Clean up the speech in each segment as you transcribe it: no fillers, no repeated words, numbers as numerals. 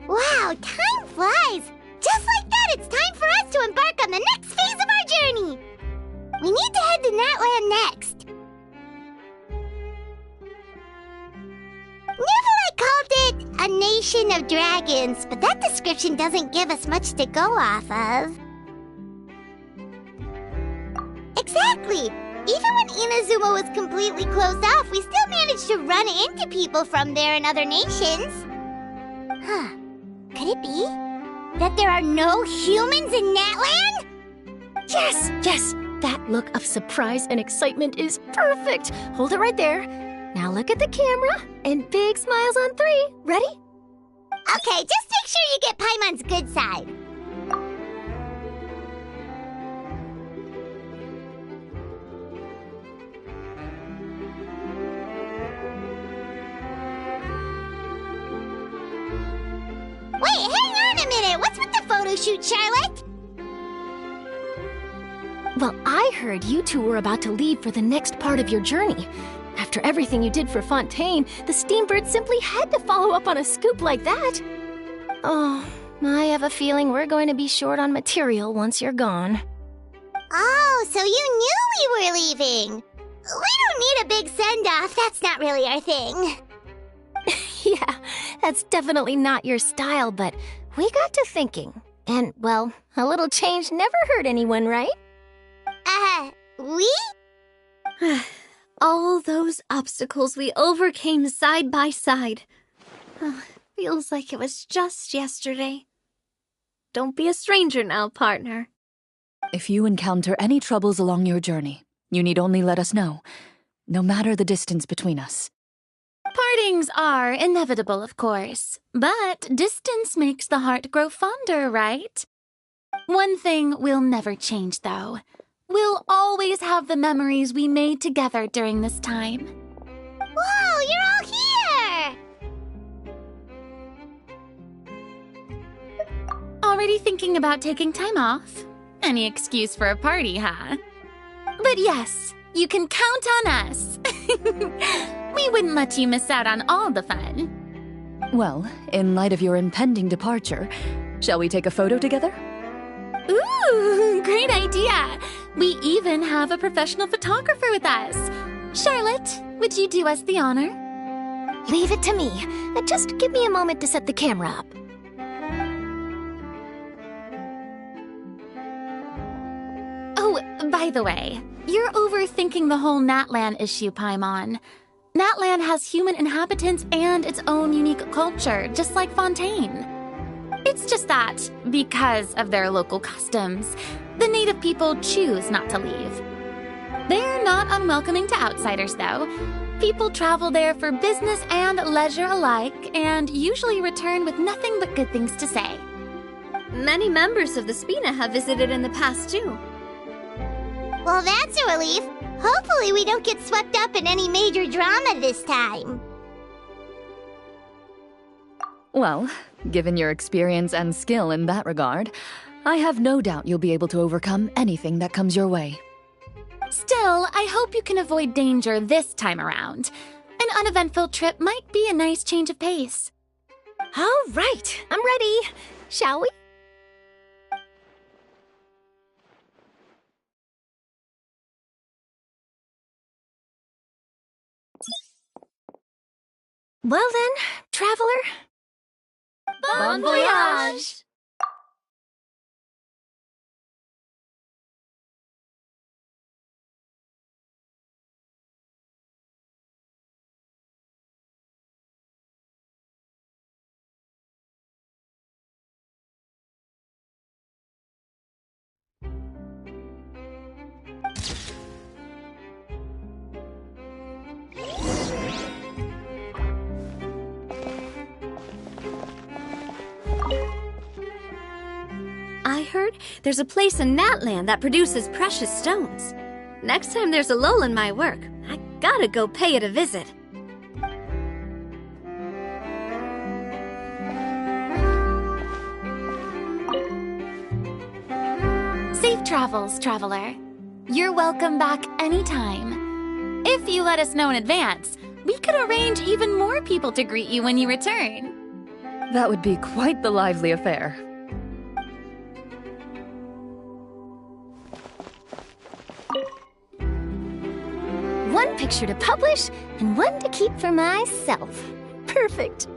Wow, time flies! Just like that, it's time for us to embark on the next phase of our journey! We need to head to Natland next. Neverlight called it a nation of dragons, but that description doesn't give us much to go off of. Exactly! Even when Inazuma was completely closed off, we still managed to run into people from there and other nations. Huh. Could it be that there are no humans in Natland? Yes, yes! That look of surprise and excitement is perfect! Hold it right there. Now look at the camera, and big smiles on 3. Ready? Okay, just make sure you get Paimon's good side. Wait, hang on a minute! What's with the photo shoot, Charlotte? Well, I heard you two were about to leave for the next part of your journey. After everything you did for Fontaine, the Steambird simply had to follow up on a scoop like that. Oh, I have a feeling we're going to be short on material once you're gone. Oh, so you knew we were leaving. We don't need a big send-off. That's not really our thing. Yeah, that's definitely not your style, but we got to thinking. And, well, a little change never hurt anyone, right? We? All those obstacles we overcame side by side. Feels like it was just yesterday. Don't be a stranger now, partner. If you encounter any troubles along your journey, you need only let us know, no matter the distance between us. Partings are inevitable, of course, but distance makes the heart grow fonder, right? One thing will never change, though. We'll always have the memories we made together during this time. Whoa, you're all here! Already thinking about taking time off? Any excuse for a party, huh? But yes, you can count on us. We wouldn't let you miss out on all the fun. Well, in light of your impending departure, shall we take a photo together? Ooh, great idea! We even have a professional photographer with us. Charlotte, would you do us the honor? Leave it to me. Just give me a moment to set the camera up. Oh, by the way, you're overthinking the whole Natland issue, Paimon. Natland has human inhabitants and its own unique culture, just like Fontaine. It's just that, because of their local customs, the native people choose not to leave. They're not unwelcoming to outsiders, though. People travel there for business and leisure alike, and usually return with nothing but good things to say. Many members of the Spina have visited in the past, too. Well, that's a relief. Hopefully we don't get swept up in any major drama this time. Well, given your experience and skill in that regard, I have no doubt you'll be able to overcome anything that comes your way. Still, I hope you can avoid danger this time around. An uneventful trip might be a nice change of pace. All right, I'm ready. Shall we? Well then, traveler. Bon voyage! heard, there's a place in Natland that produces precious stones. Next time there's a lull in my work, I gotta go pay it a visit. Safe travels, traveler. You're welcome back anytime. If you let us know in advance, we could arrange even more people to greet you when you return. That would be quite the lively affair. One picture to publish and one to keep for myself. Perfect.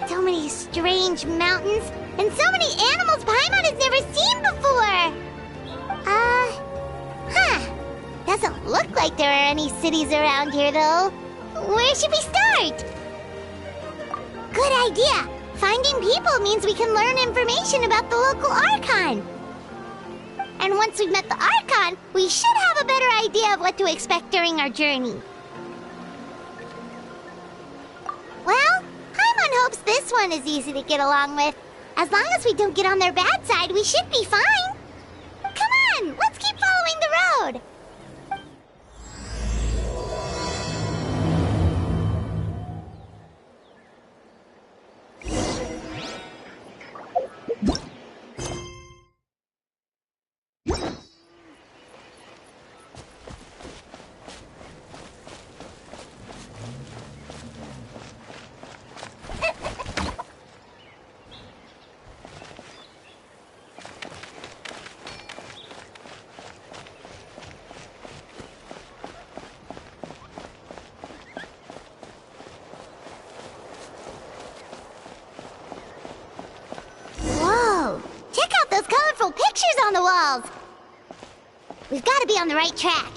So many strange mountains, and so many animals Paimon has never seen before! Doesn't look like there are any cities around here, though. Where should we start? Good idea! Finding people means we can learn information about the local Archon. And once we've met the Archon, we should have a better idea of what to expect during our journey. Well, Paimon hopes this one is easy to get along with. As long as we don't get on their bad side, we should be fine. Come on, let's keep following the road. We've got to be on the right track.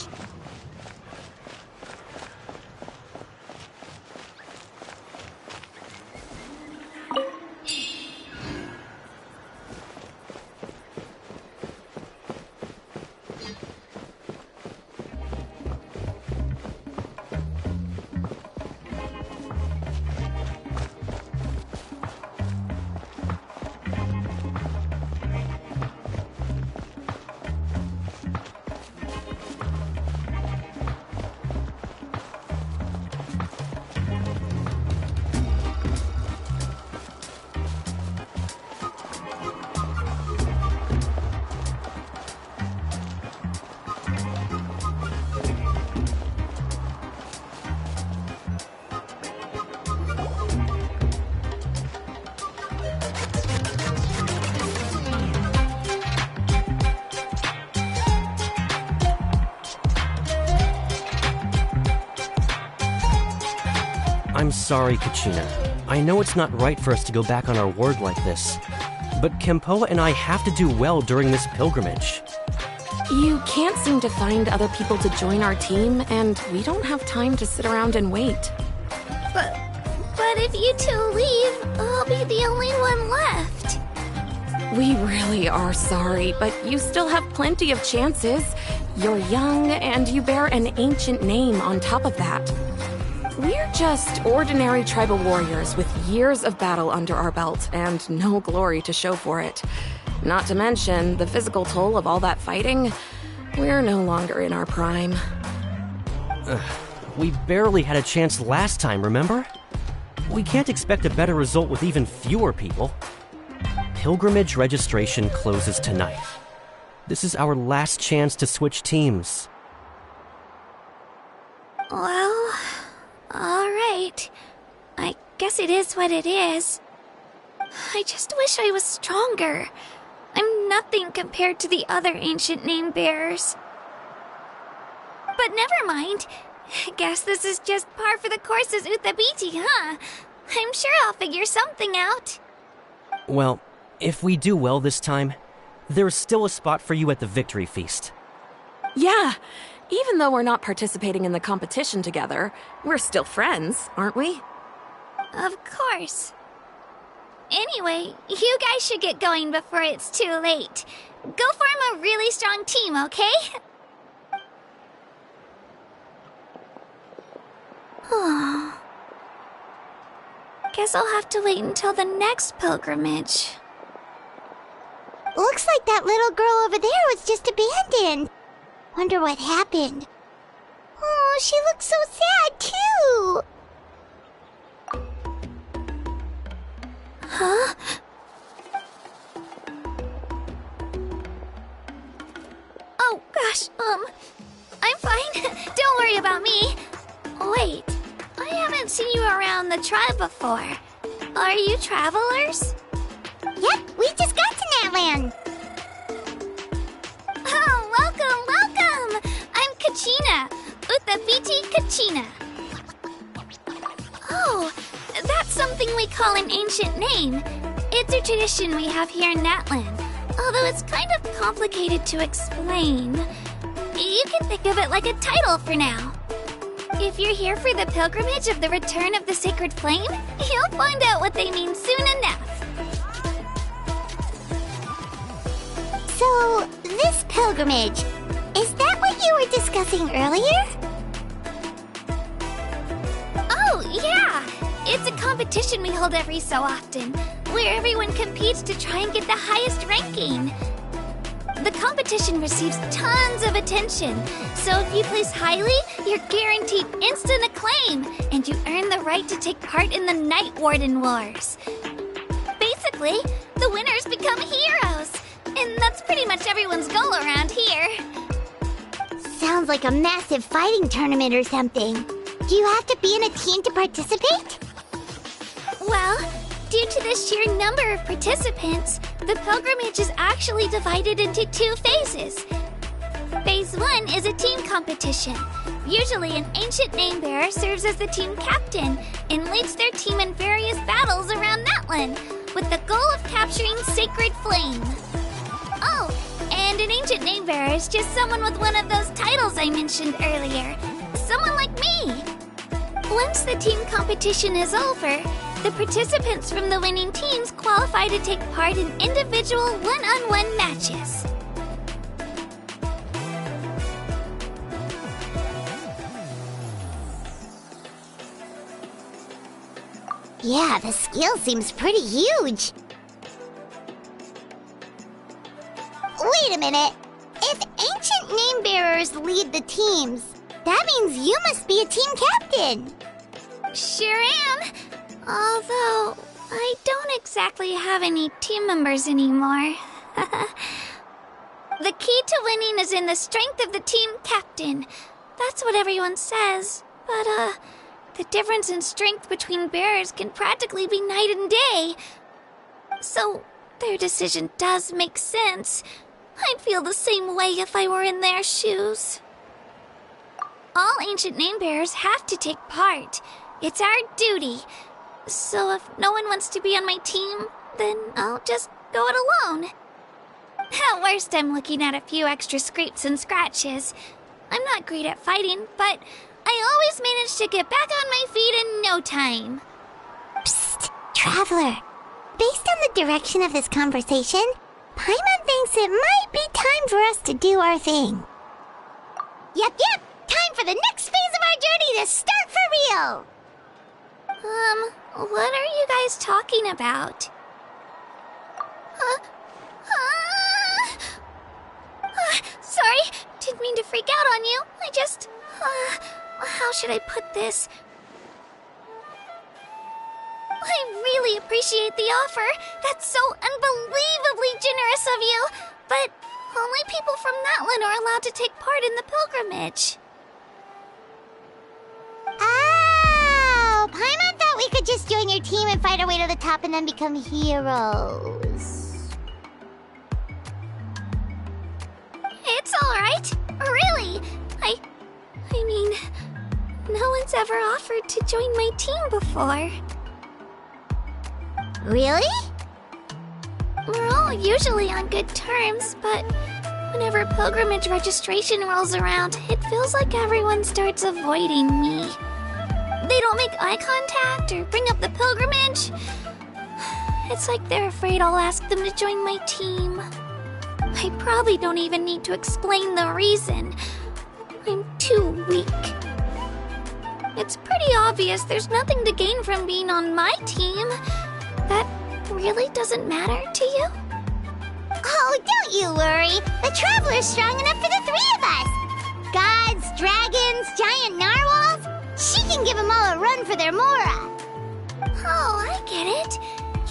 I'm sorry, Kachina. I know it's not right for us to go back on our word like this, but Kempoa and I have to do well during this pilgrimage. You can't seem to find other people to join our team, and we don't have time to sit around and wait. But if you two leave, I'll be the only one left. We really are sorry, but you still have plenty of chances. You're young, and you bear an ancient name on top of that. We're just ordinary tribal warriors with years of battle under our belt and no glory to show for it. Not to mention the physical toll of all that fighting. We're no longer in our prime. We barely had a chance last time, remember? We can't expect a better result with even fewer people. Pilgrimage registration closes tonight. This is our last chance to switch teams. Well, alright. I guess it is what it is. I just wish I was stronger. I'm nothing compared to the other ancient name bearers. But never mind. Guess this is just par for the course as Uthabiti, huh? I'm sure I'll figure something out. Well, if we do well this time, there's still a spot for you at the victory feast. Yeah, even though we're not participating in the competition together, we're still friends, aren't we? Of course. Anyway, you guys should get going before it's too late. Go form a really strong team, okay? Guess I'll have to wait until the next pilgrimage. Looks like that little girl over there was just abandoned. Wonder what happened. Oh, she looks so sad, too. Huh? Oh, gosh, I'm fine. Don't worry about me. Wait, I haven't seen you around the tribe before. Are you travelers? Yep, we just got to Natland. Oh, welcome! I'm Kachina, Uthabiti Kachina. Oh, that's something we call an ancient name. It's a tradition we have here in Natland, although it's kind of complicated to explain. You can think of it like a title for now. If you're here for the pilgrimage of the return of the sacred flame, you'll find out what they mean soon enough. So, this pilgrimage, is that what you were discussing earlier? Oh, yeah! It's a competition we hold every so often, where everyone competes to try and get the highest ranking. The competition receives tons of attention, so if you place highly, you're guaranteed instant acclaim, and you earn the right to take part in the Night Warden Wars. Basically, the winners become heroes, and that's pretty much everyone's goal around here. Sounds like a massive fighting tournament or something. Do you have to be in a team to participate? Well, due to the sheer number of participants, the pilgrimage is actually divided into two phases. Phase 1 is a team competition. Usually an ancient name bearer serves as the team captain and leads their team in various battles around Natland, with the goal of capturing Sacred Flame. Oh, And an ancient name bearer is just someone with one of those titles I mentioned earlier. Someone like me. Once the team competition is over, the participants from the winning teams qualify to take part in individual one-on-one matches. Yeah, the skill seems pretty huge. Wait a minute. If ancient name bearers lead the teams, that means you must be a team captain. Sure am. Although, I don't exactly have any team members anymore. The key to winning is in the strength of the team captain. That's what everyone says. But, the difference in strength between bearers can practically be night and day. So, their decision does make sense. I'd feel the same way if I were in their shoes. All ancient name bearers have to take part. It's our duty. So if no one wants to be on my team, then I'll just go it alone. At worst, I'm looking at a few extra scrapes and scratches. I'm not great at fighting, but I always manage to get back on my feet in no time. Psst, Traveler. Based on the direction of this conversation, Paimon thinks it might be time for us to do our thing. Yep. Time for the next phase of our journey to start for real. What are you guys talking about? Sorry, didn't mean to freak out on you. I just, how should I put this? I really appreciate the offer. That's so unbelievably generous of you. But only people from Natlan are allowed to take part in the pilgrimage. Oh, Paimon thought we could just join your team and fight our way to the top and then become heroes. It's alright. Really. I mean, no one's ever offered to join my team before. Really? We're all usually on good terms, but whenever pilgrimage registration rolls around, it feels like everyone starts avoiding me. They don't make eye contact or bring up the pilgrimage. It's like they're afraid I'll ask them to join my team. I probably don't even need to explain the reason. I'm too weak. It's pretty obvious there's nothing to gain from being on my team. That really doesn't matter to you? Oh, don't you worry. The Traveler's strong enough for the three of us. Gods, dragons, giant narwhals. She can give them all a run for their Mora. Oh, I get it.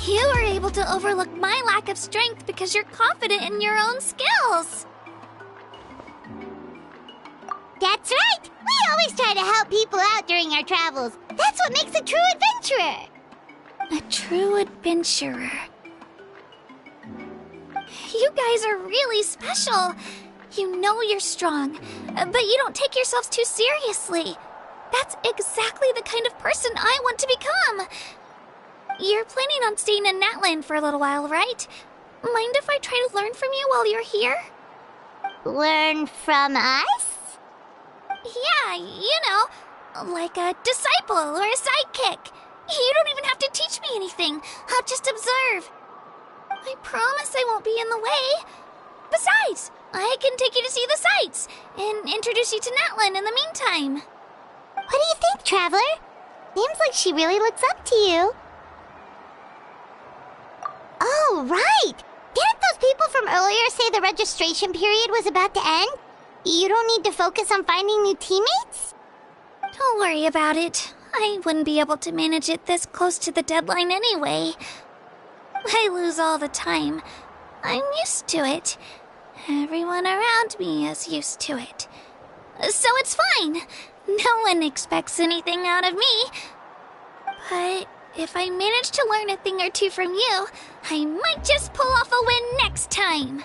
You were able to overlook my lack of strength because you're confident in your own skills. That's right. We always try to help people out during our travels. That's what makes a true adventurer. A true adventurer. You guys are really special. You know you're strong, but you don't take yourselves too seriously. That's exactly the kind of person I want to become. You're planning on staying in Natlan for a little while, right? Mind if I try to learn from you while you're here? Learn from us? Yeah, you know, like a disciple or a sidekick. You don't even have to teach me anything. I'll just observe. I promise I won't be in the way. Besides, I can take you to see the sights and introduce you to Natlan in the meantime. What do you think, Traveler? Seems like she really looks up to you. Oh, right! Didn't those people from earlier say the registration period was about to end? You don't need to focus on finding new teammates? Don't worry about it. I wouldn't be able to manage it this close to the deadline anyway. I lose all the time. I'm used to it. Everyone around me is used to it. So it's fine. No one expects anything out of me. But if I manage to learn a thing or two from you, I might just pull off a win next time.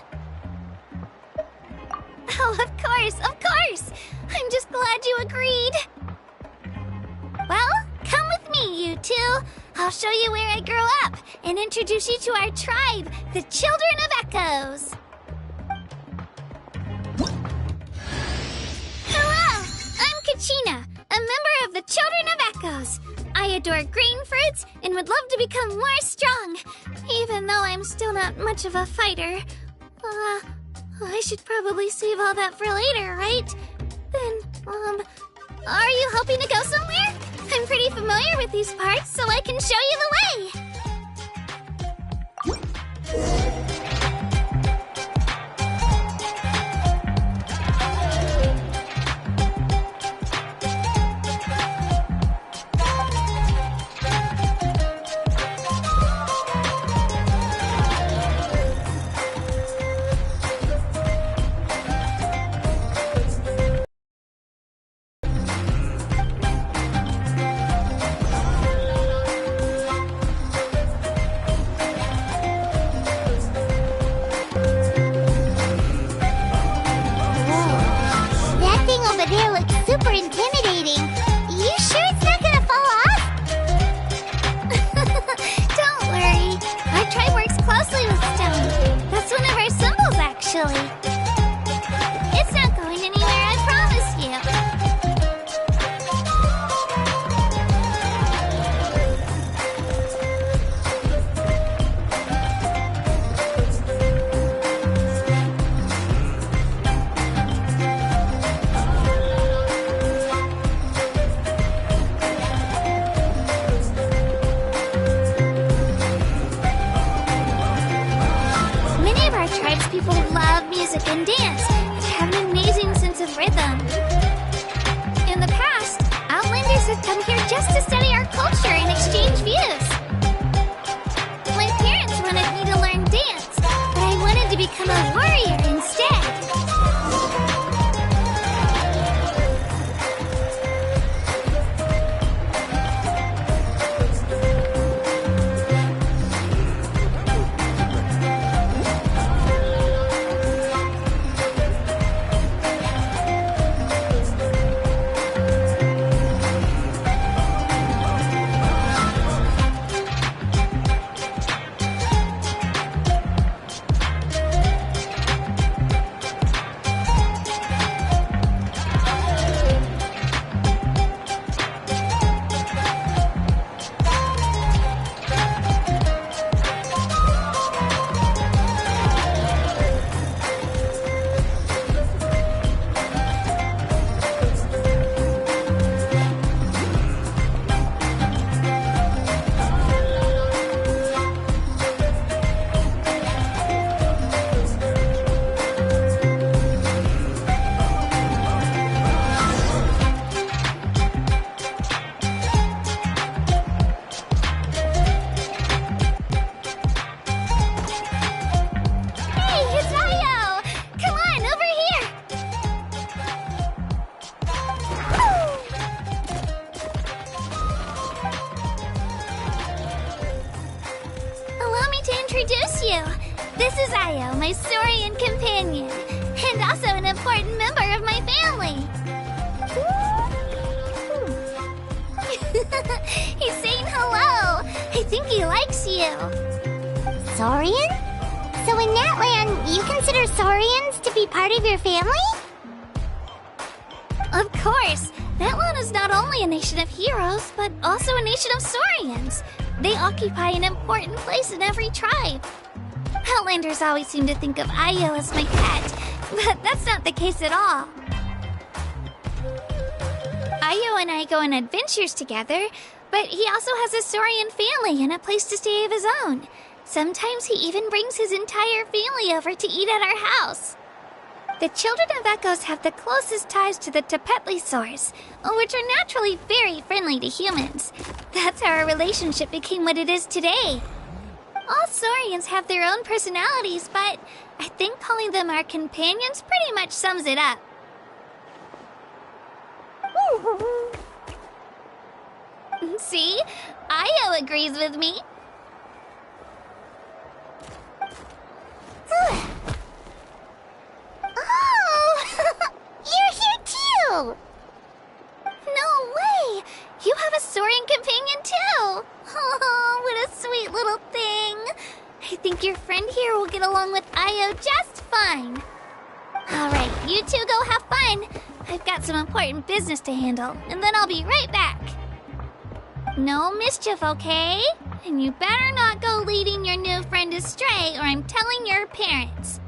Oh, of course. I'm just glad you agreed. Well, come with me, you two. I'll show you where I grew up and introduce you to our tribe, the Children of Echoes. China, a member of the Children of Echoes. I adore green fruits and would love to become more strong, even though I'm still not much of a fighter. I should probably save all that for later, right? Then, are you hoping to go somewhere? I'm pretty familiar with these parts, so I can show you the way. Super intimidating. You sure it's not gonna fall off? Don't worry. Our tribe works closely with stone. That's one of our symbols, actually. It's not going anywhere, I promise you. People love music and dance and have an amazing sense of rhythm. In the past, Outlanders have come here just to study our culture and exchange views. My parents wanted me to learn dance, but I wanted to become a warrior instead. Introduce you. This is Ayo, my Saurian companion, and also an important member of my family. He's saying hello. I think he likes you. Saurian? So in Natland, you consider Saurians to be part of your family? Of course. Natland is not only a nation of heroes, but also a nation of Saurians. They occupy an important place in every tribe. Outlanders always seem to think of Ayo as my pet, but that's not the case at all. Ayo and I go on adventures together, but he also has a Saurian family and a place to stay of his own. Sometimes he even brings his entire family over to eat at our house. The Children of Echoes have the closest ties to the Tepetlisaurs, which are naturally very friendly to humans. That's how our relationship became what it is today. All Saurians have their own personalities, but I think calling them our companions pretty much sums it up. See? Ayo agrees with me. Oh! You're here too! No way! You have a Saurian companion too! Oh, what a sweet little thing! I think your friend here will get along with Ayo just fine. Alright, you two go have fun. I've got some important business to handle, and then I'll be right back. No mischief, okay? And you better not go leading your new friend astray, or I'm telling your parents.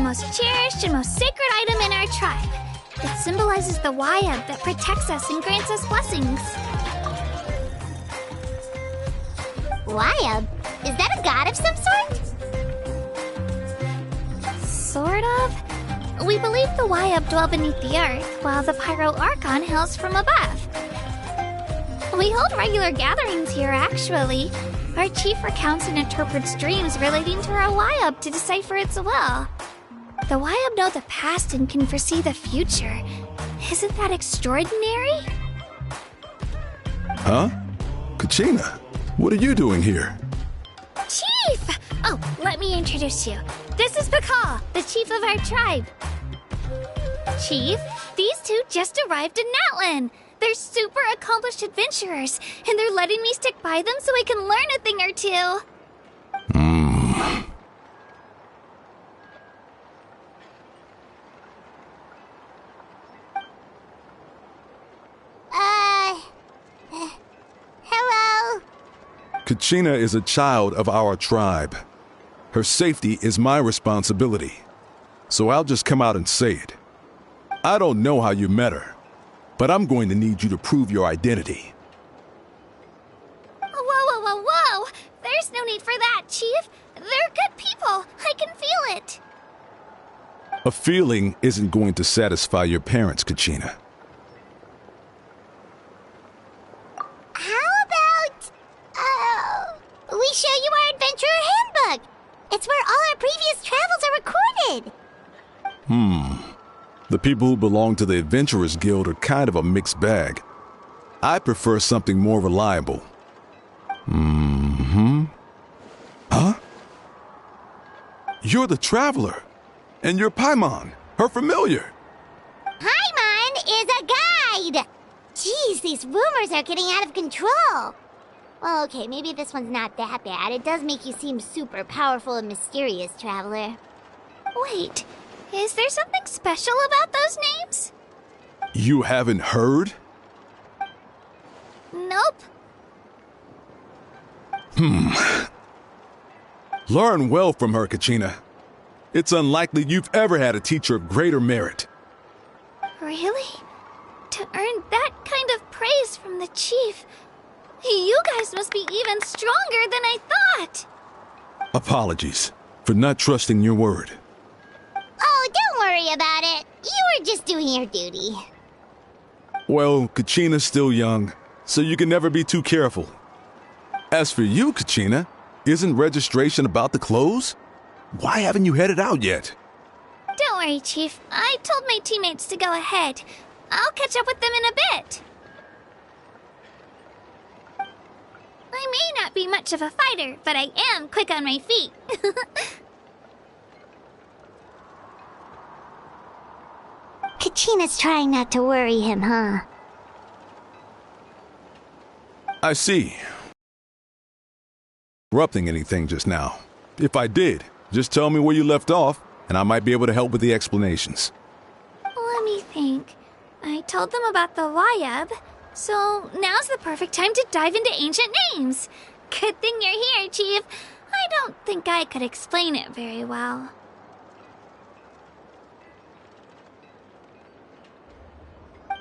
Most cherished and most sacred item in our tribe. It symbolizes the Wayab that protects us and grants us blessings. Wayab? Is that a god of some sort? Sort of. We believe the Wayab dwell beneath the earth, while the Pyro Archon hails from above. We hold regular gatherings here, actually. Our chief recounts and interprets dreams relating to our Wayab to decipher its will. The Wayab know the past and can foresee the future. Isn't that extraordinary? Huh? Kachina, what are you doing here? Chief! Oh, let me introduce you. This is Pakal, the chief of our tribe. Chief, these two just arrived in Natlan. They're super accomplished adventurers, and they're letting me stick by them so I can learn a thing or two. Hello? Kachina is a child of our tribe. Her safety is my responsibility. So I'll just come out and say it. I don't know how you met her, but I'm going to need you to prove your identity. Whoa. There's no need for that, Chief. They're good people. I can feel it. A feeling isn't going to satisfy your parents, Kachina. We show you our adventurer handbook. It's where all our previous travels are recorded. The people who belong to the Adventurers Guild are kind of a mixed bag. I prefer something more reliable. Huh? You're the Traveler. And you're Paimon, her familiar. Paimon is a guide. Jeez, these rumors are getting out of control. Well, okay, maybe this one's not that bad. It does make you seem super powerful and mysterious, Traveler. Wait, is there something special about those names? You haven't heard? Nope. Learn well from her, Kachina. It's unlikely you've ever had a teacher of greater merit. Really? To earn that kind of praise from the chief, you guys must be even stronger than I thought. Apologies for not trusting your word. Oh, don't worry about it. You were just doing your duty. Well, Kachina's still young, so you can never be too careful. As for you, Kachina, isn't registration about to close? Why haven't you headed out yet? Don't worry, Chief. I told my teammates to go ahead. I'll catch up with them in a bit. I may not be much of a fighter, but I am quick on my feet. Kachina's trying not to worry him, huh? I see. Interrupting anything just now. If I did, just tell me where you left off, and I might be able to help with the explanations. Let me think. I told them about the Wayab, so now's the perfect time to dive into ancient names. Good thing you're here, Chief. I don't think I could explain it very well.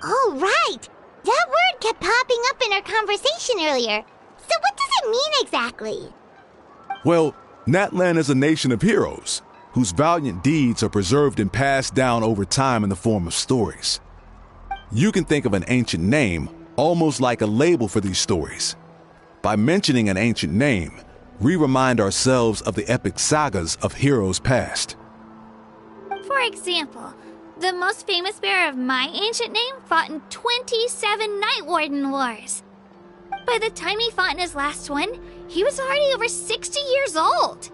Oh, right! That word kept popping up in our conversation earlier. So what does it mean exactly? Well, Natlan is a nation of heroes, whose valiant deeds are preserved and passed down over time in the form of stories. You can think of an ancient name almost like a label for these stories. By mentioning an ancient name, we remind ourselves of the epic sagas of heroes past. For example, the most famous bearer of my ancient name fought in 27 Night Warden Wars. By the time he fought in his last one, he was already over 60 years old.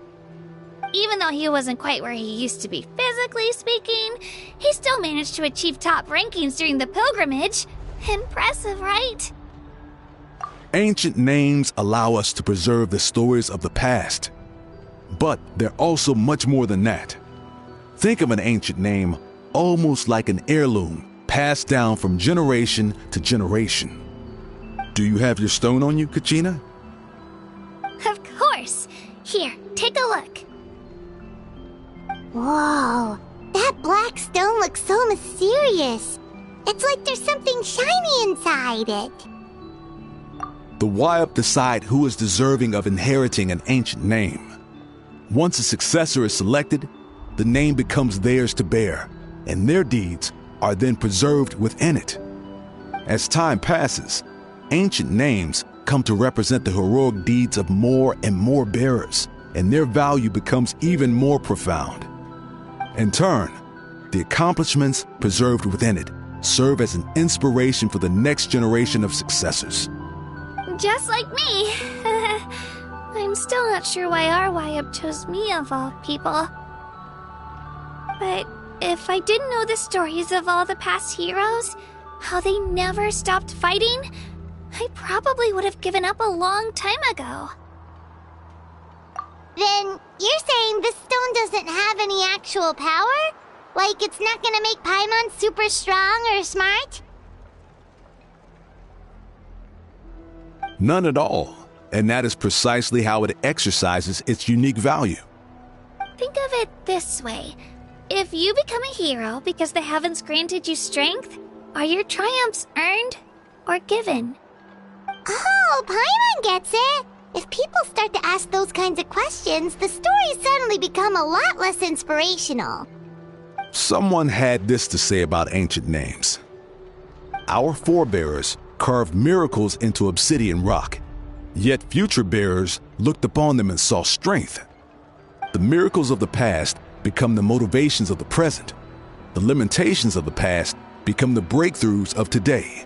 Even though he wasn't quite where he used to be physically speaking, he still managed to achieve top rankings during the pilgrimage. Impressive, right? Ancient names allow us to preserve the stories of the past. But they're also much more than that. Think of an ancient name almost like an heirloom passed down from generation to generation. Do you have your stone on you, Kachina? Of course. Here, take a look. Whoa, that black stone looks so mysterious. It's like there's something shiny inside it. The Wayup decide who is deserving of inheriting an ancient name. Once a successor is selected, the name becomes theirs to bear, and their deeds are then preserved within it. As time passes, ancient names come to represent the heroic deeds of more and more bearers, and their value becomes even more profound. In turn, the accomplishments preserved within it serve as an inspiration for the next generation of successors. Just like me. I'm still not sure why our Wayup chose me of all people. But if I didn't know the stories of all the past heroes, how they never stopped fighting, I probably would have given up a long time ago. Then you're saying this stone doesn't have any actual power? Like it's not gonna make Paimon super strong or smart? None at all, and that is precisely how it exercises its unique value. Think of it this way. If you become a hero because the heavens granted you strength, are your triumphs earned or given? Oh, Paimon gets it! If people start to ask those kinds of questions, the stories suddenly become a lot less inspirational. Someone had this to say about ancient names. Our forebears carved miracles into obsidian rock, yet future bearers looked upon them and saw strength. The miracles of the past become the motivations of the present. The limitations of the past become the breakthroughs of today.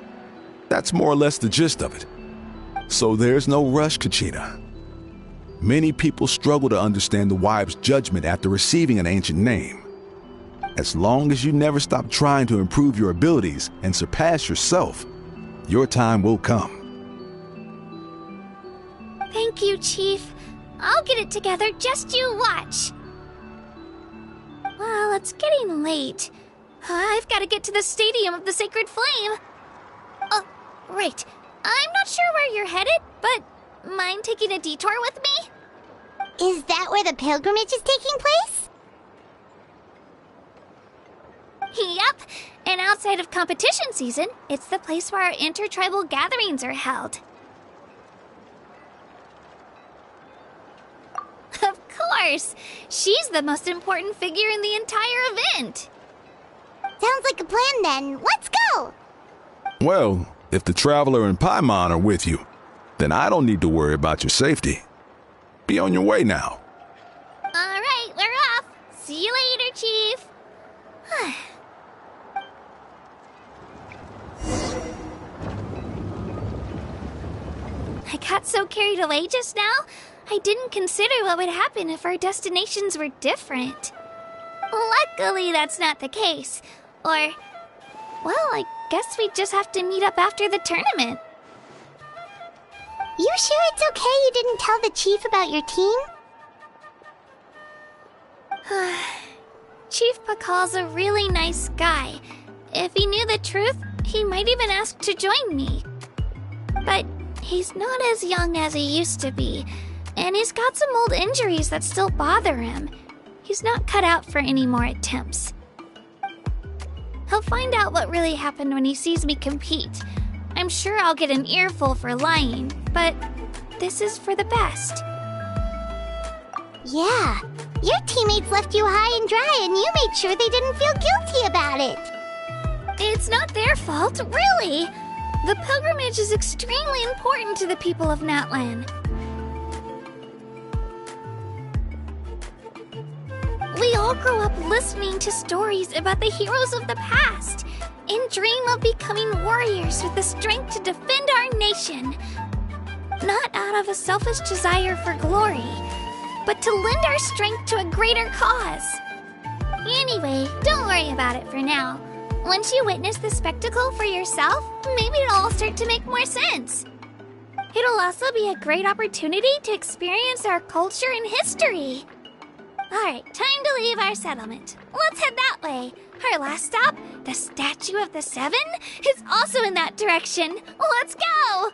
That's more or less the gist of it. So there's no rush, Kachina. Many people struggle to understand the Wayup's judgment after receiving an ancient name. As long as you never stop trying to improve your abilities and surpass yourself, your time will come. Thank you, Chief. I'll get it together, just you watch. Well, it's getting late. I've got to get to the Stadium of the Sacred Flame. Oh, right. I'm not sure where you're headed, but mind taking a detour with me? Is that where the pilgrimage is taking place? Yep, and outside of competition season, it's the place where our intertribal gatherings are held. Of course! She's the most important figure in the entire event! Sounds like a plan then. Let's go! Well, if the Traveler and Paimon are with you, then I don't need to worry about your safety. Be on your way now. Alright, we're off! See you later, Chief! I got so carried away just now, I didn't consider what would happen if our destinations were different. Luckily, that's not the case. Or, well, I guess we just have to meet up after the tournament. You sure it's okay you didn't tell the chief about your team? Chief Pakal's a really nice guy. If he knew the truth, he might even ask to join me. But he's not as young as he used to be, and he's got some old injuries that still bother him. He's not cut out for any more attempts. He'll find out what really happened when he sees me compete. I'm sure I'll get an earful for lying, but this is for the best. Yeah, your teammates left you high and dry and you made sure they didn't feel guilty about it. It's not their fault, really. The pilgrimage is extremely important to the people of Natlan. We all grow up listening to stories about the heroes of the past and dream of becoming warriors with the strength to defend our nation. Not out of a selfish desire for glory, but to lend our strength to a greater cause. Anyway, don't worry about it for now. Once you witness the spectacle for yourself, maybe it'll all start to make more sense. It'll also be a great opportunity to experience our culture and history. Alright, time to leave our settlement. Let's head that way. Our last stop, the Statue of the Seven, is also in that direction. Let's go!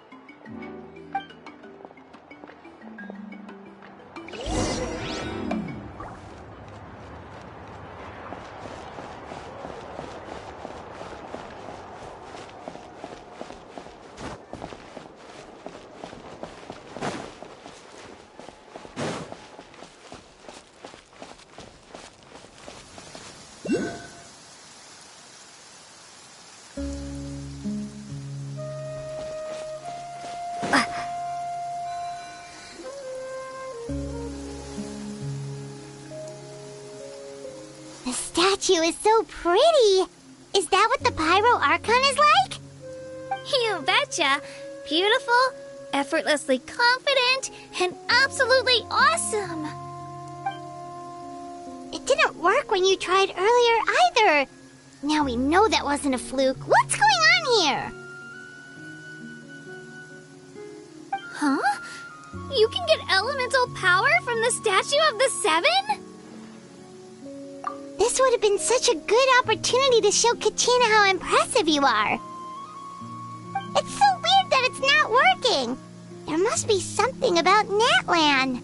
The statue is so pretty. Is that what the Pyro Archon is like? You betcha. Beautiful, effortlessly confident, and absolutely awesome. It didn't work when you tried earlier either. Now we know that wasn't a fluke. What's going on here? Huh? You can get elemental power from the Statue of the Seven? This would have been such a good opportunity to show Kachina how impressive you are. It's so weird that it's not working. There must be something about Natlan.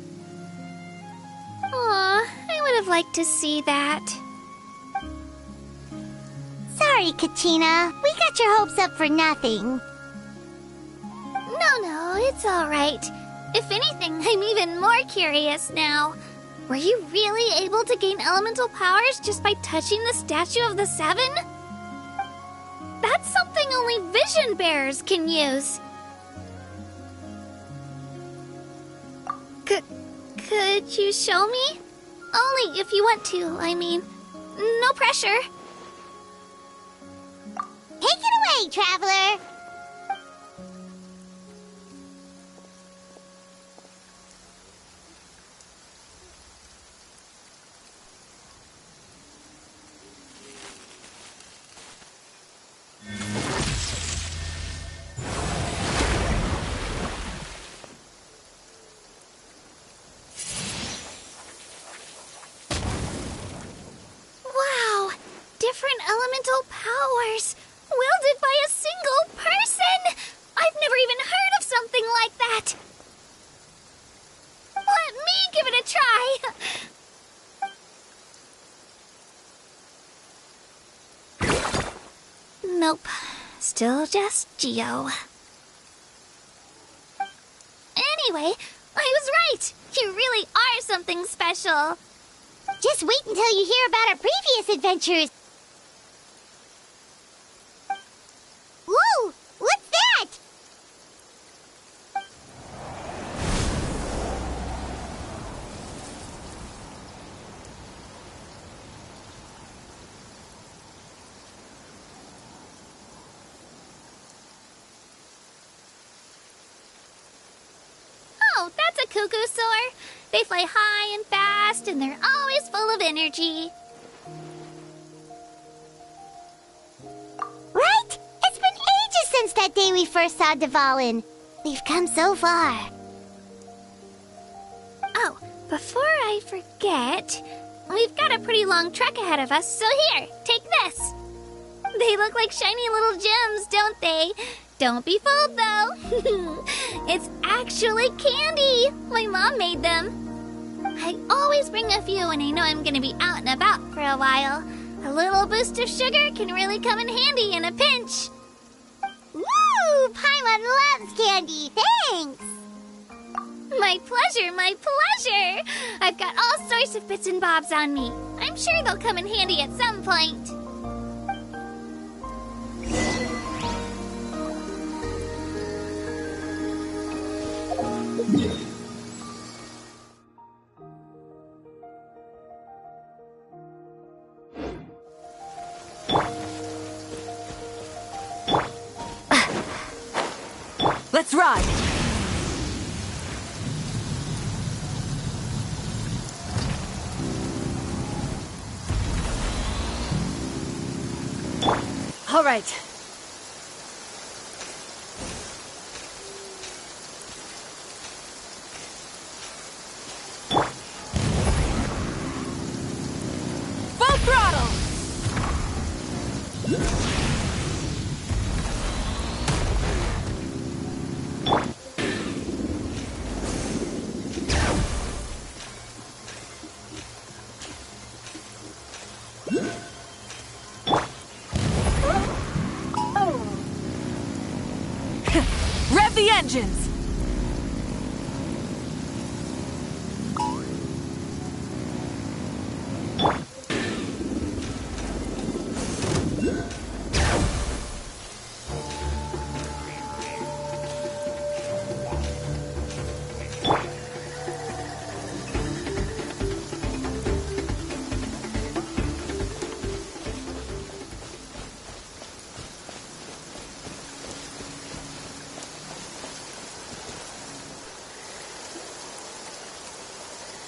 Aw, I would have liked to see that. Sorry, Kachina. We got your hopes up for nothing. No, it's alright. If anything, I'm even more curious now. Were you really able to gain elemental powers just by touching the Statue of the Seven? That's something only vision bearers can use. Could you show me? Only if you want to, I mean. No pressure. Take it away, Traveler! Different elemental powers, wielded by a single person! I've never even heard of something like that! Let me give it a try! Nope, still just Geo. Anyway, I was right! You really are something special! Just wait until you hear about our previous adventures! Whoa! What's that? Oh, that's a cuckoo soar. They fly high and fast, and they're always full of energy. Right? It's been ages since that day we first saw Dvalin. We've come so far. Oh, before I forget, we've got a pretty long trek ahead of us, so here, take this. They look like shiny little gems, don't they? Don't be fooled, though. It's actually candy. My mom made them. I always bring a few when I know I'm going to be out and about for a while. A little boost of sugar can really come in handy in a pinch. Woo! Paimon loves candy. Thanks! My pleasure, my pleasure! I've got all sorts of bits and bobs on me. I'm sure they'll come in handy at some point. Let's ride! All right. Full throttle! Rev the engines!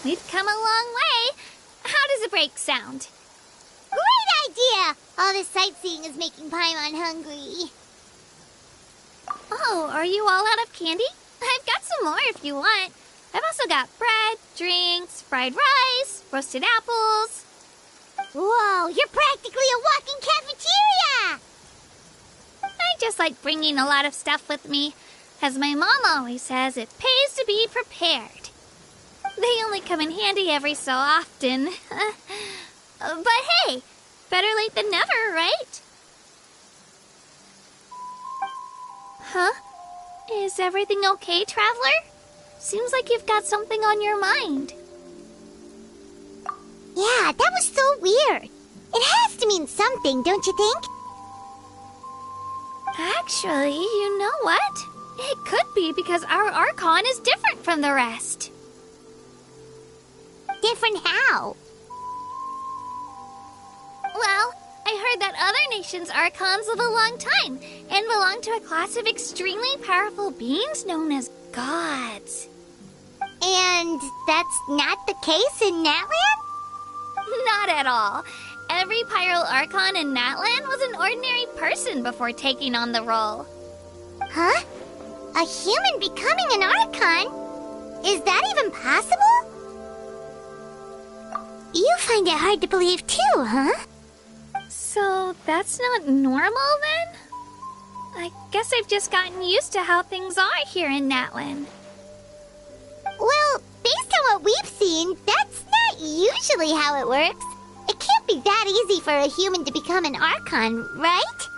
We've come a long way. How does a break sound? Great idea! All this sightseeing is making Paimon hungry. Oh, are you all out of candy? I've got some more if you want. I've also got bread, drinks, fried rice, roasted apples. Whoa, you're practically a walking cafeteria! I just like bringing a lot of stuff with me. As my mom always says, it pays to be prepared. They only come in handy every so often. But hey, better late than never, right? Huh? Is everything okay, Traveler? Seems like you've got something on your mind. Yeah, that was so weird. It has to mean something, don't you think? Actually, you know what? It could be because our Archon is different from the rest. Different how? Well, I heard that other nations' Archons live a long time and belong to a class of extremely powerful beings known as gods. And that's not the case in Natlan? Not at all. Every Pyro Archon in Natlan was an ordinary person before taking on the role. Huh? A human becoming an Archon? Is that even possible? You find it hard to believe too, huh? So that's not normal then? I guess I've just gotten used to how things are here in Natlan. Well, based on what we've seen, that's not usually how it works. It can't be that easy for a human to become an Archon, right?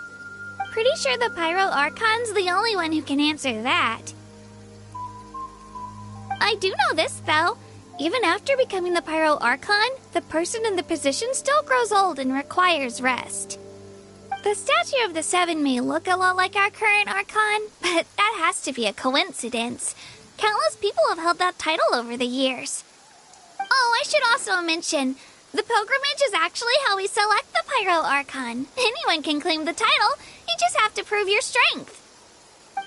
Pretty sure the Pyro Archon's the only one who can answer that. I do know this, though. Even after becoming the Pyro Archon, the person in the position still grows old and requires rest. The statue of the Seven may look a lot like our current Archon, but that has to be a coincidence. Countless people have held that title over the years. Oh, I should also mention, the pilgrimage is actually how we select the Pyro Archon. Anyone can claim the title, you just have to prove your strength.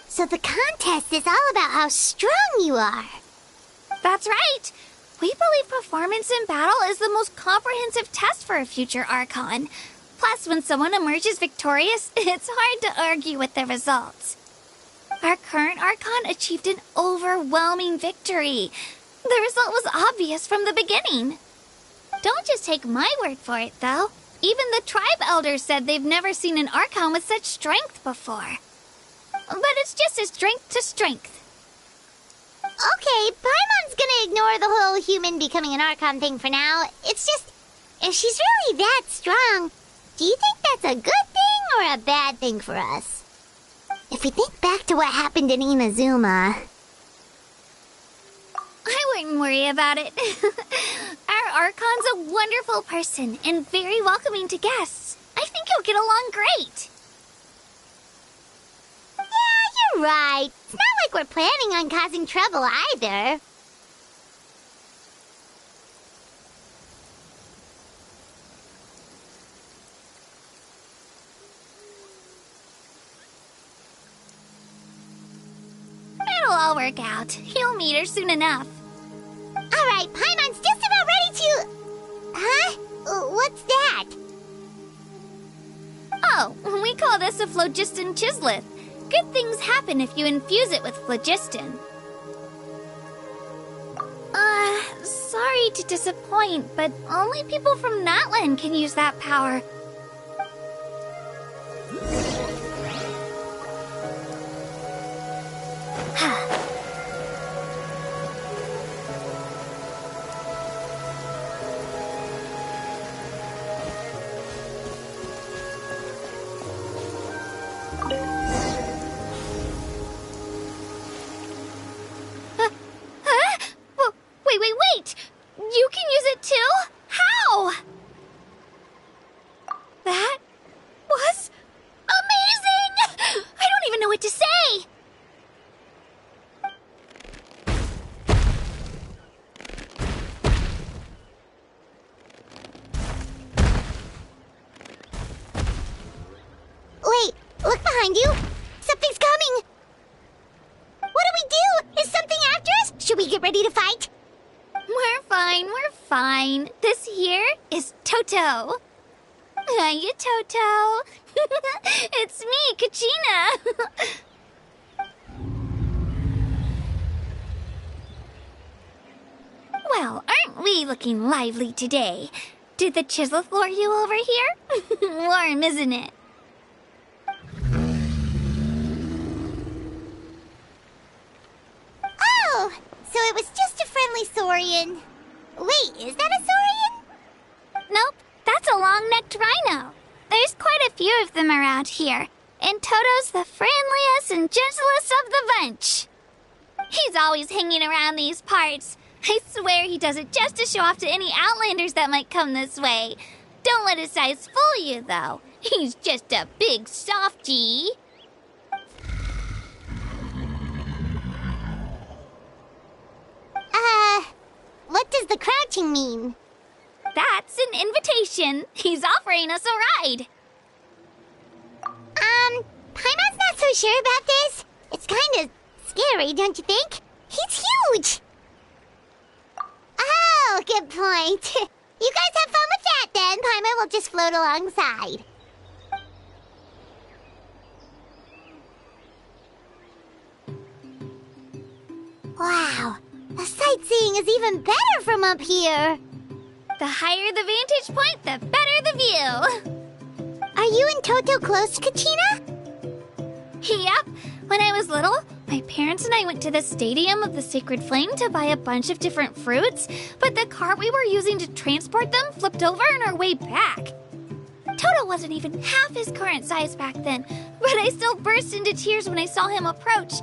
So the contest is all about how strong you are. That's right. We believe performance in battle is the most comprehensive test for a future Archon. Plus, when someone emerges victorious, it's hard to argue with the results. Our current Archon achieved an overwhelming victory. The result was obvious from the beginning. Don't just take my word for it, though. Even the tribe elders said they've never seen an Archon with such strength before. But it's just a strength to strength. Okay, Paimon's gonna ignore the whole human becoming an Archon thing for now. It's just, if she's really that strong, do you think that's a good thing or a bad thing for us? If we think back to what happened in Inazuma... I wouldn't worry about it. Our Archon's a wonderful person and very welcoming to guests. I think you'll get along great. Yeah, you're right. It's not like we're planning on causing trouble either. all work out. You'll meet her soon enough. Alright, Paimon's just about ready to... Huh? What's that? Oh, we call this a phlogiston chislet. Good things happen if you infuse it with phlogiston. Sorry to disappoint, but only people from Natlan can use that power. Wait! You can use it too? How? That was amazing! I don't even know what to say! Wait, look behind you! Something's coming! What do we do? Is something after us? Should we get ready to fight? We're fine. This here is Toto. Hiya, Toto. It's me, Kachina. Well, aren't we looking lively today? Did the chisel lure you over here? Warm, isn't it? Oh, so it was just a friendly saurian. Wait, is that a saurian? Nope, that's a long-necked rhino. There's quite a few of them around here, and Toto's the friendliest and gentlest of the bunch. He's always hanging around these parts. I swear he does it just to show off to any outlanders that might come this way. Don't let his size fool you, though. He's just a big softie. What does the crouching mean? That's an invitation. He's offering us a ride. Paimon's not so sure about this. It's kind of scary, don't you think? He's huge! Oh, good point. You guys have fun with that then. Paimon will just float alongside. Wow, the sightseeing is even better from up here. The higher the vantage point, the better the view. Are you and Toto close, Kachina? Yep. When I was little, my parents and I went to the Stadium of the Sacred Flame to buy a bunch of different fruits, but the cart we were using to transport them flipped over on our way back. Toto wasn't even half his current size back then, but I still burst into tears when I saw him approach.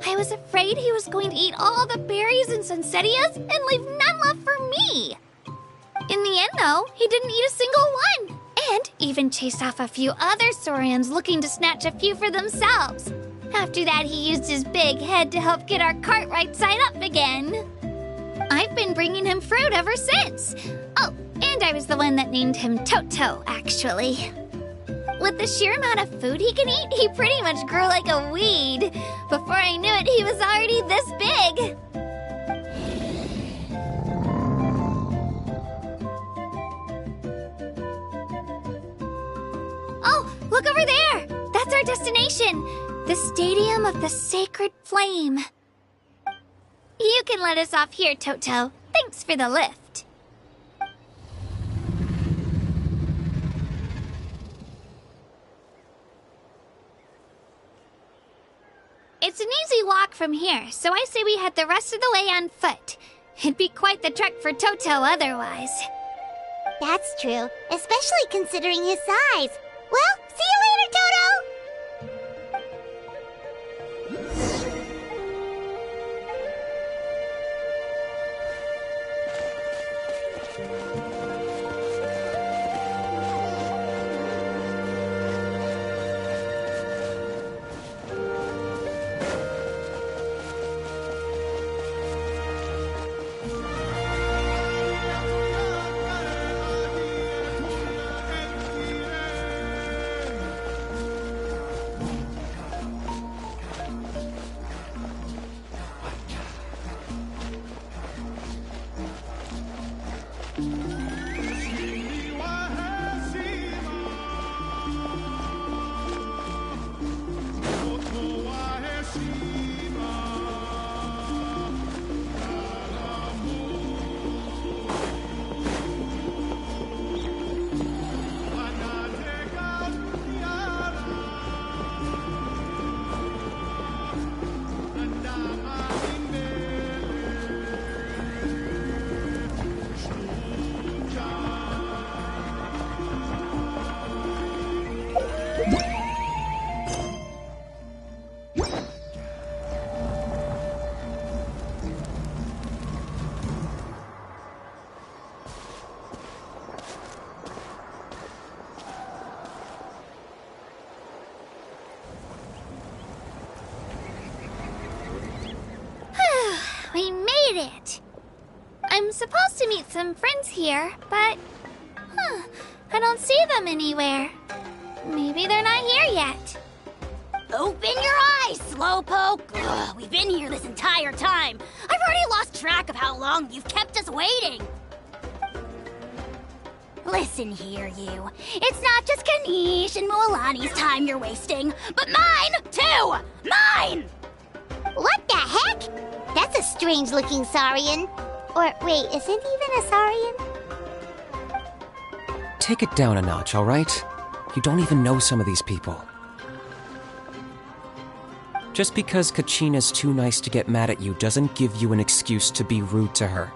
I was afraid he was going to eat all the berries and sunsettias and leave none left for me. In the end, though, he didn't eat a single one, and even chased off a few other saurians looking to snatch a few for themselves. After that, he used his big head to help get our cart right side up again. I've been bringing him fruit ever since. Oh, and I was the one that named him Toto, actually. With the sheer amount of food he can eat, he pretty much grew like a weed. Before I knew it, he was already this big. Oh, look over there! That's our destination! The Stadium of the Sacred Flame. You can let us off here, Toto. Thanks for the lift. It's an easy walk from here, so I say we head the rest of the way on foot. It'd be quite the trek for Toto otherwise. That's true, especially considering his size. Well, see you later, Toto! did it. I'm supposed to meet some friends here, but... I don't see them anywhere. Maybe they're not here yet. Open your eyes, Slowpoke! Ugh, we've been here this entire time. I've already lost track of how long you've kept us waiting. Listen here, you. It's not just Kanish and Moalani's time you're wasting, but mine, too! Mine! What the heck? That's a strange-looking Saurian. Or, wait, is it even a Saurian? Take it down a notch, alright? You don't even know some of these people. Just because Kachina's too nice to get mad at you doesn't give you an excuse to be rude to her.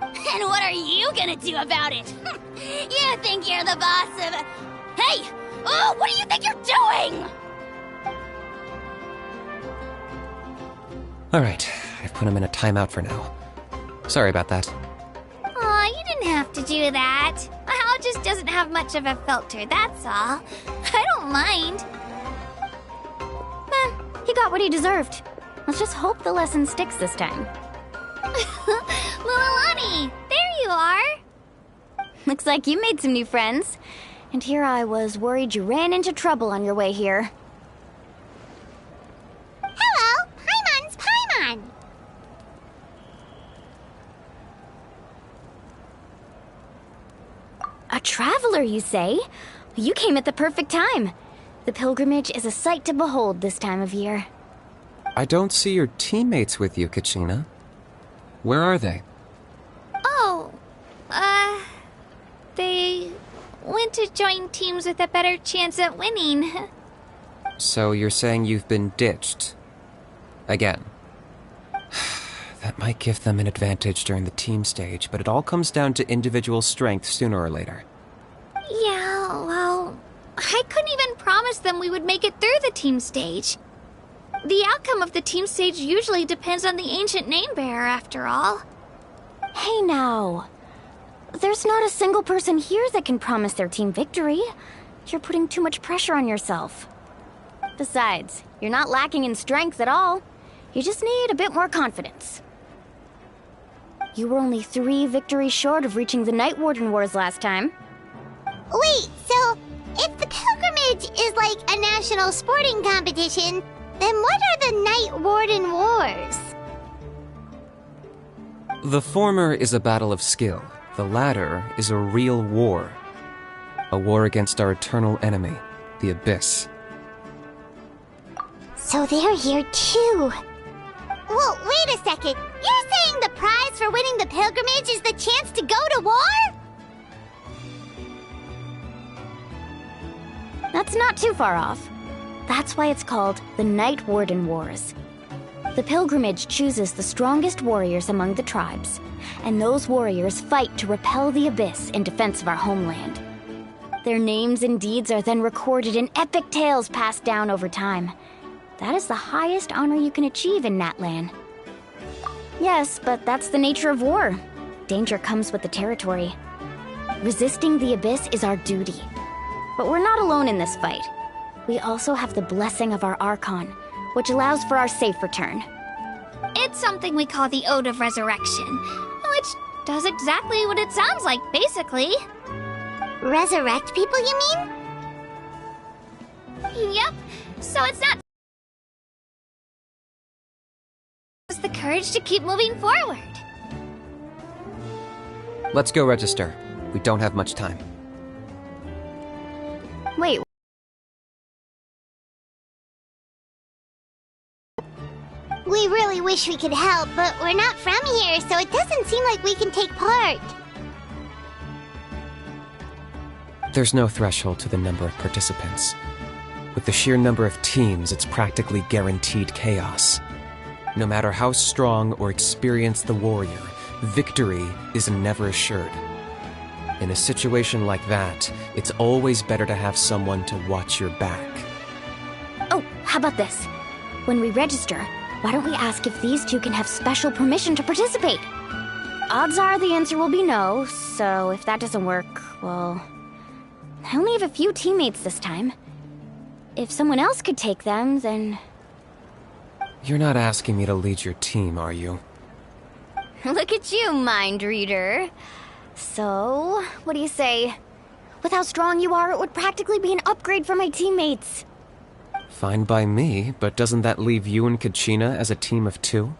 And what are you gonna do about it? You think you're the boss of... Hey! Oh, what do you think you're doing? Alright, I've put him in a timeout for now. Sorry about that. Aw, you didn't have to do that. My house just doesn't have much of a filter, that's all. I don't mind. He got what he deserved. Let's just hope the lesson sticks this time. Moalani, there you are. Looks like you made some new friends. And here I was worried you ran into trouble on your way here. Hello, Paimon's Paimon. A traveler, you say? You came at the perfect time. The pilgrimage is a sight to behold this time of year. I don't see your teammates with you, Kachina. Where are they? Oh, they went to join teams with a better chance at winning. So you're saying you've been ditched? Again. That might give them an advantage during the team stage, but it all comes down to individual strength sooner or later. Yeah, well, I couldn't even promise them we would make it through the team stage. The outcome of the team stage usually depends on the ancient name bearer, after all. Hey now. There's not a single person here that can promise their team victory. You're putting too much pressure on yourself. Besides, you're not lacking in strength at all. You just need a bit more confidence. You were only 3 victories short of reaching the Night Warden Wars last time. Wait, so if the pilgrimage is like a national sporting competition, then what are the Night Warden Wars? The former is a battle of skill. The latter is a real war. A war against our eternal enemy, the Abyss. So they're here too. Well, wait a second. You're saying the prize for winning the pilgrimage is the chance to go to war? That's not too far off. That's why it's called the Night Warden Wars. The pilgrimage chooses the strongest warriors among the tribes, and those warriors fight to repel the Abyss in defense of our homeland. Their names and deeds are then recorded in epic tales passed down over time. That is the highest honor you can achieve in Natlan. Yes, but that's the nature of war. Danger comes with the territory. Resisting the Abyss is our duty. But we're not alone in this fight. We also have the blessing of our Archon, which allows for our safe return. It's something we call the Ode of Resurrection, which does exactly what it sounds like, basically. Resurrect people, you mean? Yep, so it's not the courage to keep moving forward. Let's go register. We don't have much time. Wait. We really wish we could help, but we're not from here, so it doesn't seem like we can take part. There's no threshold to the number of participants. With the sheer number of teams, it's practically guaranteed chaos. No matter how strong or experienced the warrior, victory is never assured. In a situation like that, it's always better to have someone to watch your back. Oh, how about this? When we register, why don't we ask if these two can have special permission to participate? Odds are the answer will be no, so if that doesn't work, well... I only have a few teammates this time. If someone else could take them, then... You're not asking me to lead your team, are you? Look at you, mind reader. So, what do you say? With how strong you are, it would practically be an upgrade for my teammates. Fine by me, but doesn't that leave you and Kachina as a team of 2?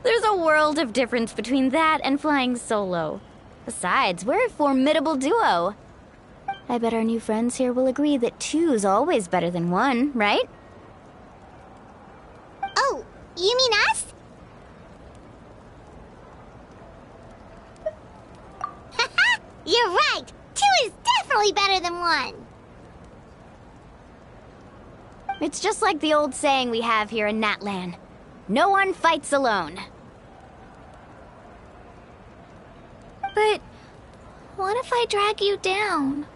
There's a world of difference between that and flying solo. Besides, we're a formidable duo. I bet our new friends here will agree that 2's always better than 1, right? Oh, you mean us? You're right! 2 is definitely better than 1! It's just like the old saying we have here in Natlan. No one fights alone. But what if I drag you down?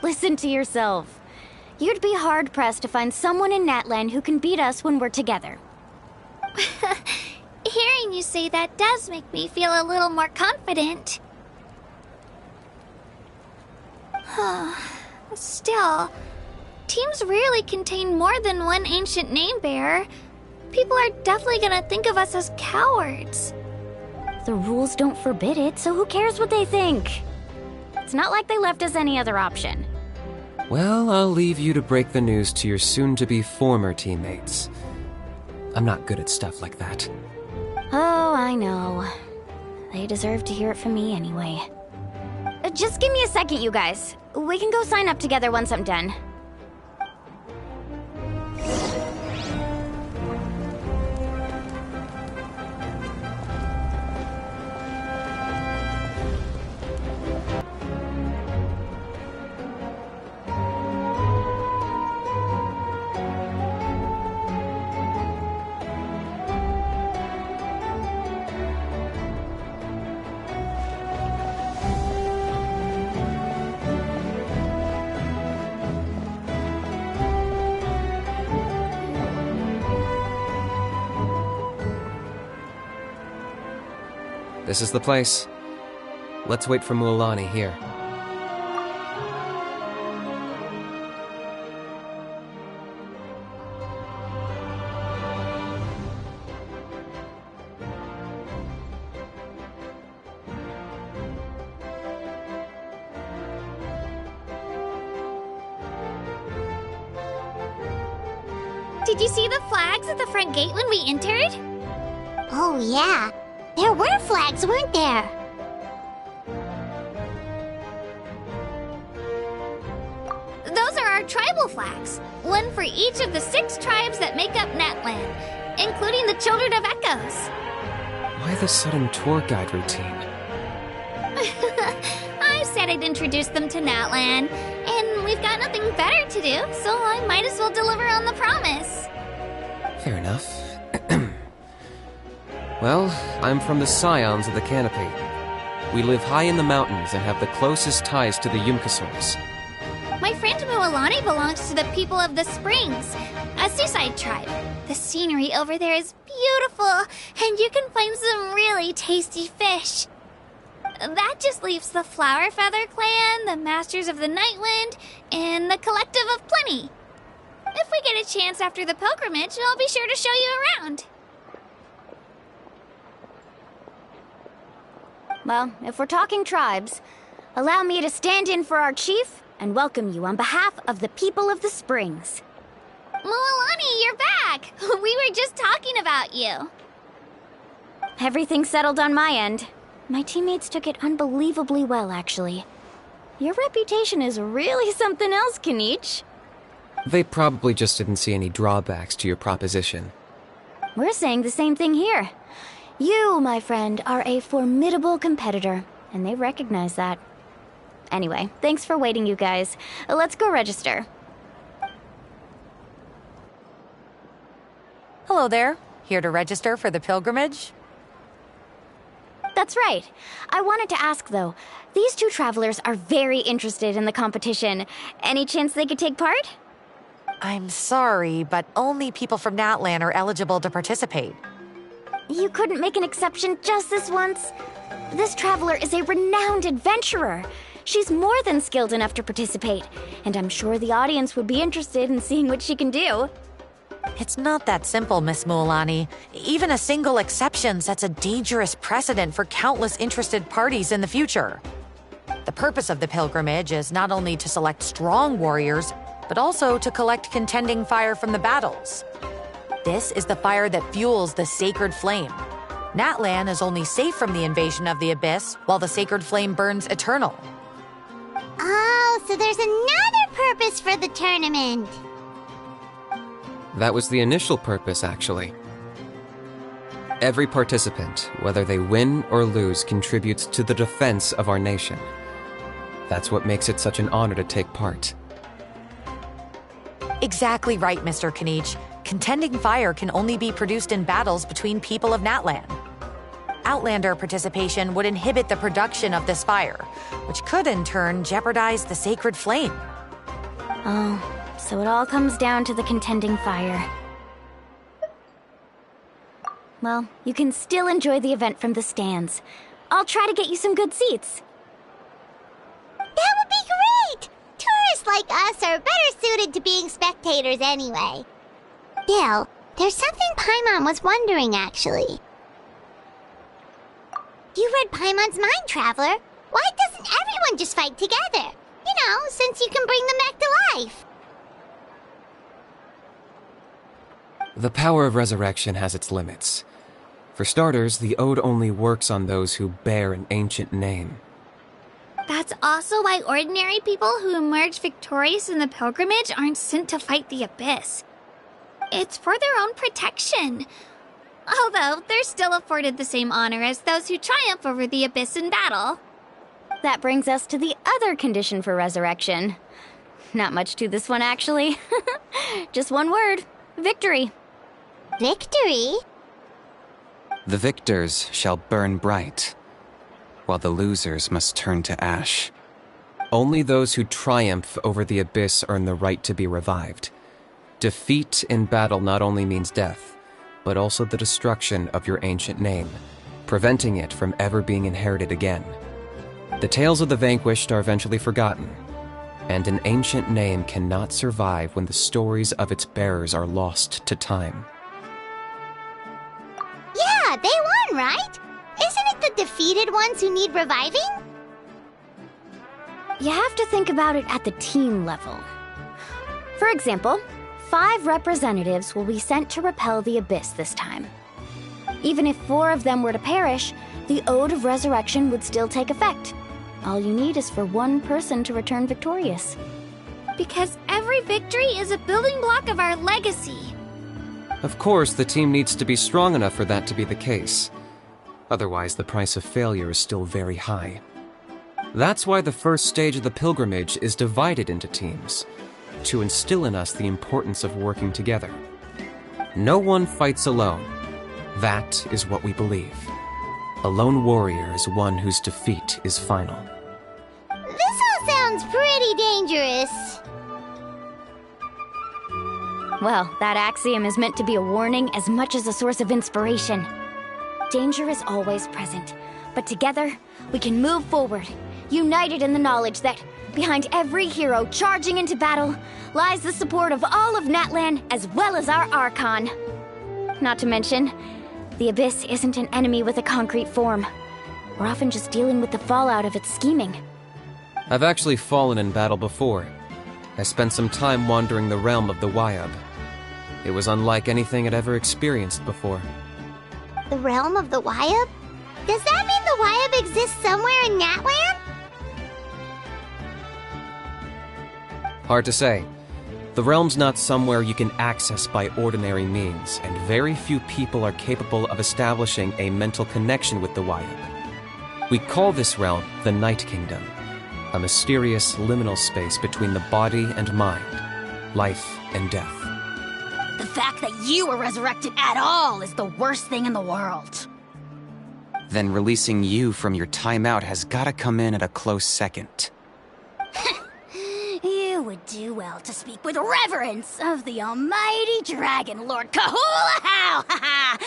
Listen to yourself. You'd be hard-pressed to find someone in Natlan who can beat us when we're together. Hearing you say that does make me feel a little more confident. Still, teams rarely contain more than one ancient name bearer. People are definitely gonna think of us as cowards. The rules don't forbid it, so who cares what they think? It's not like they left us any other option. Well, I'll leave you to break the news to your soon-to-be former teammates. I'm not good at stuff like that. Oh, I know. They deserve to hear it from me anyway. Just give me a second, you guys. We can go sign up together once I'm done. This is the place. Let's wait for Mualani here. Did you see the flags at the front gate when we entered? Oh, yeah. There were flags, weren't there? Those are our tribal flags. One for each of the 6 tribes that make up Natlan, including the Children of Echoes. Why the sudden tour guide routine? I said I'd introduce them to Natlan, and we've got nothing better to do, so I might as well deliver on the promise. Fair enough. Well, I'm from the Scions of the Canopy. We live high in the mountains and have the closest ties to the Yumkasaurs. My friend Mualani belongs to the people of the Springs, a seaside tribe. The scenery over there is beautiful, and you can find some really tasty fish. That just leaves the Flower Feather Clan, the Masters of the Nightwind, and the Collective of Plenty. If we get a chance after the pilgrimage, I'll be sure to show you around. Well, if we're talking tribes, allow me to stand in for our chief and welcome you on behalf of the people of the Springs. Mualani, you're back! We were just talking about you. Everything's settled on my end. My teammates took it unbelievably well, actually. Your reputation is really something else, Kenichi. They probably just didn't see any drawbacks to your proposition. We're saying the same thing here. You, my friend, are a formidable competitor, and they recognize that. Anyway, thanks for waiting, you guys. Let's go register. Hello there. Here to register for the pilgrimage? That's right. I wanted to ask, though. These 2 travelers are very interested in the competition. Any chance they could take part? I'm sorry, but only people from Natlan are eligible to participate. You couldn't make an exception just this once? This traveler is a renowned adventurer. She's more than skilled enough to participate, and I'm sure the audience would be interested in seeing what she can do. It's not that simple, Miss Mualani. Even a single exception sets a dangerous precedent for countless interested parties in the future. The purpose of the pilgrimage is not only to select strong warriors, but also to collect contending fire from the battles. This is the fire that fuels the sacred flame. Natlan is only safe from the invasion of the Abyss, while the sacred flame burns eternal. Oh, so there's another purpose for the tournament. That was the initial purpose, actually. Every participant, whether they win or lose, contributes to the defense of our nation. That's what makes it such an honor to take part. Exactly right, Mr. Kanich. Contending fire can only be produced in battles between people of Natlan. Outlander participation would inhibit the production of this fire, which could in turn jeopardize the sacred flame. Oh, so it all comes down to the contending fire. Well, you can still enjoy the event from the stands. I'll try to get you some good seats. That would be great! Tourists like us are better suited to being spectators anyway. Still, there's something Paimon was wondering, actually. You read Paimon's mind, Traveler. Why doesn't everyone just fight together? You know, since you can bring them back to life. The power of resurrection has its limits. For starters, the ode only works on those who bear an ancient name. That's also why ordinary people who emerge victorious in the pilgrimage aren't sent to fight the Abyss. It's for their own protection. Although, they're still afforded the same honor as those who triumph over the Abyss in battle. That brings us to the other condition for resurrection. Not much to this one, actually. Just one word. Victory. Victory? The victors shall burn bright, while the losers must turn to ash. Only those who triumph over the Abyss earn the right to be revived. Defeat in battle not only means death, but also the destruction of your ancient name, preventing it from ever being inherited again. The tales of the vanquished are eventually forgotten, and an ancient name cannot survive when the stories of its bearers are lost to time. Yeah, they won, right? Isn't it the defeated ones who need reviving? You have to think about it at the team level. For example, 5 representatives will be sent to repel the Abyss this time. Even if 4 of them were to perish, the Ode of Resurrection would still take effect. All you need is for 1 person to return victorious. Because every victory is a building block of our legacy. Of course, the team needs to be strong enough for that to be the case. Otherwise, the price of failure is still very high. That's why the first stage of the pilgrimage is divided into teams, to instill in us the importance of working together. No one fights alone. That is what we believe. A lone warrior is one whose defeat is final. This all sounds pretty dangerous. Well, that axiom is meant to be a warning as much as a source of inspiration. Danger is always present, but together, we can move forward, united in the knowledge that behind every hero charging into battle lies the support of all of Natlan as well as our Archon. Not to mention, the Abyss isn't an enemy with a concrete form. We're often just dealing with the fallout of its scheming. I've actually fallen in battle before. I spent some time wandering the realm of the Wyab. It was unlike anything I'd ever experienced before. The realm of the Wyab? Does that mean the Wyab exists somewhere in Natlan? Hard to say. The realm's not somewhere you can access by ordinary means, and very few people are capable of establishing a mental connection with the Wyab. We call this realm the Night Kingdom, a mysterious liminal space between the body and mind, life and death. The fact that you were resurrected at all is the worst thing in the world. Then releasing you from your timeout has gotta come in at a close second. You would do well to speak with reverence of the almighty Dragon Lord Kahula-How,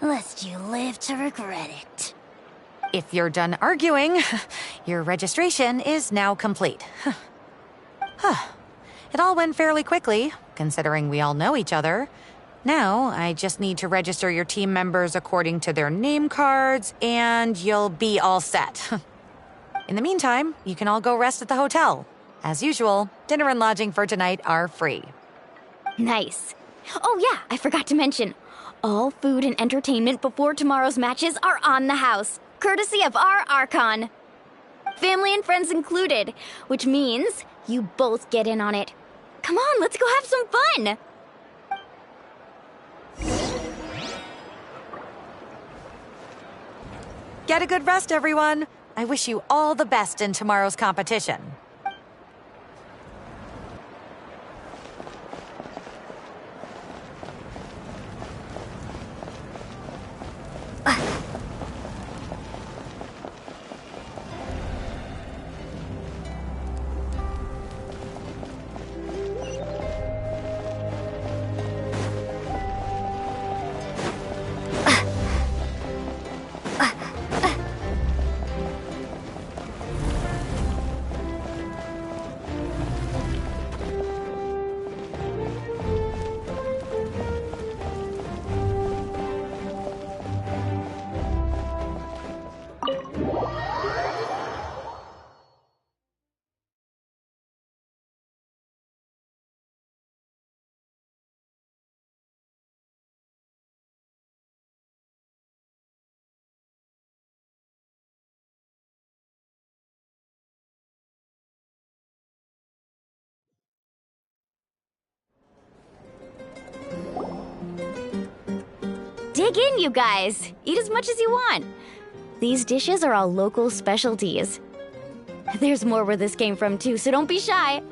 lest you live to regret it. If you're done arguing, your registration is now complete. It all went fairly quickly, considering we all know each other. Now, I just need to register your team members according to their name cards, and you'll be all set. In the meantime, you can all go rest at the hotel. As usual, dinner and lodging for tonight are free. Nice. Oh yeah, I forgot to mention. All food and entertainment before tomorrow's matches are on the house, courtesy of our Archon. Family and friends included, which means you both get in on it. Come on, let's go have some fun! Get a good rest, everyone. I wish you all the best in tomorrow's competition. Dig in, you guys. Eat as much as you want. These dishes are all local specialties. There's more where this came from, too, so don't be shy.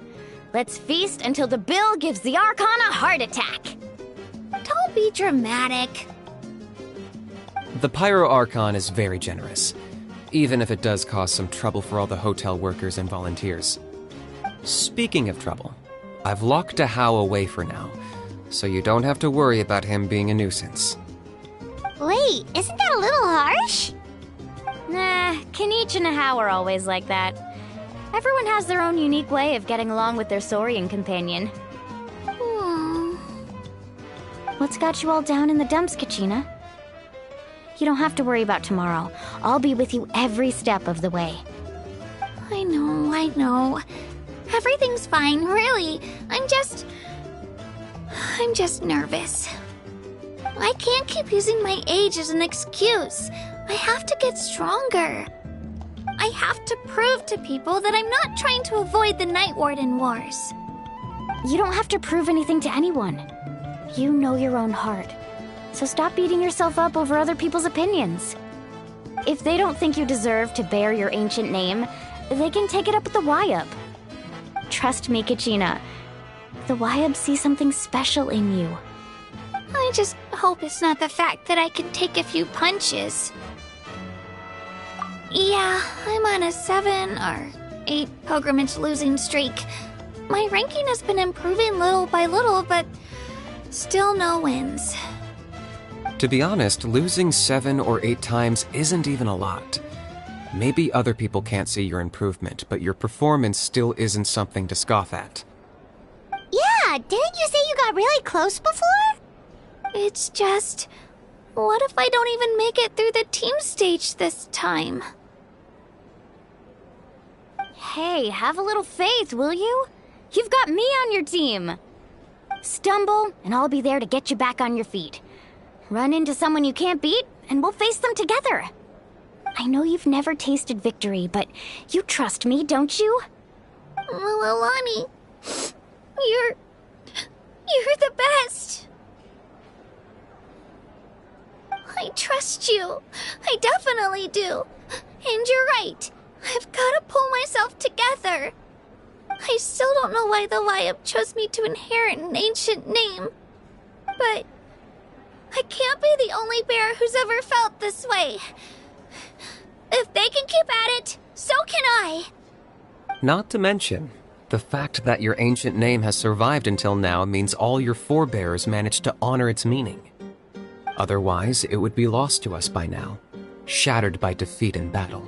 Let's feast until the bill gives the Archon a heart attack. Don't be dramatic. The Pyro Archon is very generous, even if it does cause some trouble for all the hotel workers and volunteers. Speaking of trouble, I've locked Ahau away for now, so you don't have to worry about him being a nuisance. Wait, isn't that a little harsh? Nah, Kanich and Ahau are always like that. Everyone has their own unique way of getting along with their Saurian companion. What's got you all down in the dumps, Kachina? You don't have to worry about tomorrow. I'll be with you every step of the way. I know. Everything's fine, really. I'm just nervous. I can't keep using my age as an excuse. I have to get stronger. I have to prove to people that I'm not trying to avoid the Night Warden Wars. You don't have to prove anything to anyone. You know your own heart. So stop beating yourself up over other people's opinions. If they don't think you deserve to bear your ancient name, they can take it up with the Wyub. Trust me, Kachina. The Wyub see something special in you. I just hope it's not the fact that I can take a few punches. Yeah, I'm on a 7 or 8 pilgrimage losing streak. My ranking has been improving little by little, but still no wins. To be honest, losing 7 or 8 times isn't even a lot. Maybe other people can't see your improvement, but your performance still isn't something to scoff at. Yeah, didn't you say you got really close before? It's just, what if I don't even make it through the team stage this time? Hey, have a little faith, will you? You've got me on your team. Stumble, and I'll be there to get you back on your feet. Run into someone you can't beat, and we'll face them together. I know you've never tasted victory, but you trust me, don't you? Alani, you're the best. I trust you. I definitely do. And you're right. I've got to pull myself together. I still don't know why the Wyub chose me to inherit an ancient name. But I can't be the only bear who's ever felt this way. If they can keep at it, so can I. Not to mention, the fact that your ancient name has survived until now means all your forebears managed to honor its meaning. Otherwise, it would be lost to us by now, shattered by defeat in battle.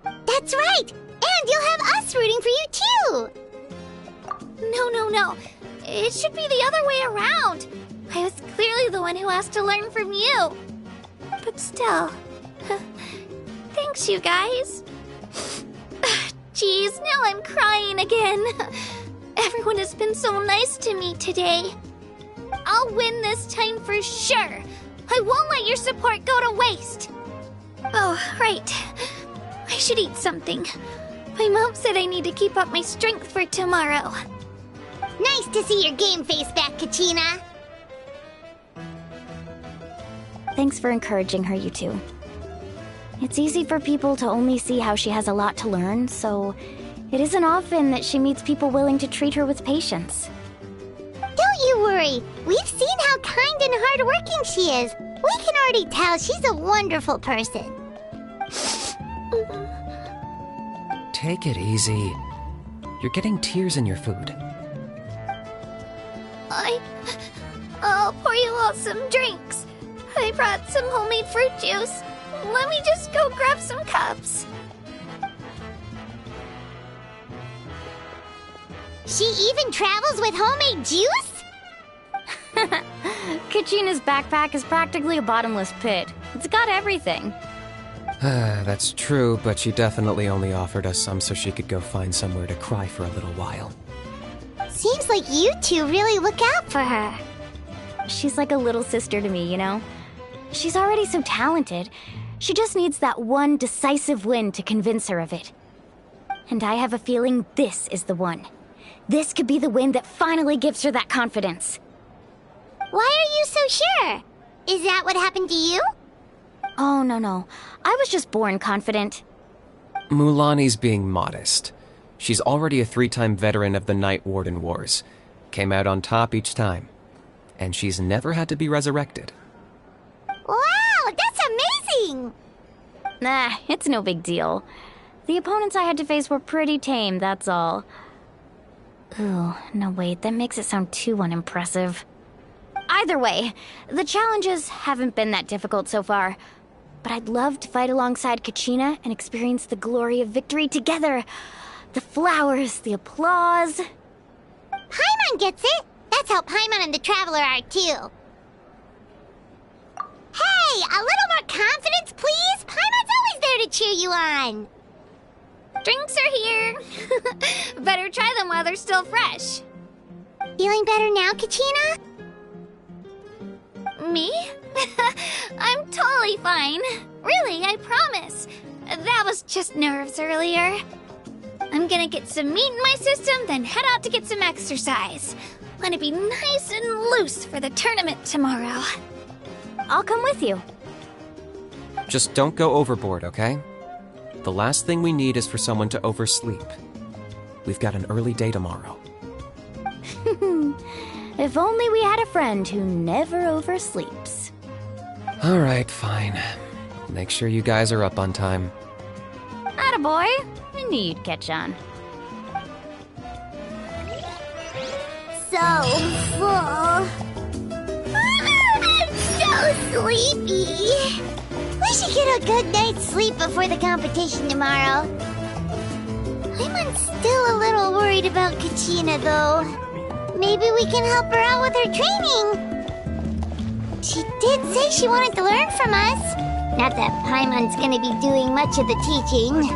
That's right! And you'll have us rooting for you too! No. It should be the other way around. I was clearly the one who asked to learn from you. But still, thanks, you guys. Jeez, now I'm crying again. Everyone has been so nice to me today. I'll win this time for sure. I won't let your support go to waste. Oh, right. I should eat something. My mom said I need to keep up my strength for tomorrow. Nice to see your game face back, Kachina. Thanks for encouraging her, you two. It's easy for people to only see how she has a lot to learn, so it isn't often that she meets people willing to treat her with patience. Don't you worry. We've seen how kind and hardworking she is. We can already tell she's a wonderful person. Take it easy. You're getting tears in your food. I'll pour you all some drinks. I brought some homemade fruit juice. Let me just go grab some cups. She even travels with homemade juice? Kachina's backpack is practically a bottomless pit. It's got everything. That's true, but she definitely only offered us some so she could go find somewhere to cry for a little while. Seems like you two really look out for her. She's like a little sister to me, you know? She's already so talented. She just needs that one decisive win to convince her of it. And I have a feeling this is the one. This could be the win that finally gives her that confidence. Why are you so sure? Is that what happened to you? Oh, no. I was just born confident. Mulaney's being modest. She's already a 3-time veteran of the Night Warden Wars. Came out on top each time. And she's never had to be resurrected. Wow, that's amazing! Nah, it's no big deal. The opponents I had to face were pretty tame, that's all. Ooh, no wait, that makes it sound too unimpressive. Either way, the challenges haven't been that difficult so far. But I'd love to fight alongside Kachina and experience the glory of victory together. The flowers, the applause. Paimon gets it! That's how Paimon and the Traveler are, too. Hey, a little more confidence, please? Paimon's always there to cheer you on. Drinks are here. Better try them while they're still fresh. Feeling better now, Kachina? Me? I'm totally fine. Really, I promise. That was just nerves earlier. I'm gonna get some meat in my system, then head out to get some exercise. Want to be nice and loose for the tournament tomorrow. I'll come with you. Just don't go overboard, okay? The last thing we need is for someone to oversleep. We've got an early day tomorrow. If only we had a friend who never oversleeps. Alright, fine. Make sure you guys are up on time. Attaboy. I knew you'd catch on. So full. I'm so sleepy. We should get a good night's sleep before the competition tomorrow. I'm still a little worried about Kachina, though. Maybe we can help her out with her training. She did say she wanted to learn from us. Not that Paimon's gonna be doing much of the teaching.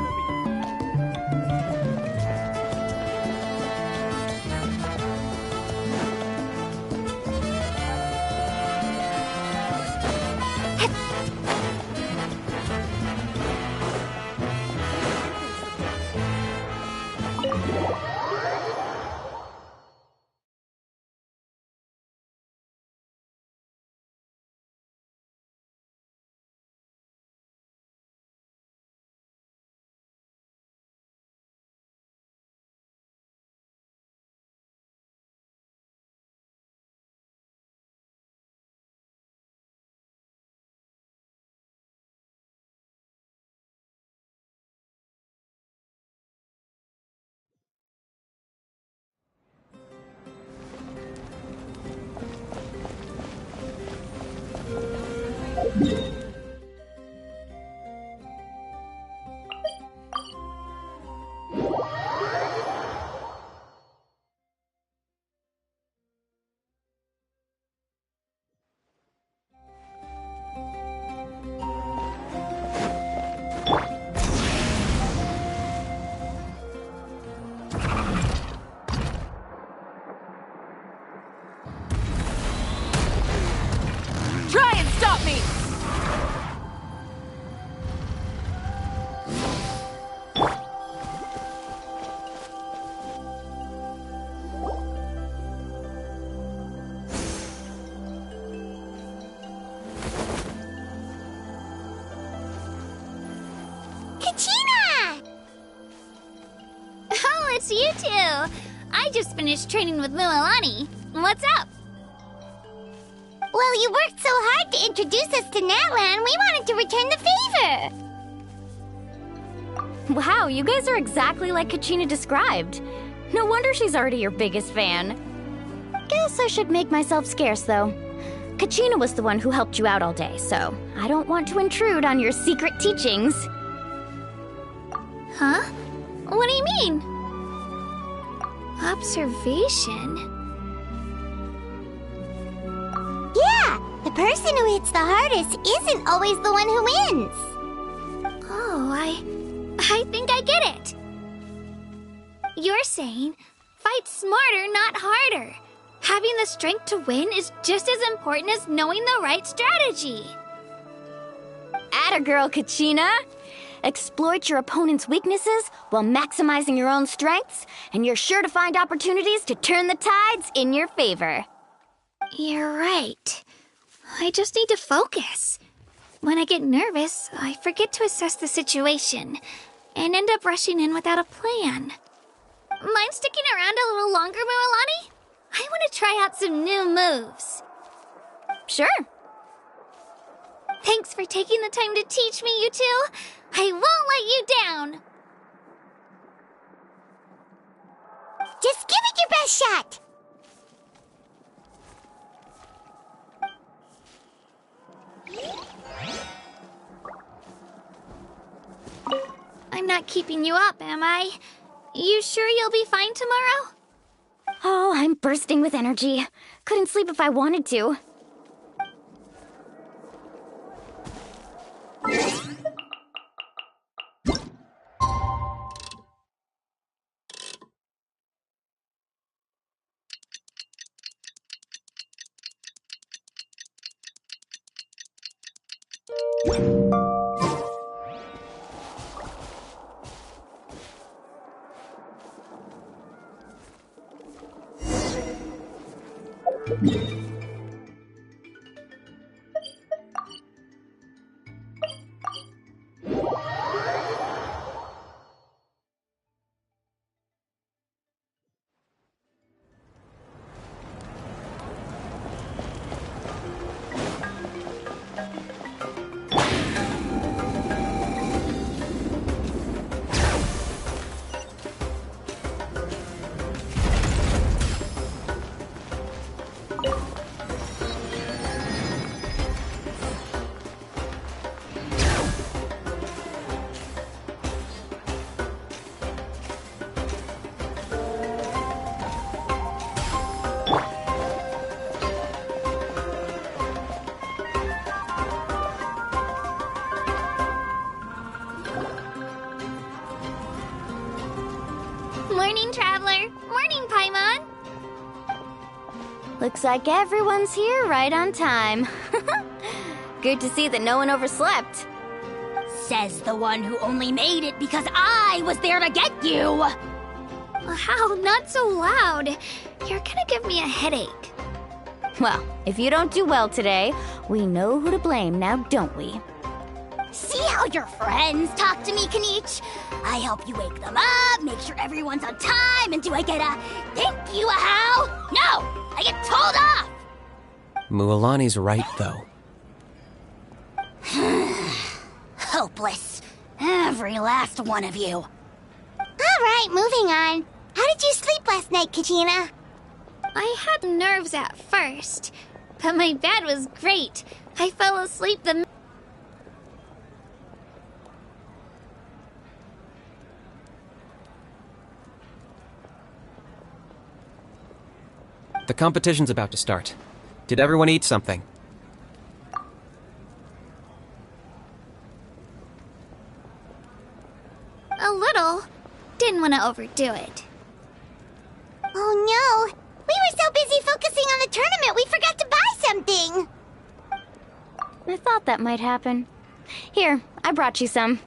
it's you two! I just finished training with Mualani. What's up? Well, you worked so hard to introduce us to Natlan, we wanted to return the favor! Wow, you guys are exactly like Kachina described. No wonder she's already your biggest fan. Guess I should make myself scarce, though. Kachina was the one who helped you out all day, so I don't want to intrude on your secret teachings. Huh? What do you mean? Observation? Yeah, the person who hits the hardest isn't always the one who wins. Oh, I think I get it. You're saying, fight smarter, not harder. Having the strength to win is just as important as knowing the right strategy. Atta girl, Kachina! Exploit your opponent's weaknesses while maximizing your own strengths, and you're sure to find opportunities to turn the tides in your favor. You're right. I just need to focus. When I get nervous, I forget to assess the situation and end up rushing in without a plan. Mind sticking around a little longer, Mualani? I want to try out some new moves. Sure. Thanks for taking the time to teach me, you two. I won't let you down. Just give it your best shot. I'm not keeping you up, am I? You sure you'll be fine tomorrow? Oh, I'm bursting with energy. Couldn't sleep if I wanted to. Morning, Traveler. Morning, Paimon. Looks like everyone's here right on time. Good to see that no one overslept. Says the one who only made it because I was there to get you! How? Not so loud. You're gonna give me a headache. Well, if you don't do well today, we know who to blame now, don't we? See how your friends talk to me, Kanich? I help you wake them up, make sure everyone's on time, and do I get a thank you, how? No! I get told off! Mualani's right, though. Hopeless. Every last one of you. Alright, moving on. How did you sleep last night, Kachina? I had nerves at first, but my bed was great. I fell asleep the The competition's about to start. Did everyone eat something? A little. Didn't want to overdo it. Oh no! We were so busy focusing on the tournament we forgot to buy something! I thought that might happen. Here, I brought you some.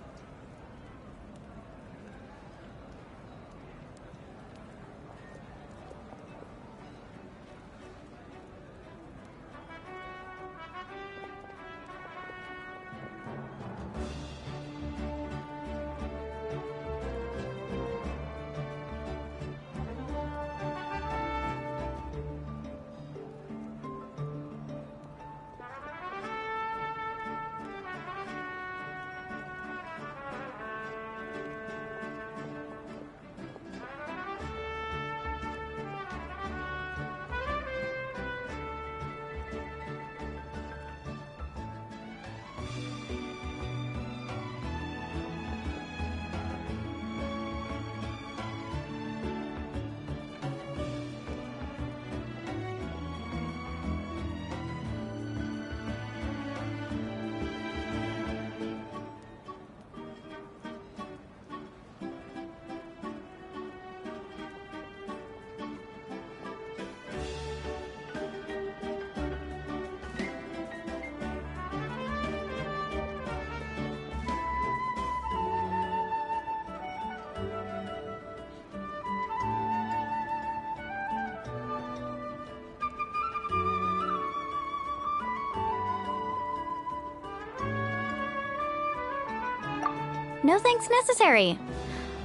No thanks necessary.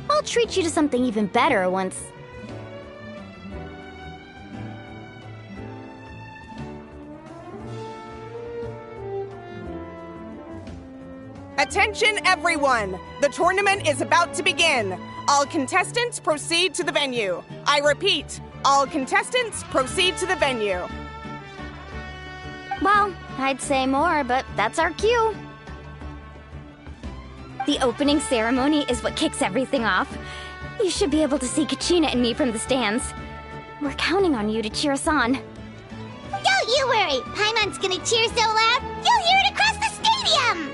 I'll treat you to something even better once... Attention everyone! The tournament is about to begin. All contestants proceed to the venue. I repeat, all contestants proceed to the venue. Well, I'd say more, but that's our cue. The opening ceremony is what kicks everything off. You should be able to see Kachina and me from the stands. We're counting on you to cheer us on. Don't you worry! Paimon's gonna cheer so loud, you'll hear it across the stadium!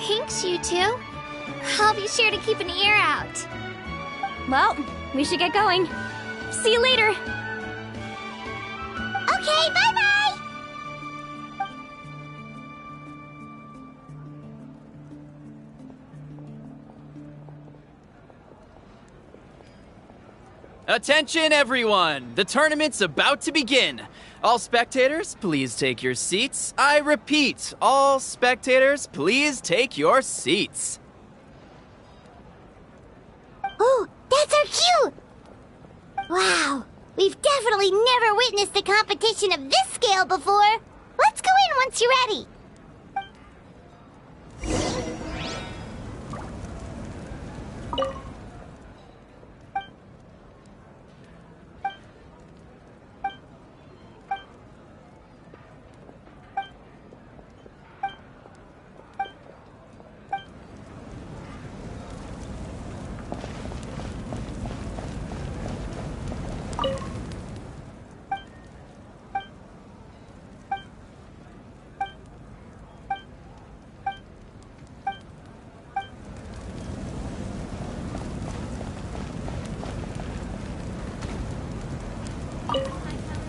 Thanks, you two. I'll be sure to keep an ear out. Well, we should get going. See you later. Okay, bye-bye! Attention everyone! The tournament's about to begin. All spectators, please take your seats. I repeat, all spectators, please take your seats. Oh, that's our cue! Wow, we've definitely never witnessed a competition of this scale before. Let's go in once you're ready.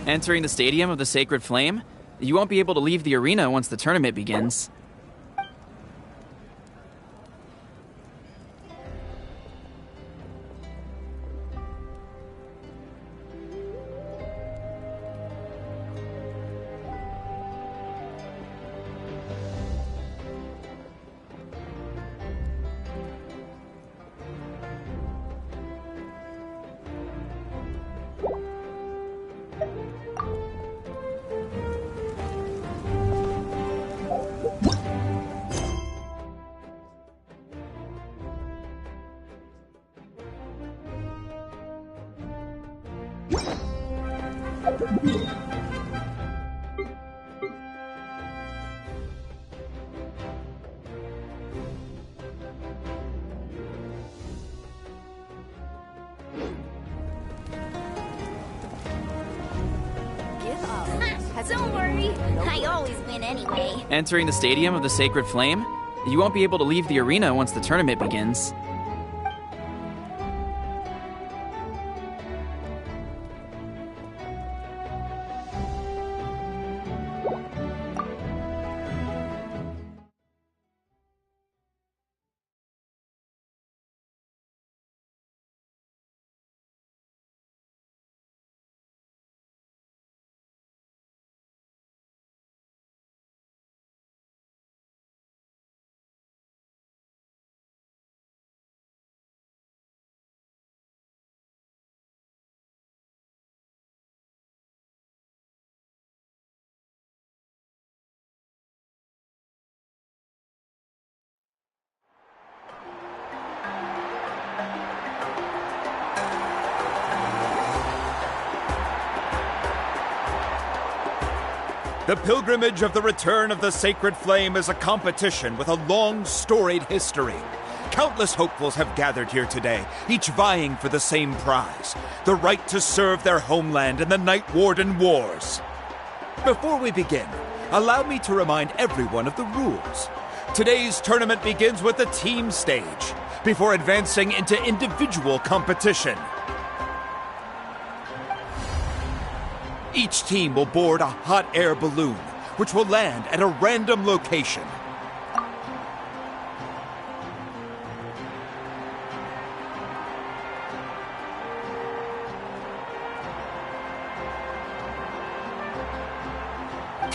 Entering the Stadium of the Sacred Flame, you won't be able to leave the arena once the tournament begins. Don't worry, I always win anyway. Entering the Stadium of the Sacred Flame, you won't be able to leave the arena once the tournament begins. The pilgrimage of the return of the Sacred Flame is a competition with a long, storied history. Countless hopefuls have gathered here today, each vying for the same prize, the right to serve their homeland in the Night Warden Wars. Before we begin, allow me to remind everyone of the rules. Today's tournament begins with the team stage, before advancing into individual competition. Each team will board a hot air balloon, which will land at a random location.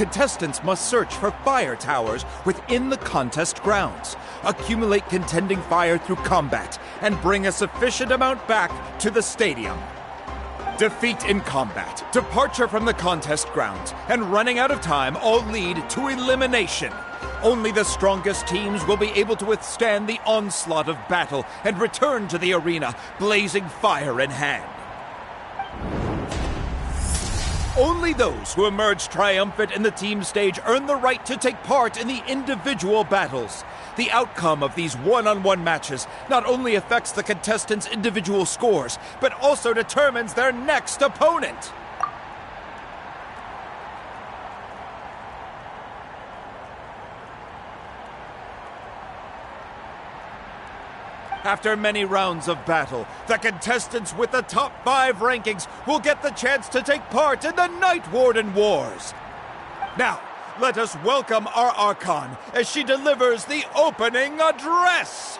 Contestants must search for fire towers within the contest grounds, accumulate contending fire through combat, and bring a sufficient amount back to the stadium. Defeat in combat, departure from the contest grounds, and running out of time all lead to elimination. Only the strongest teams will be able to withstand the onslaught of battle and return to the arena, blazing fire in hand. Only those who emerge triumphant in the team stage earn the right to take part in the individual battles. The outcome of these one-on-one matches not only affects the contestants' individual scores, but also determines their next opponent. After many rounds of battle, the contestants with the top 5 rankings will get the chance to take part in the Night Warden Wars. Now, let us welcome our Archon as she delivers the opening address.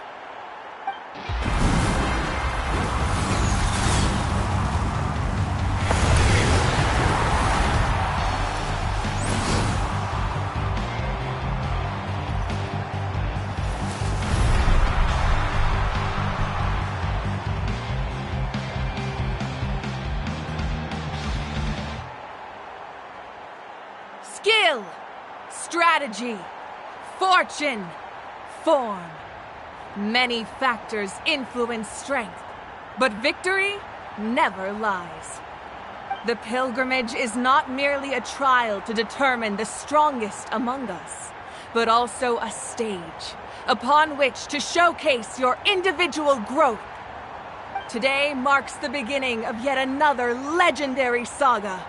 Skill, strategy, fortune, form. Many factors influence strength, but victory never lies. The pilgrimage is not merely a trial to determine the strongest among us, but also a stage upon which to showcase your individual growth. Today marks the beginning of yet another legendary saga,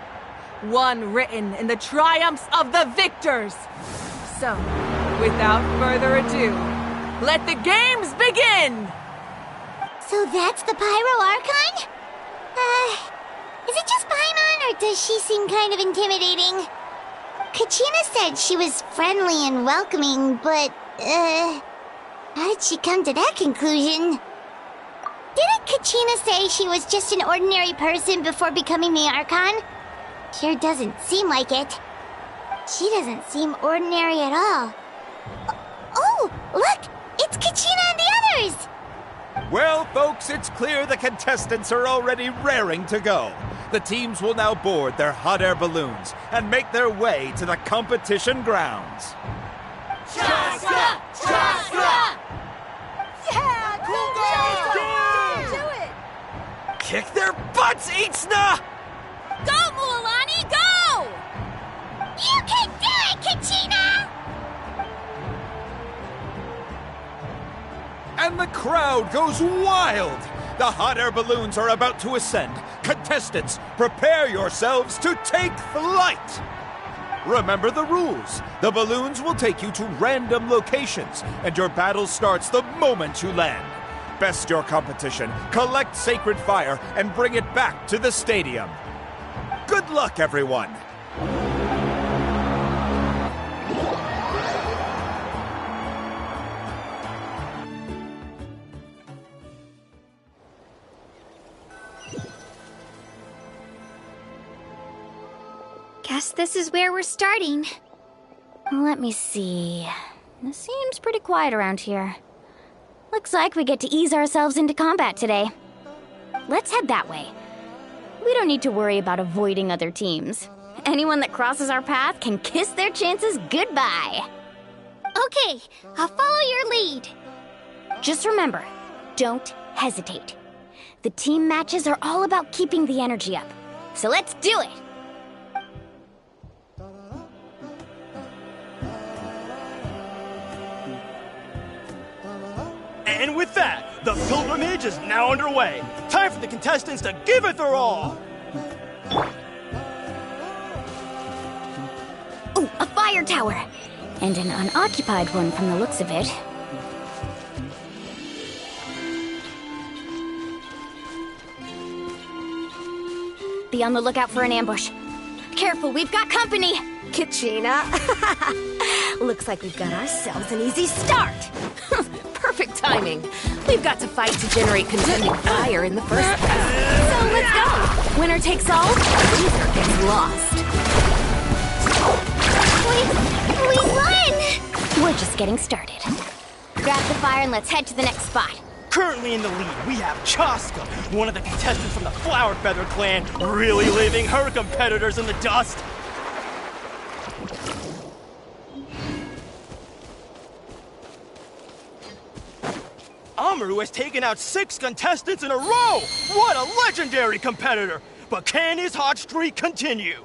one written in the triumphs of the victors. So, without further ado, let the games begin! So that's the Pyro Archon? Is it just Paimon, or does she seem kind of intimidating? Kachina said she was friendly and welcoming, but, how did she come to that conclusion? Didn't Kachina say she was just an ordinary person before becoming the Archon? Sure doesn't seem like it. She doesn't seem ordinary at all. Oh, look! It's Kachina and the others! Well, folks, it's clear the contestants are already raring to go. The teams will now board their hot air balloons and make their way to the competition grounds. Chaska! Chaska! Yeah, cool girl! Do it! Kick their butts, Itzna! Go, Mualani, go! You can do it, Kachina! And the crowd goes wild! The hot air balloons are about to ascend. Contestants, prepare yourselves to take flight! Remember the rules. The balloons will take you to random locations, and your battle starts the moment you land. Best your competition, collect sacred fire, and bring it back to the stadium. Good luck, everyone! Guess this is where we're starting. Let me see. It seems pretty quiet around here. Looks like we get to ease ourselves into combat today. Let's head that way. We don't need to worry about avoiding other teams. Anyone that crosses our path can kiss their chances goodbye. Okay, I'll follow your lead. Just remember, don't hesitate. The team matches are all about keeping the energy up. So let's do it! And with that, the pilgrimage is now underway. Time for the contestants to give it their all. Ooh, a fire tower! And an unoccupied one from the looks of it. Be on the lookout for an ambush. Careful, we've got company! Kachina. Looks like we've got ourselves an easy start. Perfect timing. We've got to fight to generate contending fire in the first place. So let's go. Winner takes all, loser gets lost. We won! We're just getting started. Grab the fire and let's head to the next spot. Currently in the lead, we have Chaska, one of the contestants from the Flower Feather clan, really leaving her competitors in the dust. Amaru has taken out 6 contestants in a row! What a legendary competitor! But can his hot streak continue?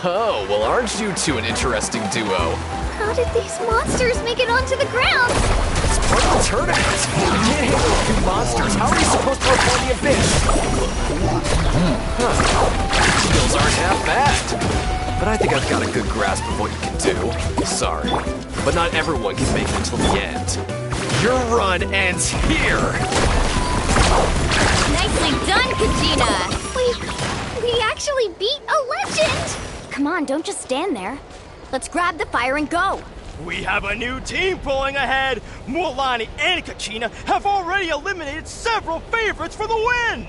Oh, well, aren't you two an interesting duo? How did these monsters make it onto the ground? It's part of the tournament. You can't handle a few monsters. How are you supposed to repel the abyss? Skills aren't half bad. But I think I've got a good grasp of what you can do. Sorry, but not everyone can make it until the end. Your run ends here! Nicely done, Kajina! We actually beat a legend! Come on, don't just stand there. Let's grab the fire and go. We have a new team pulling ahead. Mualani and Kachina have already eliminated several favorites for the win.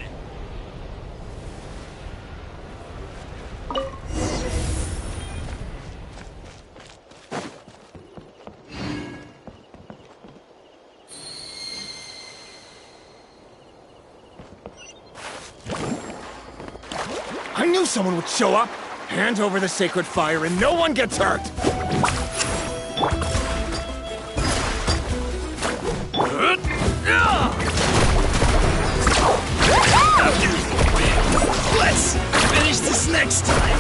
I knew someone would show up. Hand over the sacred fire and no one gets hurt. Let's finish this next time.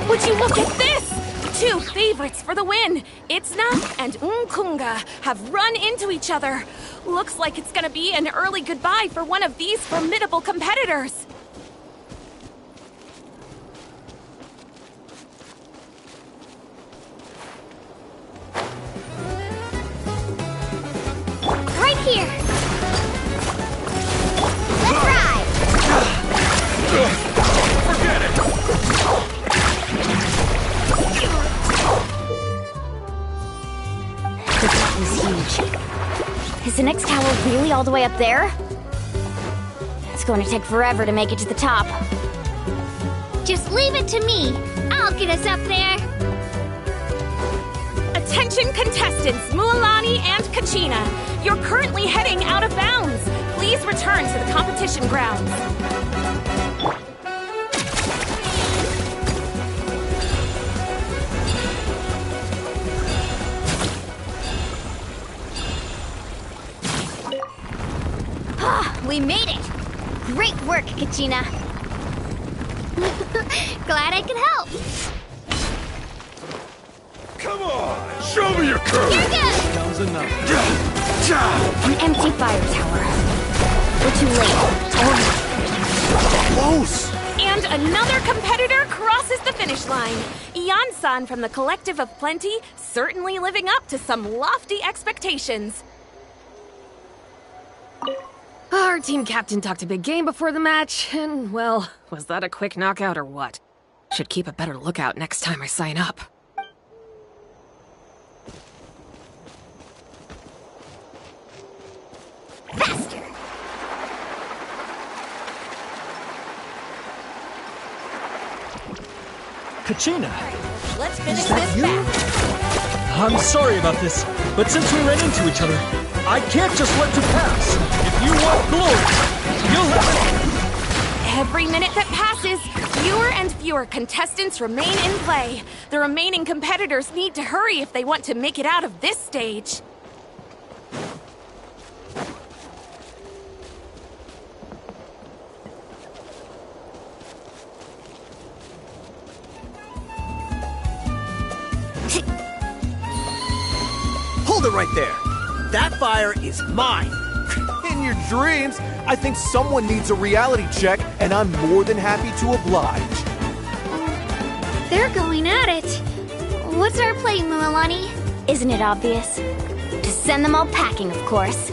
Would you look at this? 2 favorites for the win. Itzna and Unkunga have run into each other. Looks like it's gonna be an early goodbye for one of these formidable competitors. Right here! Let's ride! Forget it! That was huge. Is the next tower really all the way up there? It's going to take forever to make it to the top. Just leave it to me. I'll get us up there. Attention contestants, Mualani and Kachina. You're currently heading out of bounds. Please return to the competition grounds. We made it! Great work, Kachina. Glad I could help. Come on! Show me your curve! You're good! Comes enough. An empty fire tower. We're too late. Close! And another competitor crosses the finish line. Yan-san from the Collective of Plenty, certainly living up to some lofty expectations. Our team captain talked a big game before the match, and, well, was that a quick knockout or what? Should keep a better lookout next time I sign up. Faster! Kachina! Let's finish this back. I'm sorry about this, but since we ran into each other, I can't just let you pass. If you want glory, you'll have it. Every minute that passes, fewer and fewer contestants remain in play. The remaining competitors need to hurry if they want to make it out of this stage. Hold it right there. That fire is mine. In your dreams, I think someone needs a reality check, and I'm more than happy to oblige. They're going at it. What's our play, Mualani? Isn't it obvious? To send them all packing, of course.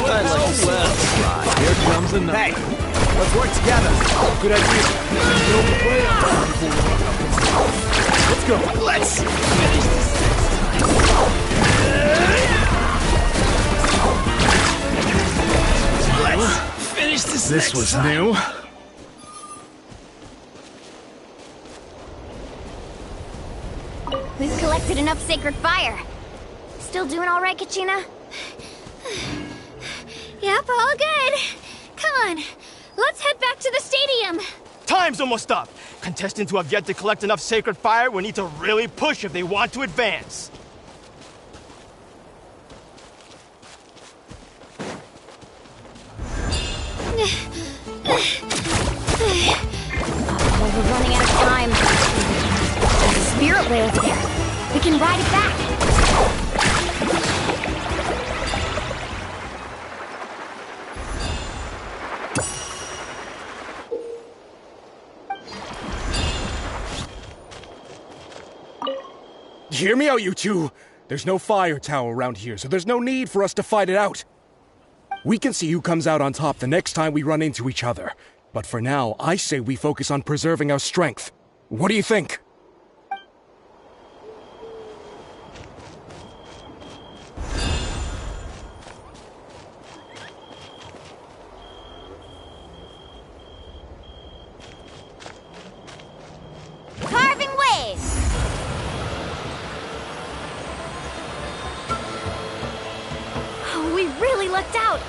Well, here comes another. Hey, let's work together. Good idea. Let's go. Let's finish this. Let's finish this. This was new. We've collected enough sacred fire. Still doing all right, Kachina? Yep, all good. Come on, let's head back to the stadium. Time's almost up. Contestants who have yet to collect enough sacred fire will need to really push if they want to advance. Well, we're running out of time. There's a spirit way over there. We can ride it back. Hear me out, you two. There's no fire tower around here, so there's no need for us to fight it out. We can see who comes out on top the next time we run into each other. But for now, I say we focus on preserving our strength. What do you think? Carving waves! Oh, we really lucked out.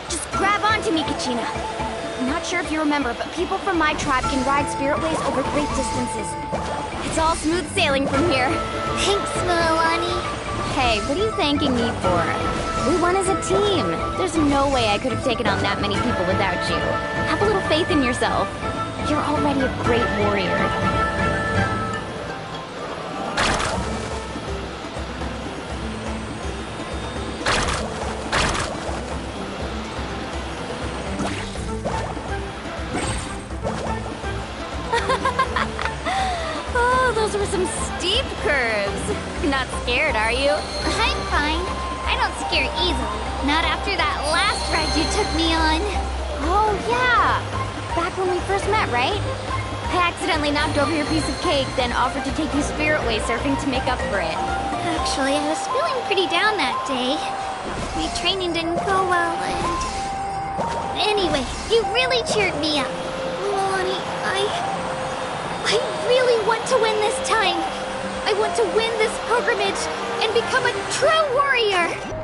Just grab onto me, Kachina. I'm not sure if you remember, but people from my tribe can ride spiritways over great distances. It's all smooth sailing from here. Thanks, Milani. Hey, what are you thanking me for? We won as a team. There's no way I could have taken on that many people without you. Have a little faith in yourself. You're already a great warrior. Oh, those were some steep curves. Not scared, are you? I'm fine. I don't scare easily. Not after that last ride you took me on. Oh, yeah. Back when we first met, right? I accidentally knocked over your piece of cake, then offered to take you spiritway surfing to make up for it. Actually, I was feeling pretty down that day. My training didn't go well, and... Anyway, you really cheered me up. Milani, I really want to win this time. I want to win this pilgrimage and become a true warrior.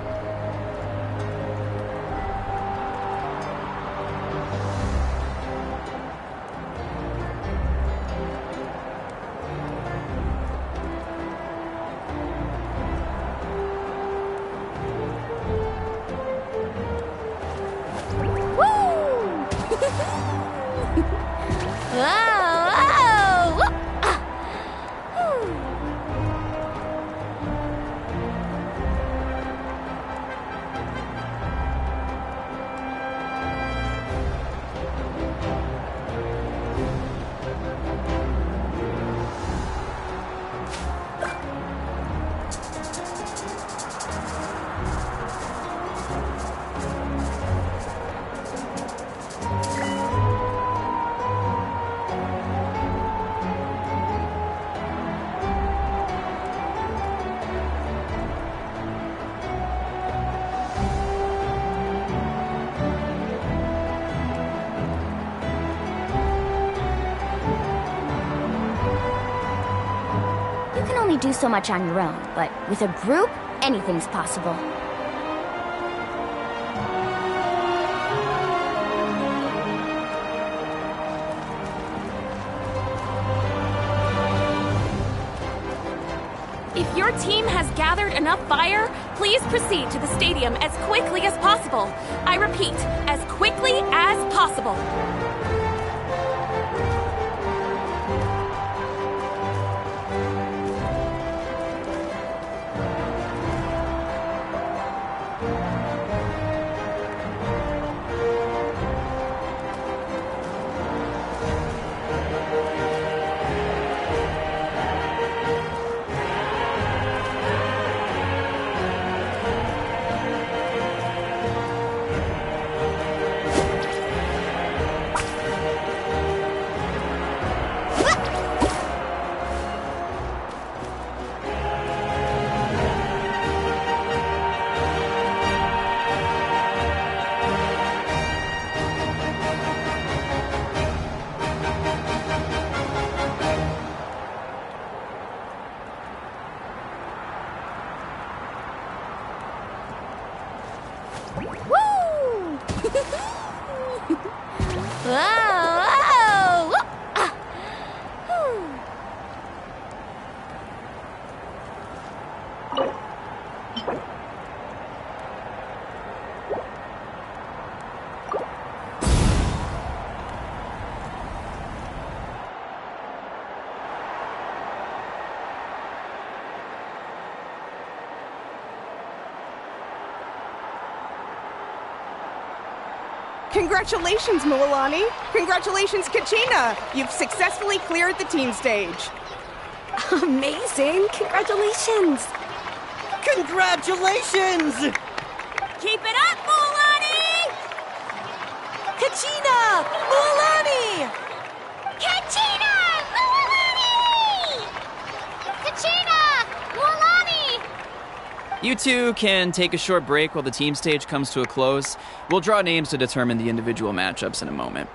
Do so much on your own, but with a group, anything's possible. If your team has gathered enough fire, please proceed to the stadium as quickly as possible. I repeat, as quickly as possible. Woo! Whoa! Whoa! Whew. Congratulations, Mualani! Congratulations, Kachina! You've successfully cleared the team stage. Amazing! Congratulations! Congratulations! Keep it up, Mualani! Kachina! Mualani! Kachina! Mualani! Kachina! Mualani! You two can take a short break while the team stage comes to a close. We'll draw names to determine the individual matchups in a moment.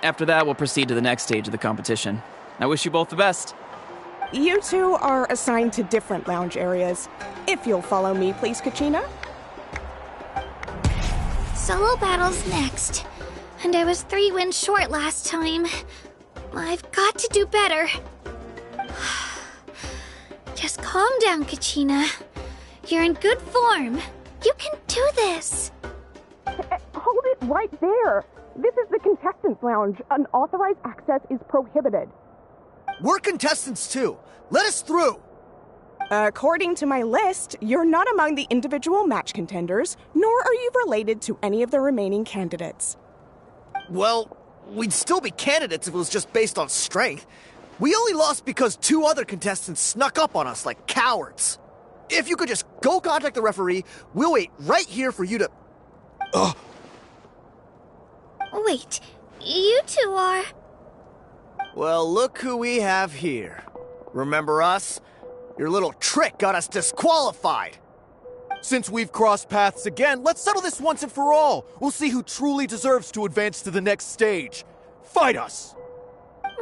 After that, we'll proceed to the next stage of the competition. I wish you both the best. You two are assigned to different lounge areas. If you'll follow me, please, Kachina. Solo battles next. And I was 3 wins short last time. I've got to do better. Just calm down, Kachina. You're in good form. You can do this. Hold it right there. This is the contestants' lounge. Unauthorized access is prohibited. We're contestants too. Let us through. According to my list, you're not among the individual match contenders, nor are you related to any of the remaining candidates. Well, we'd still be candidates if it was just based on strength. We only lost because 2 other contestants snuck up on us like cowards. If you could just go contact the referee, we'll wait right here for you to... Ugh. Wait, you two are... Well, look who we have here. Remember us? Your little trick got us disqualified. Since we've crossed paths again, let's settle this once and for all. We'll see who truly deserves to advance to the next stage. Fight us!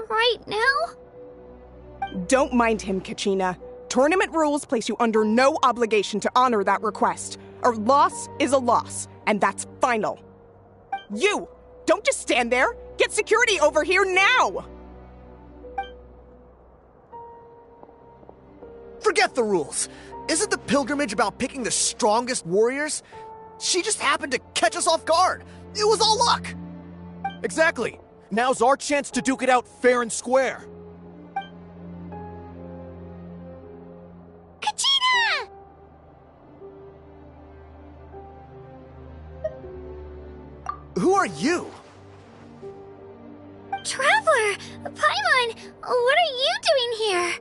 Right now? Don't mind him, Kachina. Tournament rules place you under no obligation to honor that request. A loss is a loss, and that's final. You! Don't just stand there! Get security over here now! Forget the rules. Isn't the pilgrimage about picking the strongest warriors? She just happened to catch us off guard. It was all luck. Exactly. Now's our chance to duke it out fair and square. Kachina! Who are you? Traveler! Paimon! What are you doing here?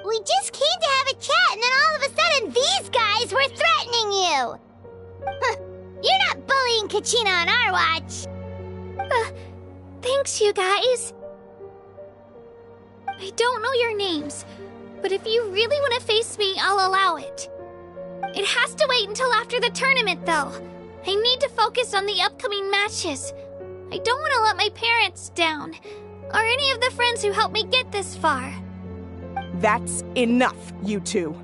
We just came to have a chat, and then all of a sudden these guys were threatening you! Huh, you're not bullying Kachina on our watch! Thanks, you guys. I don't know your names, but if you really want to face me, I'll allow it. It has to wait until after the tournament, though. I need to focus on the upcoming matches. I don't want to let my parents down, or any of the friends who helped me get this far. That's enough, you two.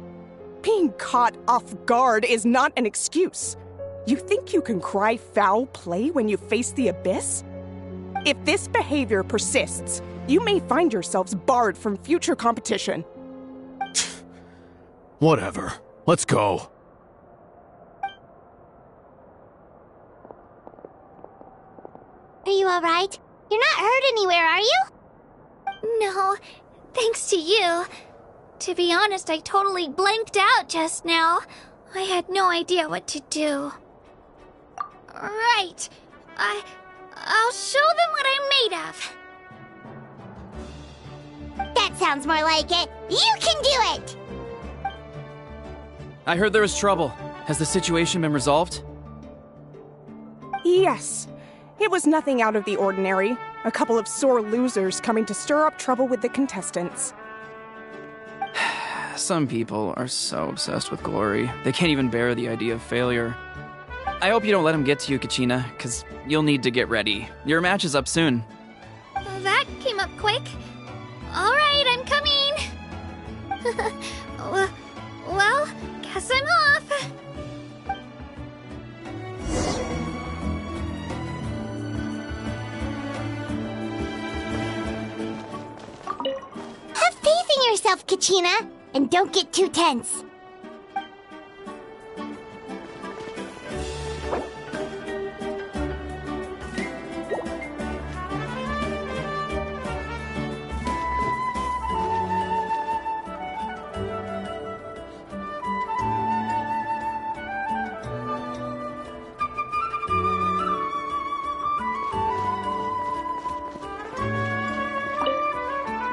Being caught off guard is not an excuse. You think you can cry foul play when you face the abyss? If this behavior persists, you may find yourselves barred from future competition. Whatever. Let's go. Are you alright? You're not hurt anywhere, are you? No, thanks to you. To be honest, I totally blanked out just now. I had no idea what to do. Right. I'll show them what I'm made of. That sounds more like it. You can do it! I heard there was trouble. Has the situation been resolved? Yes. It was nothing out of the ordinary. A couple of sore losers coming to stir up trouble with the contestants. Some people are so obsessed with glory, they can't even bear the idea of failure. I hope you don't let him get to you, Kachina, because you'll need to get ready. Your match is up soon. That came up quick. All right, I'm coming. Well, guess I'm off. yourself, Kachina, and don't get too tense.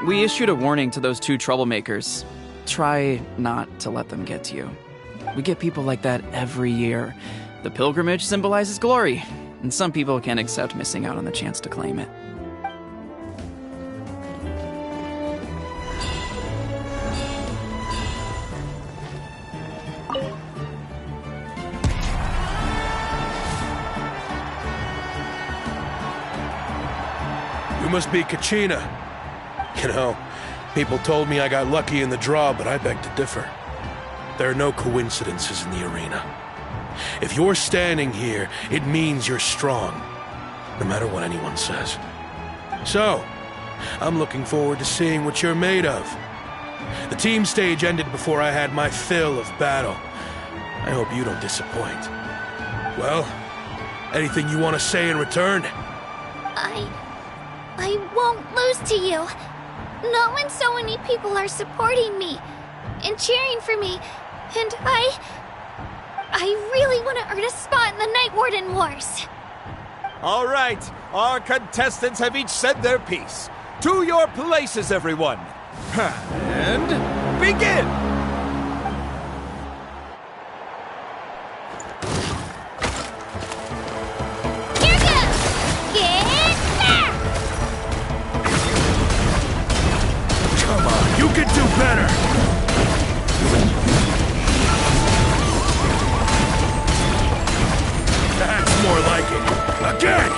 We issued a warning to those two troublemakers. Try not to let them get to you. We get people like that every year. The pilgrimage symbolizes glory, and some people can't accept missing out on the chance to claim it. You must be Kachina. You know, people told me I got lucky in the draw, but I beg to differ. There are no coincidences in the arena. If you're standing here, it means you're strong, no matter what anyone says. So, I'm looking forward to seeing what you're made of. The team stage ended before I had my fill of battle. I hope you don't disappoint. Well, anything you want to say in return? I won't lose to you. Not when so many people are supporting me and cheering for me, and I really want to earn a spot in the Night Warden Wars. All right, our contestants have each said their piece. To your places, everyone. And begin! You can do better! That's more like it. Again!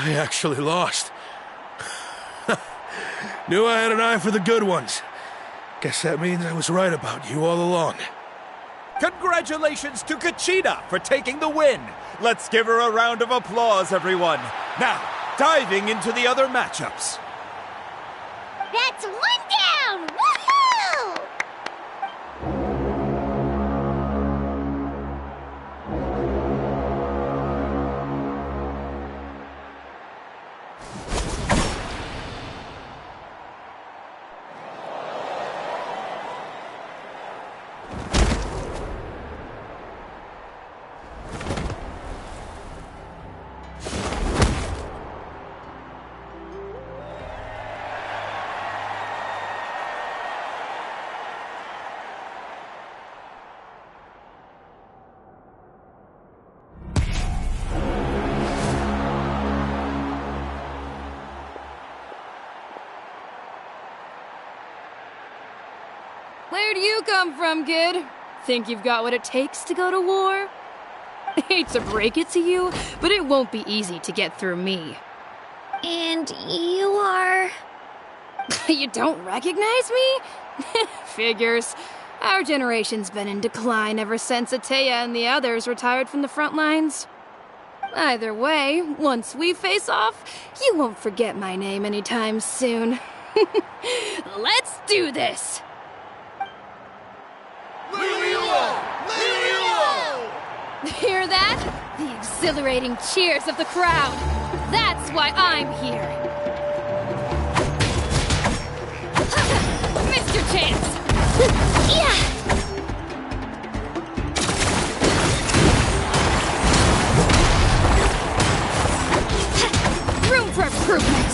I actually lost. Knew I had an eye for the good ones. Guess that means I was right about you all along. Congratulations to Kachina for taking the win. Let's give her a round of applause, everyone. Now, diving into the other matchups. That's one down! Woohoo! Where'd you come from, kid? Think you've got what it takes to go to war? Hate to break it to you, but it won't be easy to get through me. And you are... You don't recognize me? Figures. Our generation's been in decline ever since Ateya and the others retired from the front lines. Either way, once we face off, you won't forget my name anytime soon. Let's do this! Hear that? The exhilarating cheers of the crowd. That's why I'm here. Missed your chance. Yeah. Room for improvement.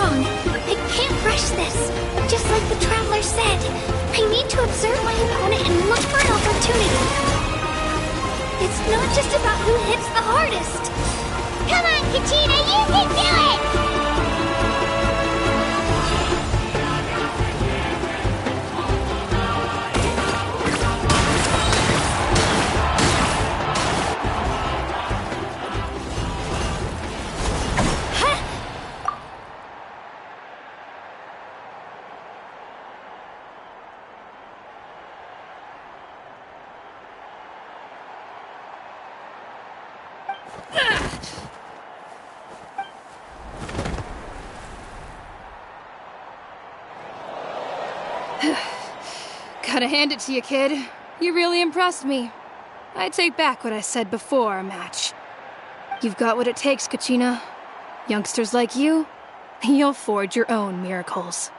strong. I can't rush this. Just like the Traveler said, I need to observe my opponent and look for an opportunity. It's not just about who hits the hardest. Come on, Kachina, you can do it! Gotta hand it to you, kid. You really impressed me. I take back what I said before our match. You've got what it takes, Kachina. Youngsters like you, you'll forge your own miracles.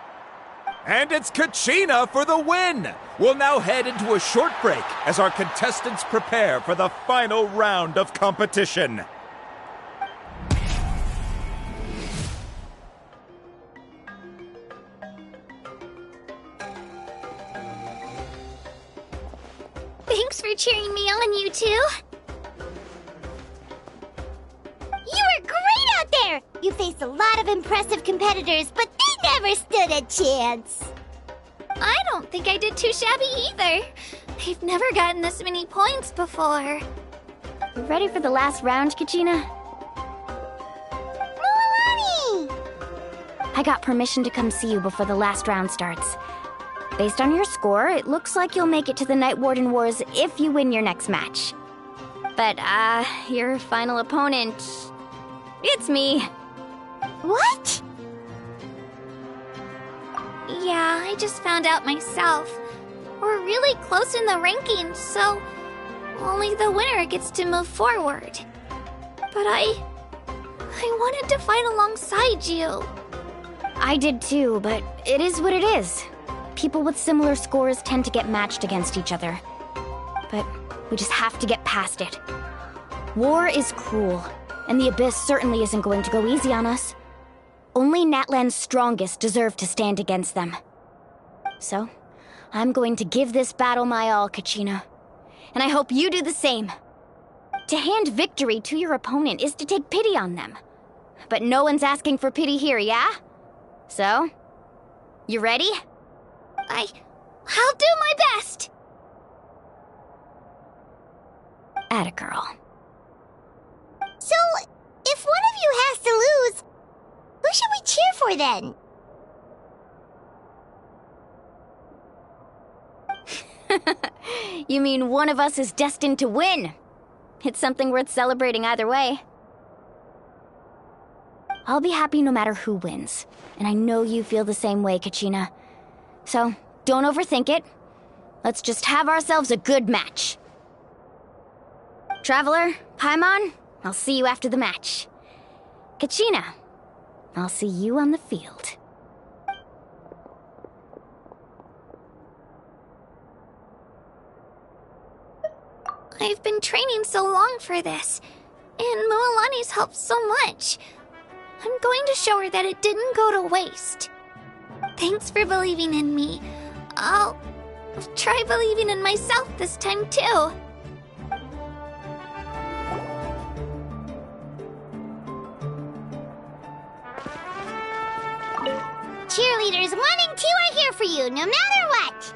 And it's Kachina for the win! We'll now head into a short break as our contestants prepare for the final round of competition. Thanks for cheering me on, you two. You were great out there! You faced a lot of impressive competitors, but they never stood a chance. I don't think I did too shabby either. I've never gotten this many points before. You ready for the last round, Kachina? Mualani! I got permission to come see you before the last round starts. Based on your score, it looks like you'll make it to the Night Warden Wars if you win your next match. But, your final opponent... it's me. What? Yeah, I just found out myself. We're really close in the rankings, so only the winner gets to move forward. But I wanted to fight alongside you. I did too, but it is what it is. People with similar scores tend to get matched against each other. But we just have to get past it. War is cruel, and the Abyss certainly isn't going to go easy on us. Only Natlan's strongest deserve to stand against them. So, I'm going to give this battle my all, Kachina. And I hope you do the same. To hand victory to your opponent is to take pity on them. But no one's asking for pity here, yeah? So, you ready? I'll do my best! Atta girl. So, if one of you has to lose, who should we cheer for then? You mean one of us is destined to win? It's something worth celebrating either way. I'll be happy no matter who wins, and I know you feel the same way, Kachina. So, don't overthink it. Let's just have ourselves a good match. Traveler, Paimon, I'll see you after the match. Kachina, I'll see you on the field. I've been training so long for this, and Mualani's helped so much. I'm going to show her that it didn't go to waste. Thanks for believing in me. I'll try believing in myself this time, too. Cheerleaders 1 and 2 are here for you, no matter what!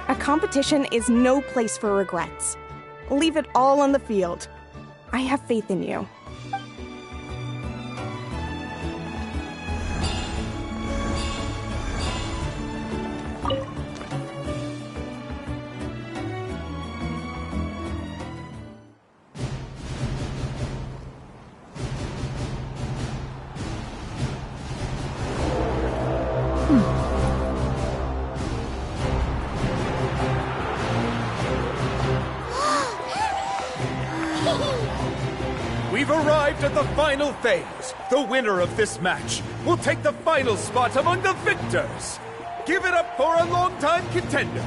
A competition is no place for regrets. Leave it all on the field. I have faith in you. We've arrived at the final phase. The winner of this match will take the final spot among the victors. Give it up for a long-time contender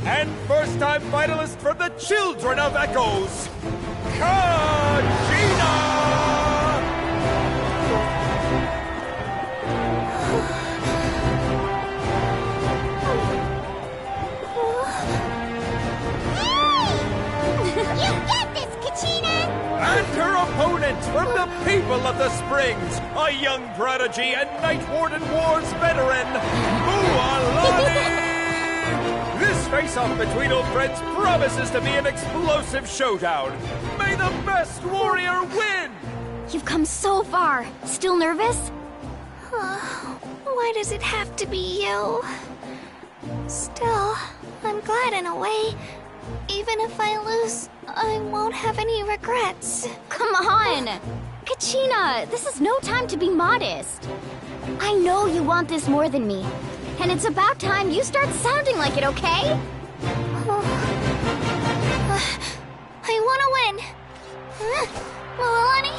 and first-time finalist from the Children of Echoes, Kachina! Resplendent from the people of the Springs, a young prodigy and Night Warden Wars veteran, Mualani! This face-off between old friends promises to be an explosive showdown. May the best warrior win! You've come so far. Still nervous? Why does it have to be you? Still, I'm glad in a way. Even if I lose, I won't have any regrets. Come on! Kachina, this is no time to be modest. I know you want this more than me. And it's about time you start sounding like it, okay? I want to win. Mualani,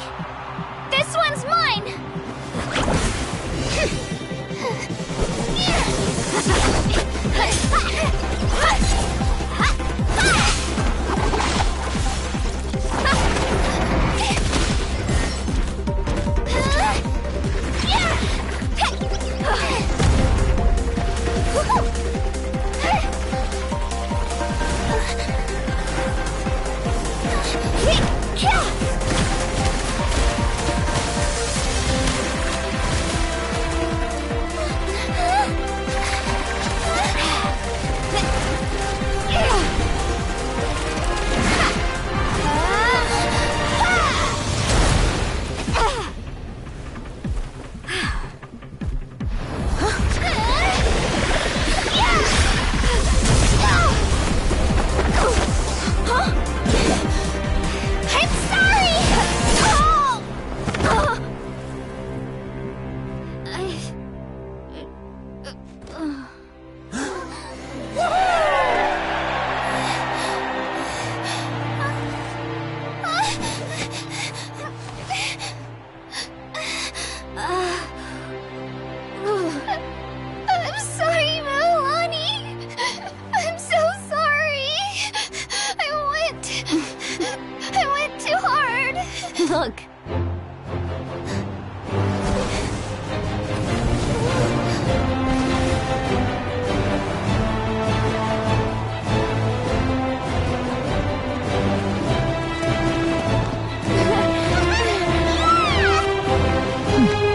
this one's mine. Look.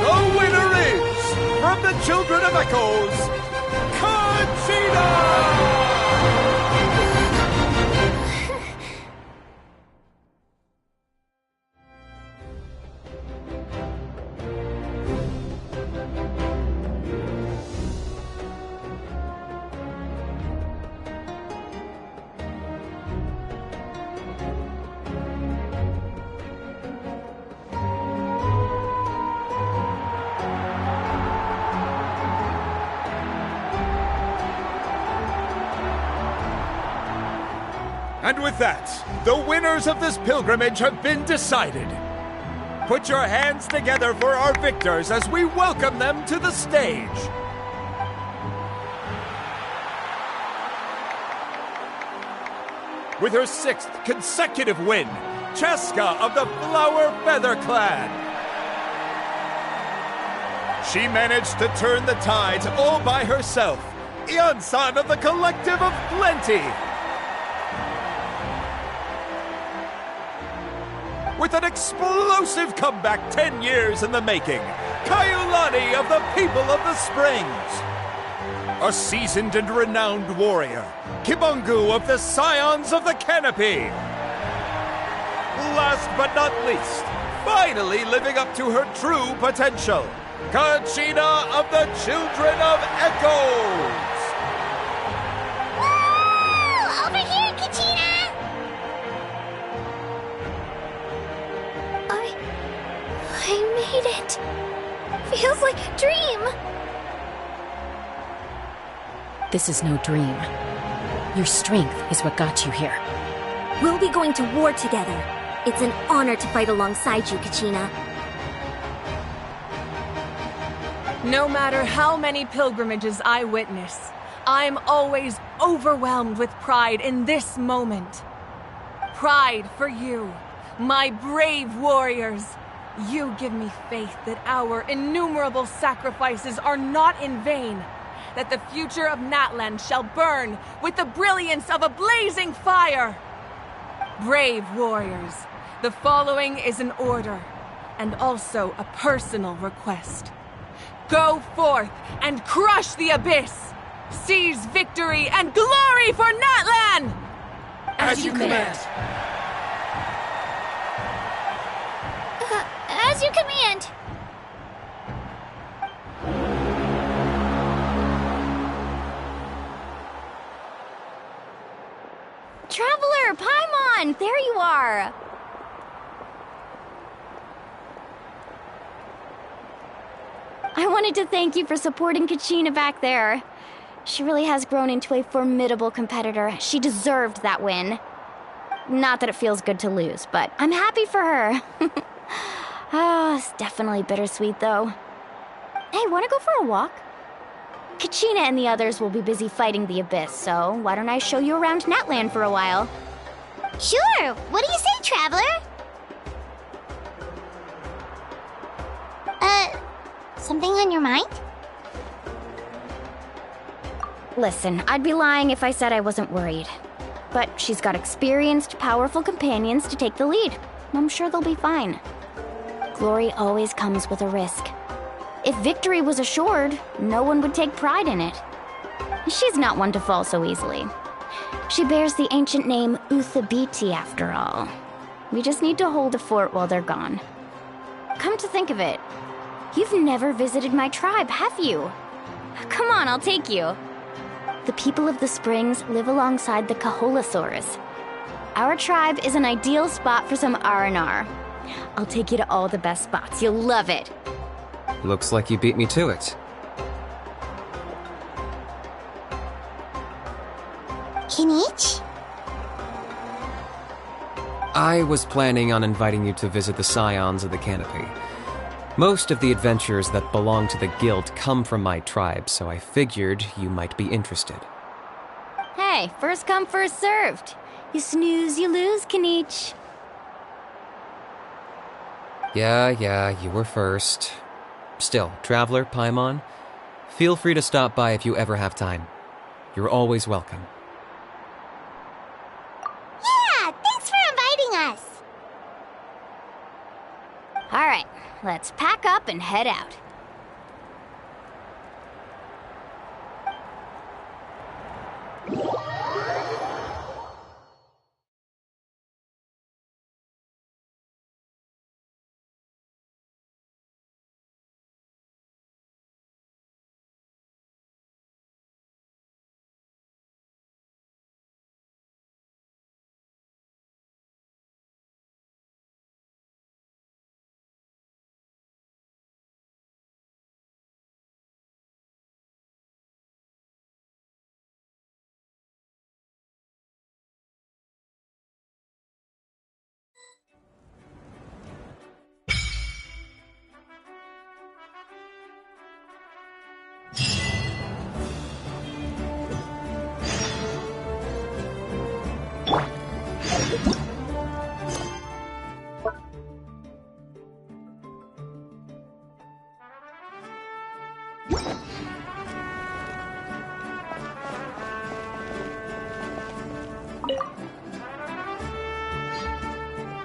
The winner is, from the Children of Echoes, Conchita! And with that, the winners of this pilgrimage have been decided. Put your hands together for our victors as we welcome them to the stage. With her 6th consecutive win, Cheska of the Flower Feather Clan. She managed to turn the tides all by herself. Ian-san of the Collective of Plenty. With an explosive comeback 10 years in the making, Kaiulani of the People of the Springs. A seasoned and renowned warrior, Kibungu of the Scions of the Canopy. Last but not least, finally living up to her true potential, Kachina of the Children of Echoes. Woo! Over here, Kachina! I made it. Feels like a dream. This is no dream. Your strength is what got you here. We'll be going to war together. It's an honor to fight alongside you, Kachina. No matter how many pilgrimages I witness, I'm always overwhelmed with pride in this moment. Pride for you, my brave warriors. You give me faith that our innumerable sacrifices are not in vain, that the future of Natlan shall burn with the brilliance of a blazing fire. Brave warriors, The following is an order, and also a personal request. Go forth and crush the abyss! Seize victory and glory for Natlan! As you command. As you command. Traveler, Paimon, there you are. I wanted to thank you for supporting Kachina back there. She really has grown into a formidable competitor. She deserved that win. Not that it feels good to lose, but I'm happy for her. It's definitely bittersweet, though. Hey, wanna go for a walk? Kachina and the others will be busy fighting the Abyss, so why don't I show you around Natlan for a while? Sure. What do you say, Traveler? Something on your mind? Listen, I'd be lying if I said I wasn't worried. But she's got experienced, powerful companions to take the lead. I'm sure they'll be fine. Glory always comes with a risk. If victory was assured, no one would take pride in it. She's not one to fall so easily. She bears the ancient name Uthabiti, after all. We just need to hold the fort while they're gone. Come to think of it, you've never visited my tribe, have you? Come on, I'll take you. The people of the Springs live alongside the Kaholasaurus. Our tribe is an ideal spot for some R&R. I'll take you to all the best spots. You'll love it. Looks like you beat me to it. Kinich? I was planning on inviting you to visit the Scions of the Canopy. Most of the adventurers that belong to the guild come from my tribe, so I figured you might be interested. Hey, first come, first served. You snooze, you lose, Kinich. Yeah, you were first. Still, Traveler, Paimon, feel free to stop by if you ever have time. You're always welcome. Yeah, thanks for inviting us. All right, let's pack up and head out.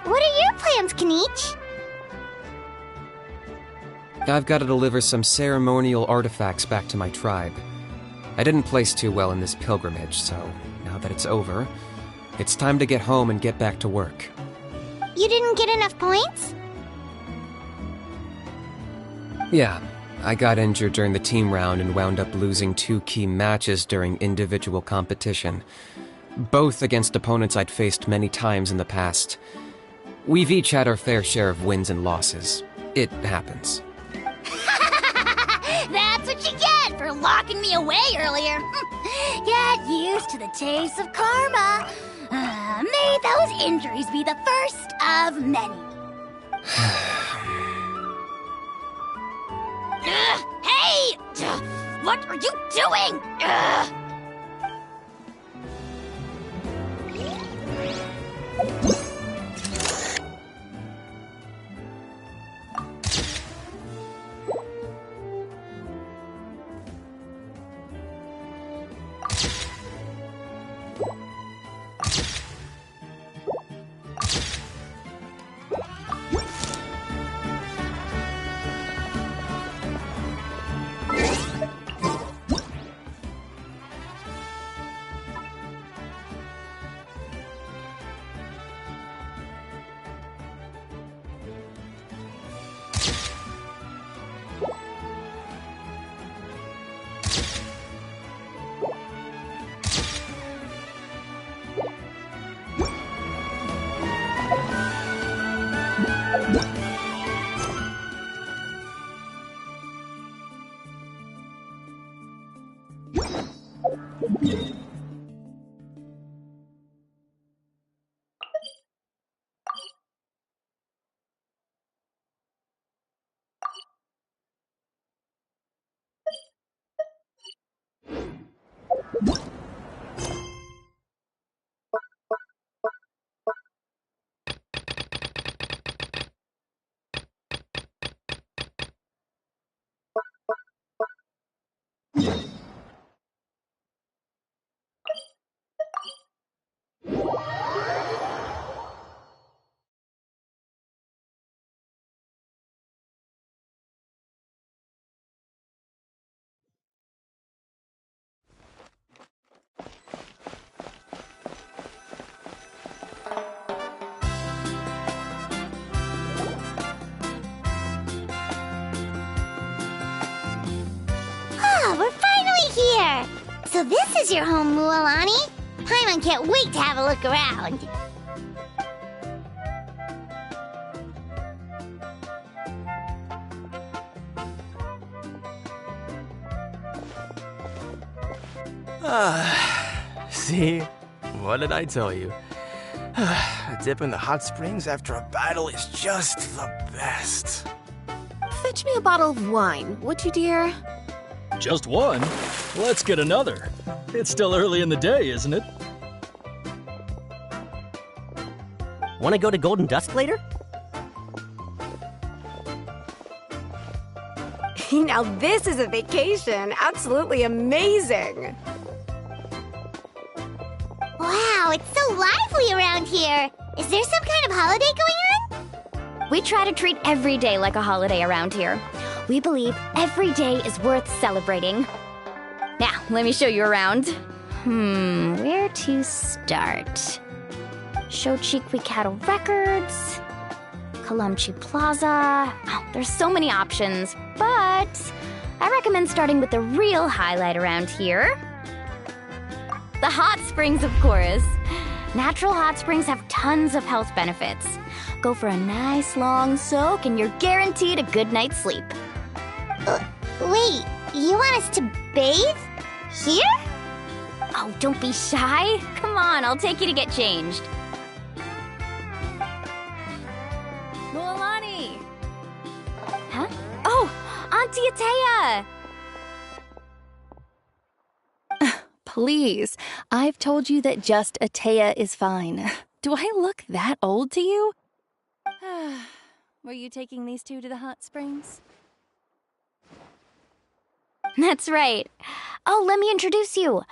What are your plans, Kinich? I've got to deliver some ceremonial artifacts back to my tribe. I didn't place too well in this pilgrimage, so now that it's over, it's time to get home and get back to work. You didn't get enough points? Yeah, I got injured during the team round and wound up losing 2 key matches during individual competition, both against opponents I'd faced many times in the past. We've each had our fair share of wins and losses. It happens. That's what you get for locking me away earlier. Get used to the taste of karma. May those injuries be the first of many. Hey! What are you doing? So this is your home, Mualani? Paimon can't wait to have a look around. See? What did I tell you? A dip in the hot springs after a battle is just the best. Fetch me a bottle of wine, would you, dear? Just one? Let's get another. It's still early in the day, isn't it? Want to go to Golden Dusk later? Now this is a vacation. Absolutely amazing. Wow, it's so lively around here. Is there some kind of holiday going on? We try to treat every day like a holiday around here. We believe every day is worth celebrating. Now, let me show you around. Where to start? Shochiqui Cattle Records, Kalamchi Plaza. Oh, there's so many options, but I recommend starting with the real highlight around here. The hot springs, of course. Natural hot springs have tons of health benefits. Go for a nice long soak and you're guaranteed a good night's sleep. Wait, you want us to bathe? Here? Oh, don't be shy. Come on, I'll take you to get changed. Mualani! Huh? Oh, Auntie Atea! Please, I've told you that just Atea is fine. Do I look that old to you? Were you taking these two to the hot springs? That's right. Oh, let me introduce you.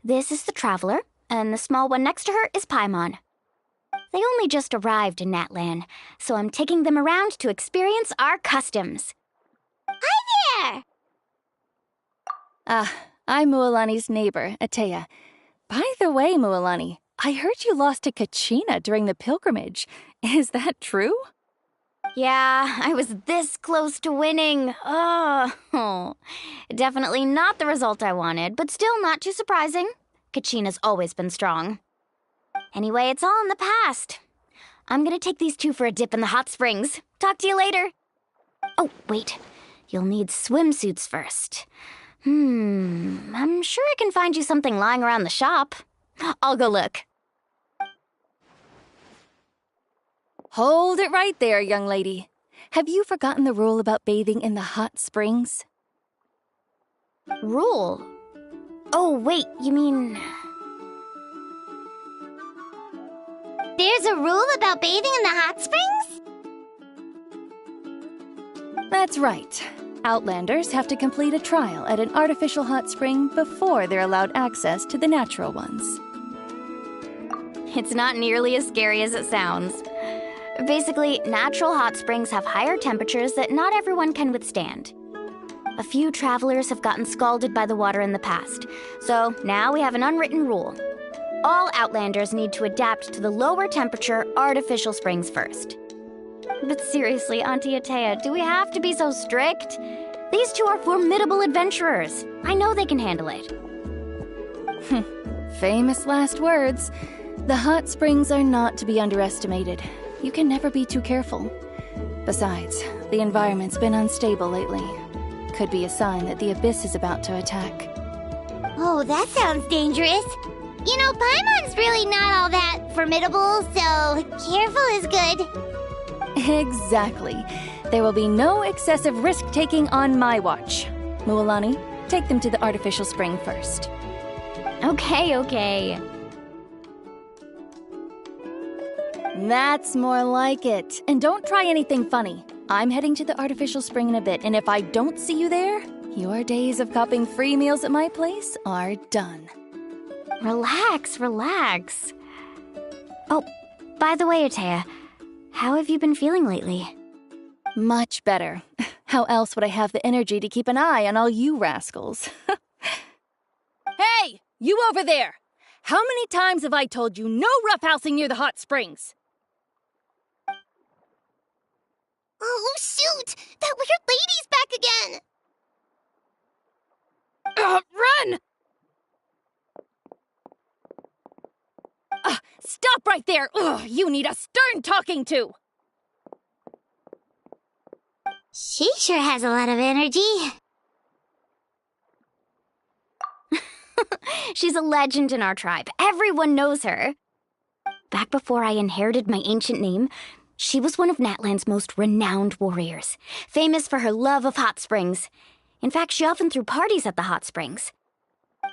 This is the Traveler, and the small one next to her is Paimon. They only just arrived in Natlan, so I'm taking them around to experience our customs. Hi there! I'm Mualani's neighbor, Atea. By the way, Mualani, I heard you lost to Kachina during the pilgrimage. Is that true? Yeah, I was this close to winning. Oh, definitely not the result I wanted, but still not too surprising. Kachina's always been strong. Anyway, it's all in the past. I'm gonna take these two for a dip in the hot springs. Talk to you later. Oh, wait. You'll need swimsuits first. I'm sure I can find you something lying around the shop. I'll go look. Hold it right there, young lady. Have you forgotten the rule about bathing in the hot springs? Rule? Oh, wait, you mean... There's a rule about bathing in the hot springs? That's right. Outlanders have to complete a trial at an artificial hot spring before they're allowed access to the natural ones. It's not nearly as scary as it sounds. Basically, natural hot springs have higher temperatures that not everyone can withstand. A few travelers have gotten scalded by the water in the past, so now we have an unwritten rule. All Outlanders need to adapt to the lower temperature artificial springs first. But seriously, Auntie Atea, do we have to be so strict? These two are formidable adventurers. I know they can handle it. Famous last words. The hot springs are not to be underestimated. You can never be too careful. Besides, the environment's been unstable lately. Could be a sign that the Abyss is about to attack. Oh, that sounds dangerous. You know, Paimon's really not all that formidable, so careful is good. Exactly. There will be no excessive risk-taking on my watch. Mualani, take them to the artificial spring first. Okay. That's more like it. And don't try anything funny. I'm heading to the artificial spring in a bit, and if I don't see you there, your days of copping free meals at my place are done. Relax. Oh, by the way, Atea, how have you been feeling lately? Much better. How else would I have the energy to keep an eye on all you rascals? Hey, you over there! How many times have I told you no roughhousing near the hot springs? Oh, shoot! That weird lady's back again! Run! Stop right there! Ugh, you need a stern talking to! She sure has a lot of energy. She's a legend in our tribe. Everyone knows her. Back before I inherited my ancient name, she was one of Natlan's most renowned warriors, famous for her love of hot springs. In fact, she often threw parties at the hot springs.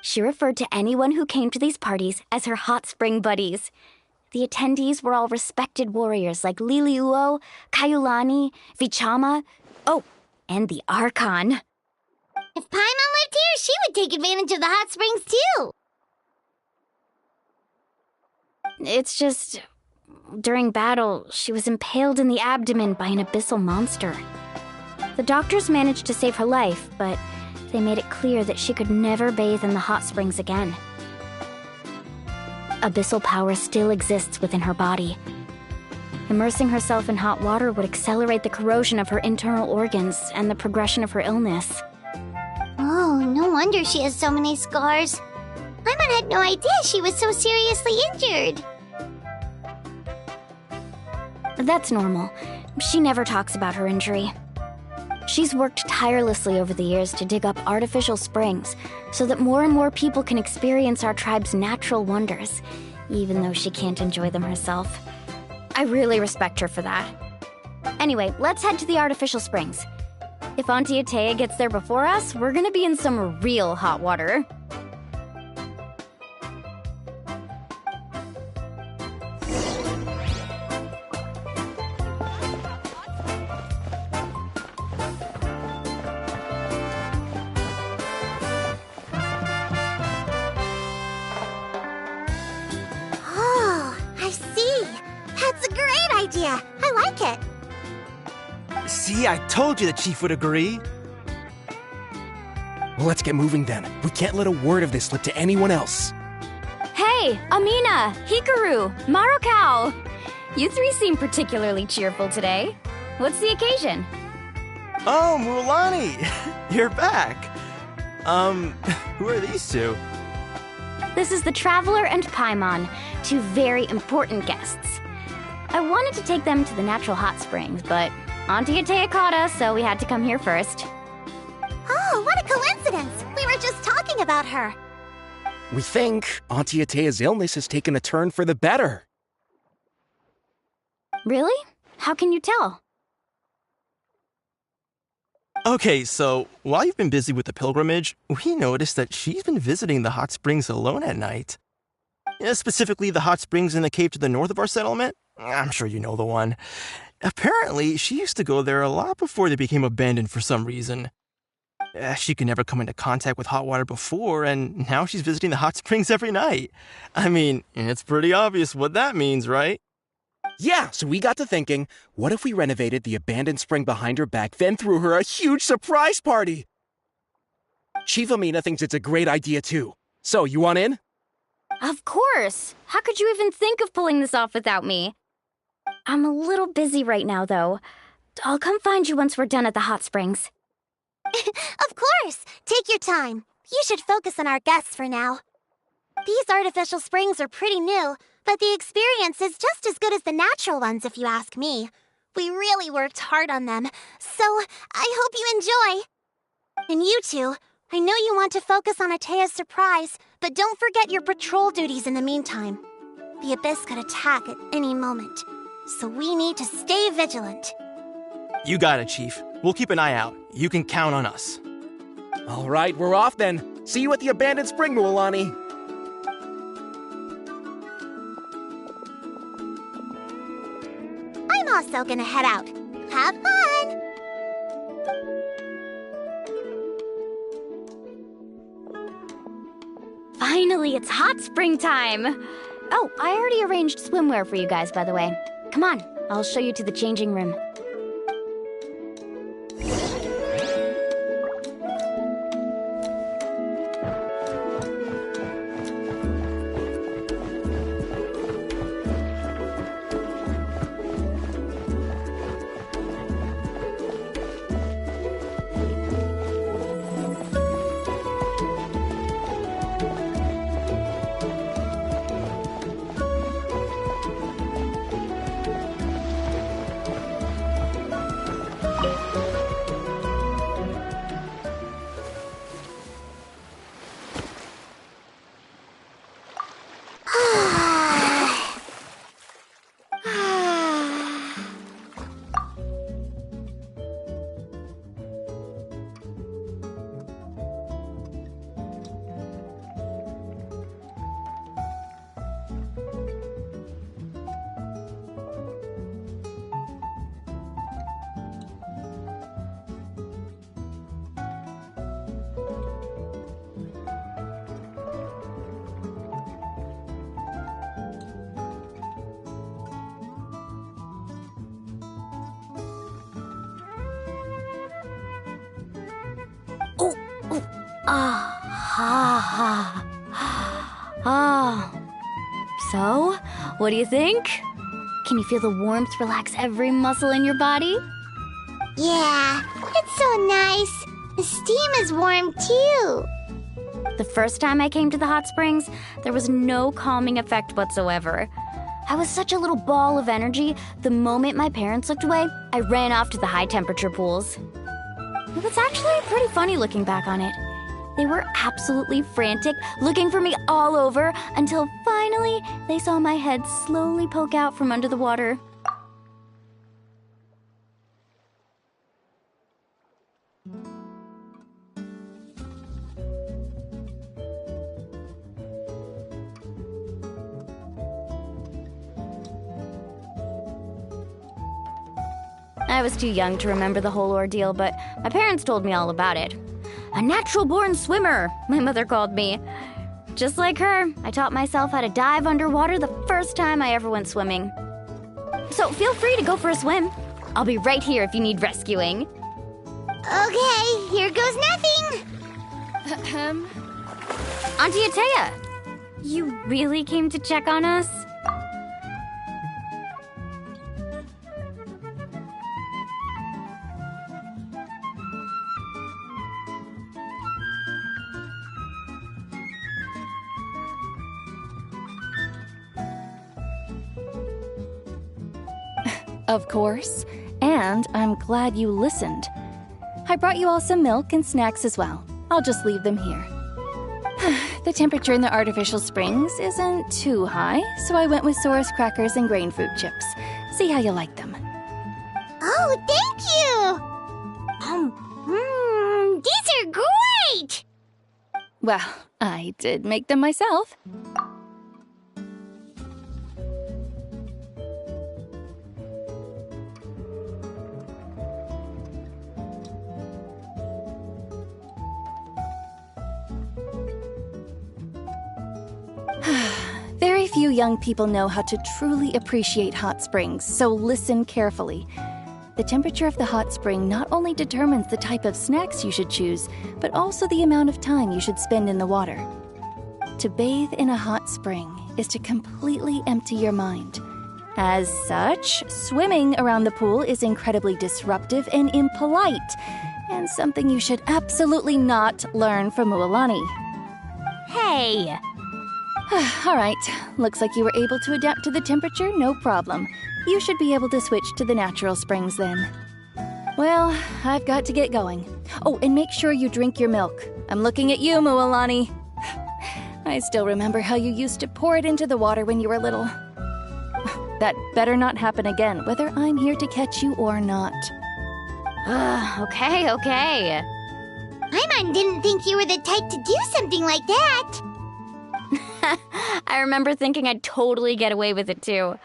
She referred to anyone who came to these parties as her hot spring buddies. The attendees were all respected warriors like Liliuo, Kaiulani, Vichama, oh, and the Archon. If Paimon lived here, she would take advantage of the hot springs too. It's just, during battle, she was impaled in the abdomen by an abyssal monster. The doctors managed to save her life, but they made it clear that she could never bathe in the hot springs again. Abyssal power still exists within her body. Immersing herself in hot water would accelerate the corrosion of her internal organs and the progression of her illness. Oh, no wonder she has so many scars. Paimon had no idea she was so seriously injured. That's normal. She never talks about her injury. She's worked tirelessly over the years to dig up artificial springs so that more and more people can experience our tribe's natural wonders, even though she can't enjoy them herself. I really respect her for that. Anyway, let's head to the artificial springs. If Auntie Atea gets there before us, we're gonna be in some real hot water. Oh, I see. That's a great idea. I like it. See, I told you the chief would agree. Well, let's get moving then. We can't let a word of this slip to anyone else. Hey, Amina, Hikaru, Marukao! You three seem particularly cheerful today. What's the occasion? Oh, Mulani! You're back! Who are these two? This is the Traveler and Paimon, two very important guests. I wanted to take them to the natural hot springs, but Auntie Atea caught us, so we had to come here first. Oh, what a coincidence! We were just talking about her. We think Auntie Atea's illness has taken a turn for the better. Really? How can you tell? Okay, so while you've been busy with the pilgrimage, we noticed that she's been visiting the hot springs alone at night. Specifically, the hot springs in the cave to the north of our settlement. I'm sure you know the one. Apparently, she used to go there a lot before they became abandoned for some reason. She could never come into contact with hot water before, and now she's visiting the hot springs every night. I mean, it's pretty obvious what that means, right? Yeah, so we got to thinking, what if we renovated the abandoned spring behind her back, then threw her a huge surprise party? Chief Amina thinks it's a great idea too. So, you want in? Of course! How could you even think of pulling this off without me? I'm a little busy right now, though. I'll come find you once we're done at the hot springs. Of course! Take your time. You should focus on our guests for now. These artificial springs are pretty new, but the experience is just as good as the natural ones, if you ask me. We really worked hard on them, so I hope you enjoy. And you two, I know you want to focus on Atea's surprise, but don't forget your patrol duties in the meantime. The Abyss could attack at any moment, so we need to stay vigilant. You got it, Chief. We'll keep an eye out. You can count on us. All right, we're off then. See you at the abandoned spring, Mualani. I'm also gonna head out. Have fun! Finally, it's hot spring time! Oh, I already arranged swimwear for you guys, by the way. Come on, I'll show you to the changing room. So, what do you think? Can you feel the warmth relax every muscle in your body? Yeah, it's so nice. The steam is warm too. The first time I came to the hot springs, there was no calming effect whatsoever. I was such a little ball of energy, the moment my parents looked away, I ran off to the high temperature pools. It was actually pretty funny looking back on it. They were absolutely frantic, looking for me all over, until finally they saw my head slowly poke out from under the water. I was too young to remember the whole ordeal, but my parents told me all about it. A natural-born swimmer, my mother called me. Just like her, I taught myself how to dive underwater the first time I ever went swimming. So feel free to go for a swim. I'll be right here if you need rescuing. Okay, here goes nothing. Auntie Atea, you really came to check on us? Of course, and I'm glad you listened. I brought you all some milk and snacks as well. I'll just leave them here. The temperature in the artificial springs isn't too high, so I went with Sora's crackers and grain fruit chips. See how you like them. Oh, thank you! These are great! Well, I did make them myself. Very few young people know how to truly appreciate hot springs, so listen carefully. The temperature of the hot spring not only determines the type of snacks you should choose, but also the amount of time you should spend in the water. To bathe in a hot spring is to completely empty your mind. As such, swimming around the pool is incredibly disruptive and impolite, and something you should absolutely not learn from Mualani. Hey! All right, looks like you were able to adapt to the temperature, no problem. You should be able to switch to the natural springs then. Well, I've got to get going. Oh, and make sure you drink your milk. I'm looking at you, Mualani. I still remember how you used to pour it into the water when you were little. That better not happen again, whether I'm here to catch you or not. Okay. Paimon didn't think you were the type to do something like that. I remember thinking I'd totally get away with it too.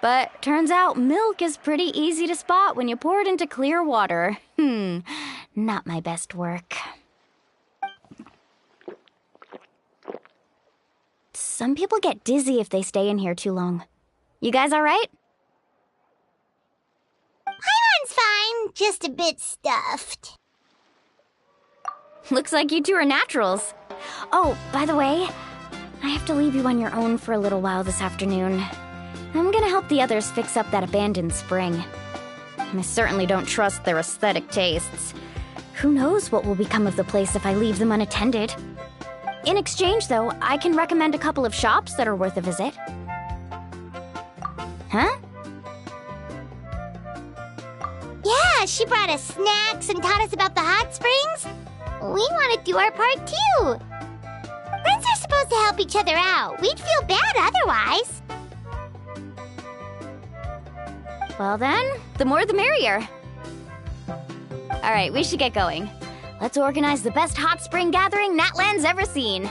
But turns out milk is pretty easy to spot when you pour it into clear water. Not my best work. Some people get dizzy if they stay in here too long. You guys all right? Paimon's fine, just a bit stuffed. Looks like you two are naturals. Oh, by the way, I have to leave you on your own for a little while this afternoon. I'm gonna help the others fix up that abandoned spring. I certainly don't trust their aesthetic tastes. Who knows what will become of the place if I leave them unattended? In exchange, though, I can recommend a couple of shops that are worth a visit. Huh? Yeah, she brought us snacks and taught us about the hot springs. We want to do our part too. Friends are supposed to help each other out. We'd feel bad otherwise. Well then, the more the merrier. All right, we should get going. Let's organize the best hot spring gathering Natland's ever seen.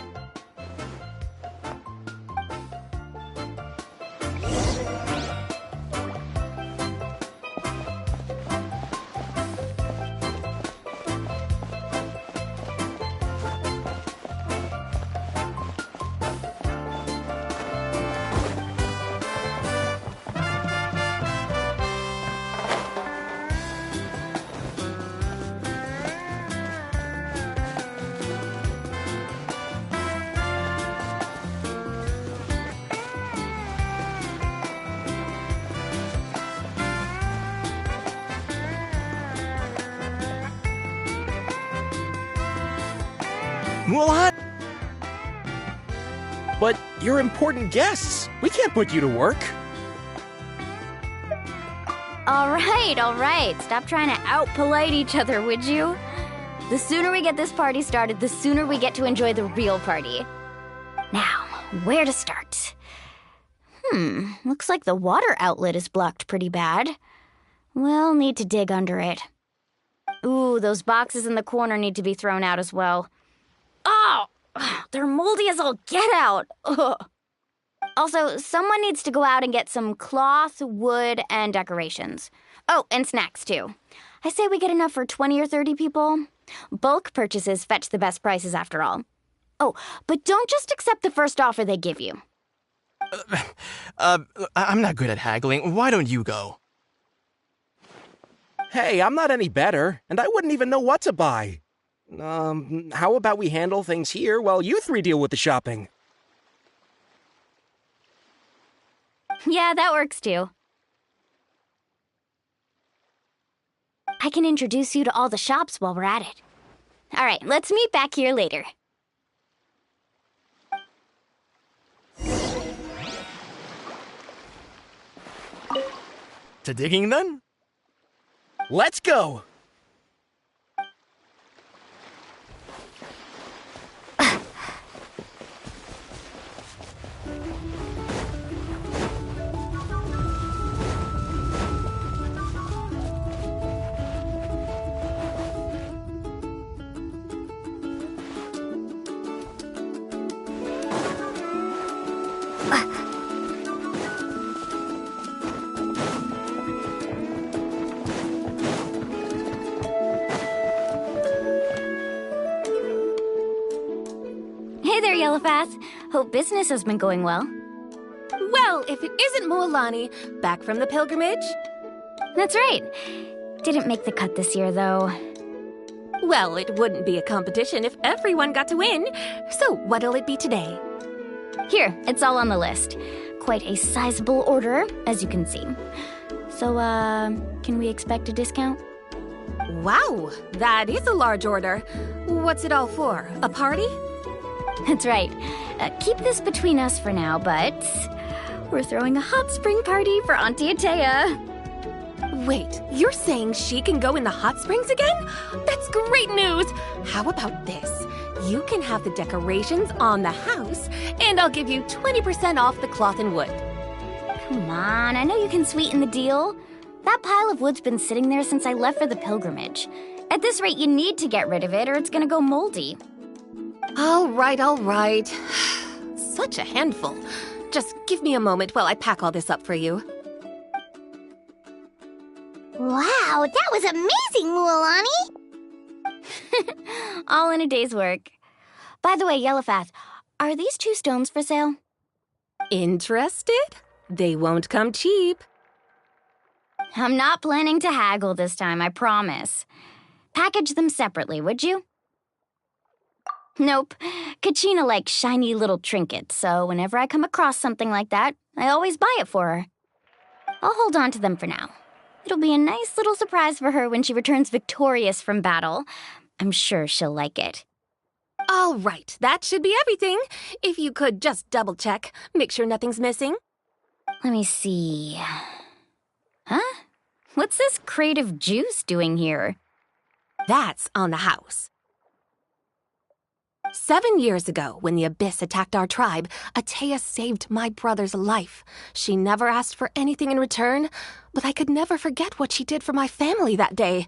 Mulan! But you're important guests. We can't put you to work. All right. Stop trying to out-polite each other, would you? The sooner we get this party started, the sooner we get to enjoy the real party. Now, where to start? Looks like the water outlet is blocked pretty bad. We'll need to dig under it. Ooh, those boxes in the corner need to be thrown out as well. Oh! They're moldy as all get out! Ugh. Also, someone needs to go out and get some cloth, wood, and decorations. Oh, and snacks, too. I say we get enough for 20 or 30 people. Bulk purchases fetch the best prices after all. Oh, but don't just accept the first offer they give you. I'm not good at haggling. Why don't you go? Hey, I'm not any better, and I wouldn't even know what to buy. How about we handle things here while you three deal with the shopping? Yeah, that works too. I can introduce you to all the shops while we're at it. All right, let's meet back here later. To digging then? Let's go! Hey there, Yellowfath. Hope business has been going well. Well, if it isn't Mualani, back from the pilgrimage? That's right. Didn't make the cut this year, though. Well, it wouldn't be a competition if everyone got to win. So what'll it be today? Here, it's all on the list. Quite a sizable order, as you can see. So, can we expect a discount? Wow, that is a large order. What's it all for? A party? That's right. Keep this between us for now, but we're throwing a hot spring party for Auntie Atea. Wait, you're saying she can go in the hot springs again? That's great news! How about this? You can have the decorations on the house, and I'll give you 20% off the cloth and wood. Come on, I know you can sweeten the deal. That pile of wood's been sitting there since I left for the pilgrimage. At this rate, you need to get rid of it or it's gonna go moldy. All right. Such a handful. Just give me a moment while I pack all this up for you. Wow, that was amazing, Mualani! All in a day's work. By the way, Yellowfath, are these 2 stones for sale? Interested? They won't come cheap. I'm not planning to haggle this time, I promise. Package them separately, would you? Nope. Kachina likes shiny little trinkets, so whenever I come across something like that, I always buy it for her. I'll hold on to them for now. It'll be a nice little surprise for her when she returns victorious from battle. I'm sure she'll like it. All right, that should be everything. If you could just double-check, make sure nothing's missing. Let me see. Huh? What's this crate of juice doing here? That's on the house. 7 years ago, when the Abyss attacked our tribe, Atea saved my brother's life. She never asked for anything in return, but I could never forget what she did for my family that day.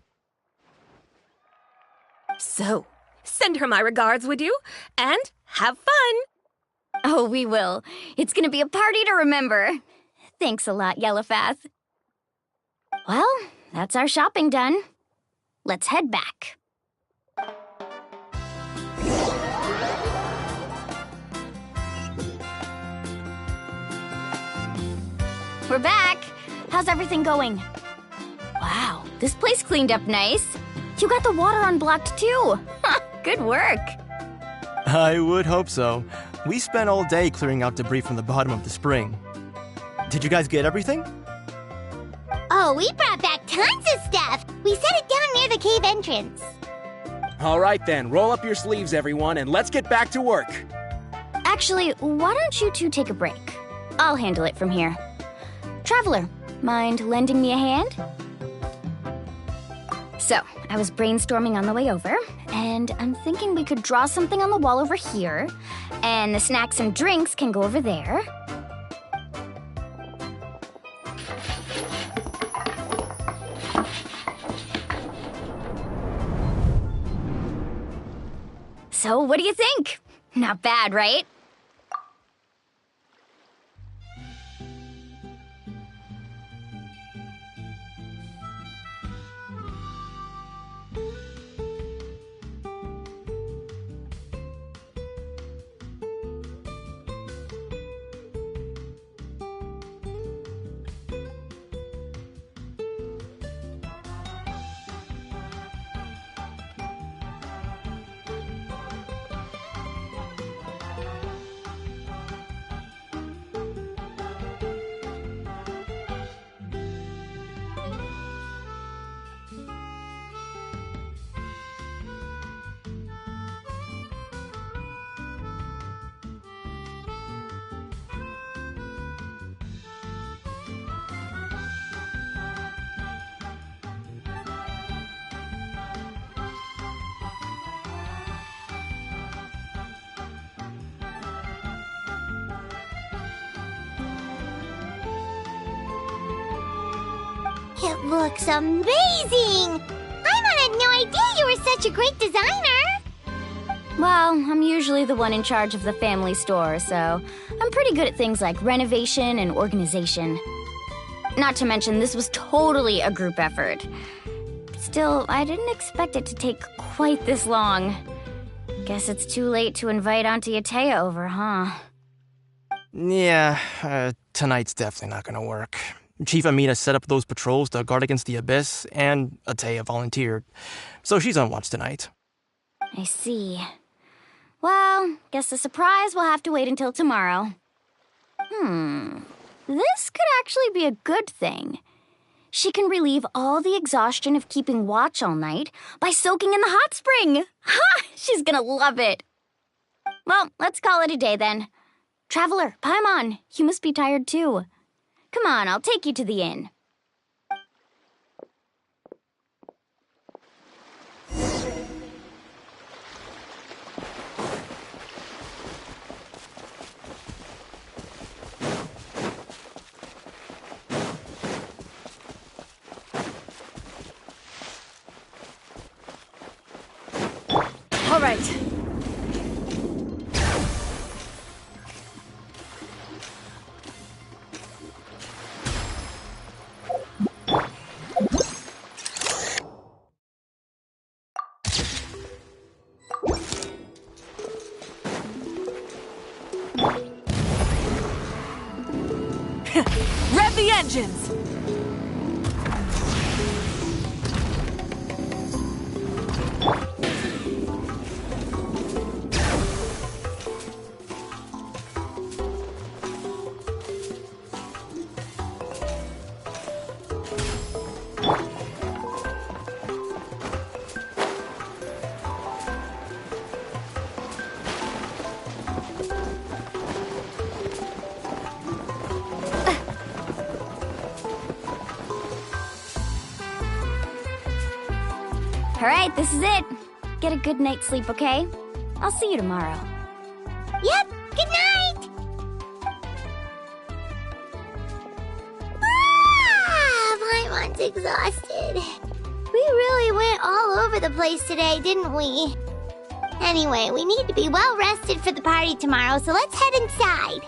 So, send her my regards, would you? And have fun! Oh, we will. It's gonna be a party to remember. Thanks a lot, Yellowfath. Well, that's our shopping done. Let's head back. We're back! How's everything going? Wow, this place cleaned up nice. You got the water unblocked too. Good work. I would hope so. We spent all day clearing out debris from the bottom of the spring. Did you guys get everything? Oh, we brought back tons of stuff! We set it down near the cave entrance. All right then, roll up your sleeves, everyone, and let's get back to work. Actually, why don't you two take a break? I'll handle it from here. Traveler, mind lending me a hand? So, I was brainstorming on the way over, and I'm thinking we could draw something on the wall over here, and the snacks and drinks can go over there. So, what do you think? Not bad, right? It looks amazing! Paimon had no idea you were such a great designer! Well, I'm usually the one in charge of the family store, so I'm pretty good at things like renovation and organization. Not to mention, this was totally a group effort. Still, I didn't expect it to take quite this long. Guess it's too late to invite Auntie Atea over, huh? Yeah, tonight's definitely not gonna work. Chief Amina set up those patrols to guard against the Abyss, and Atea volunteered. So she's on watch tonight. I see. Well, guess the surprise will have to wait until tomorrow. This could actually be a good thing. She can relieve all the exhaustion of keeping watch all night by soaking in the hot spring. Ha! She's gonna love it. Well, let's call it a day then. Traveler, Paimon, you must be tired too. Come on, I'll take you to the inn. All right. Rev the engines! All right, this is it. Get a good night's sleep, okay? I'll see you tomorrow. Yep, good night! Paimon's exhausted. We really went all over the place today, didn't we? Anyway, we need to be well rested for the party tomorrow, so let's head inside.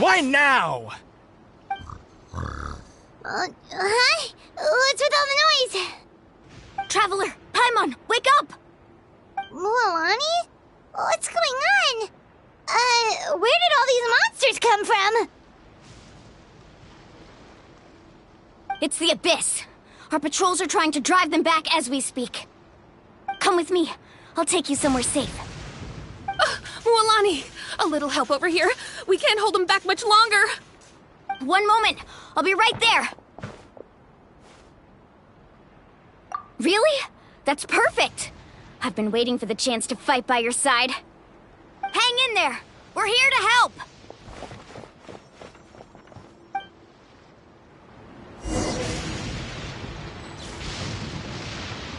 Why now? Huh? What's with all the noise? Traveler, Paimon, wake up! Mualani? What's going on? Where did all these monsters come from? It's the Abyss. Our patrols are trying to drive them back as we speak. Come with me. I'll take you somewhere safe. Mualani, a little help over here. We can't hold them back much longer. One moment. I'll be right there. Really? That's perfect. I've been waiting for the chance to fight by your side. Hang in there. We're here to help.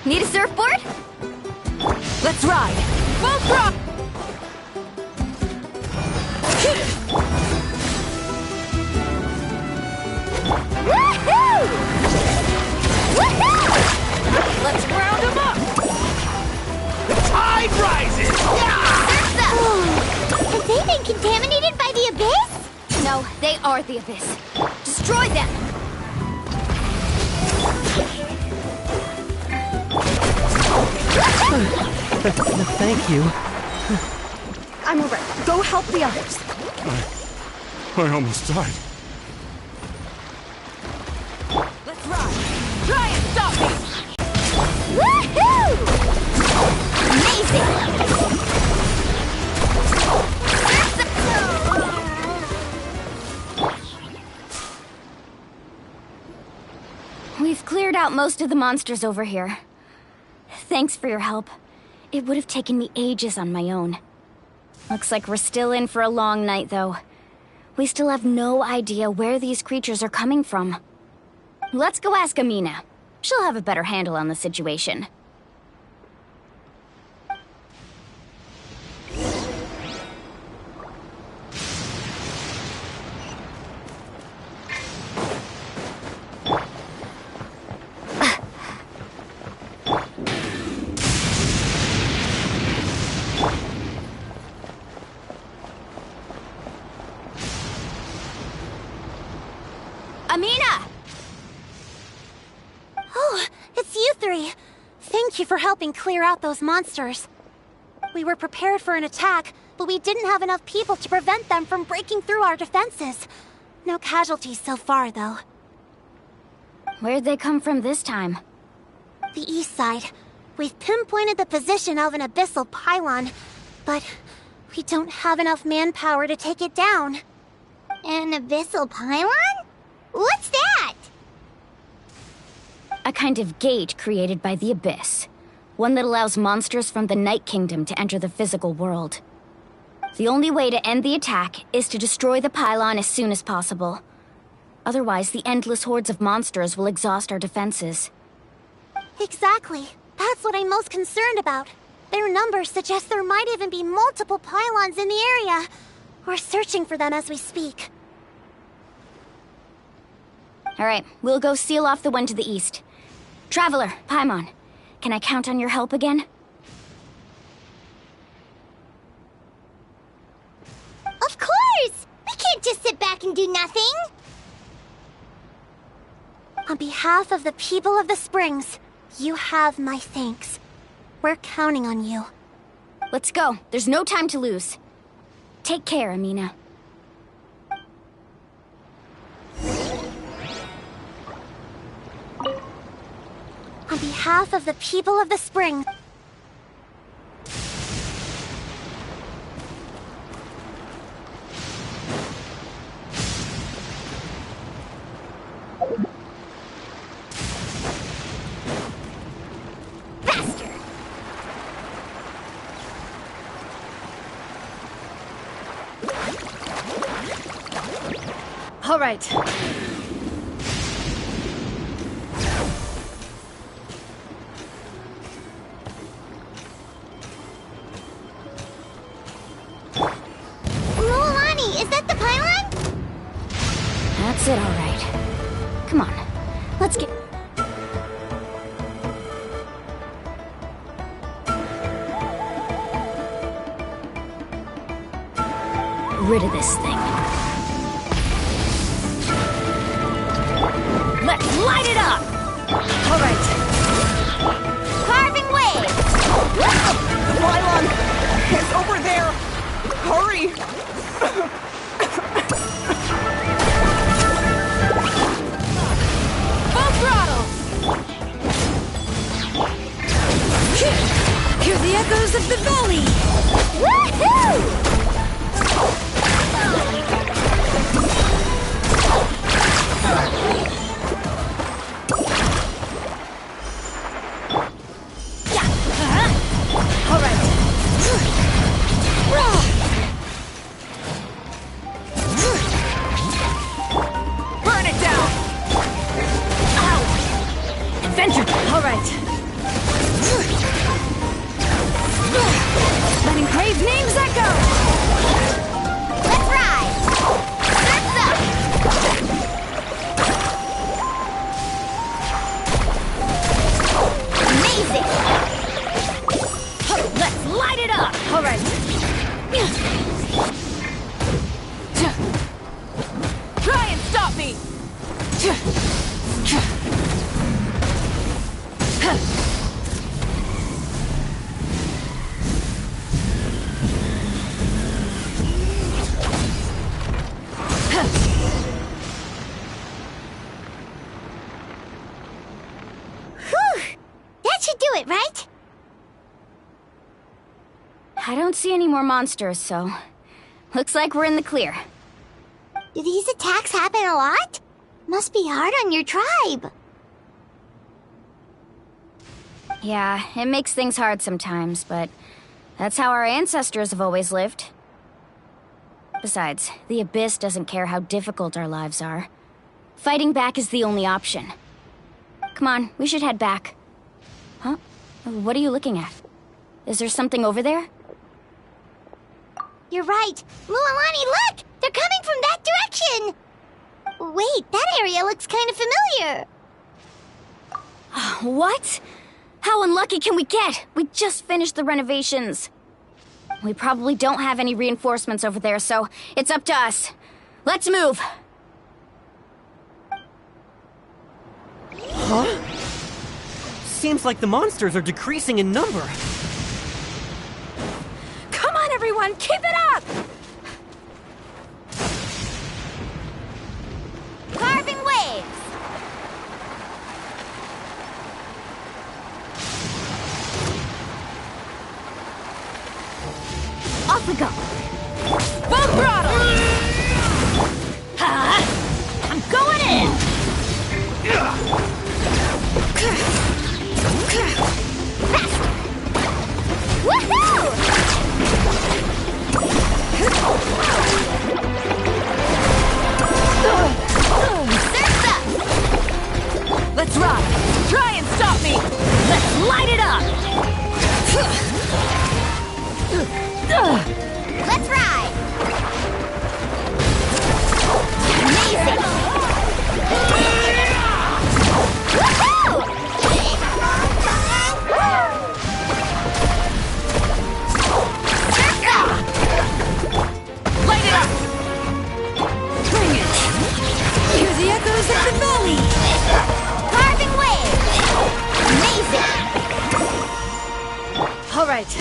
Need a surfboard? Let's ride. Full throttle. Woohoo! Woohoo! Let's round them up. The tide rises! Have they been contaminated by the Abyss? No, they are the Abyss. Destroy them! Thank you. I'm alright. Go help the others. I almost died. Let's ride. Try and stop me. Woohoo! Amazing! We've cleared out most of the monsters over here. Thanks for your help. It would have taken me ages on my own. Looks like we're still in for a long night, though. We still have no idea where these creatures are coming from. Let's go ask Amina. She'll have a better handle on the situation. Amina! Oh, it's you three. Thank you for helping clear out those monsters. We were prepared for an attack, but we didn't have enough people to prevent them from breaking through our defenses. No casualties so far, though. Where'd they come from this time? The east side. We've pinpointed the position of an abyssal pylon, but we don't have enough manpower to take it down. An abyssal pylon? What's that? A kind of gate created by the Abyss. One that allows monsters from the Night Kingdom to enter the physical world. The only way to end the attack is to destroy the pylon as soon as possible. Otherwise, the endless hordes of monsters will exhaust our defenses. Exactly. That's what I'm most concerned about. Their numbers suggest there might even be multiple pylons in the area. We're searching for them as we speak. Alright, we'll go seal off the one to the east. Traveler, Paimon, can I count on your help again? Of course! We can't just sit back and do nothing! On behalf of the people of the Springs, you have my thanks. We're counting on you. Let's go. There's no time to lose. Take care, Amina. On behalf of the people of the Springs... Faster! All right. Mualani, is that the pylon? That's it, all right. Come on, let's get... rid of this thing. Hurry! Full throttle! Hear the echoes of the valley! Woohoo! All right. Burn it down! Ow! Adventure! All right. Letting Crave's names echo! Let's ride! Surf's up! Amazing! Let's light it up! All right. Try and stop me! Whew! That should do it, right? I don't see any more monsters, so looks like we're in the clear. Do these attacks happen a lot? Must be hard on your tribe. Yeah, it makes things hard sometimes, but that's how our ancestors have always lived. Besides, the Abyss doesn't care how difficult our lives are. Fighting back is the only option. Come on, we should head back. Huh? What are you looking at? Is there something over there? You're right. Mualani, look! They're coming from that direction! Wait, that area looks kind of familiar. What? How unlucky can we get? We just finished the renovations. We probably don't have any reinforcements over there, so it's up to us. Let's move! Huh? Seems like the monsters are decreasing in number. Come on, everyone! Keep it up! Carving waves! Off we go! Full throttle! I'm going in! Woohoo! Surf's up! Let's ride! Try and stop me! Let's light it up! Let's ride! Amazing! Woohoo! Surf's up! Light it up! Bring it! Hear the echoes of the valley! Carving waves! Amazing! All right.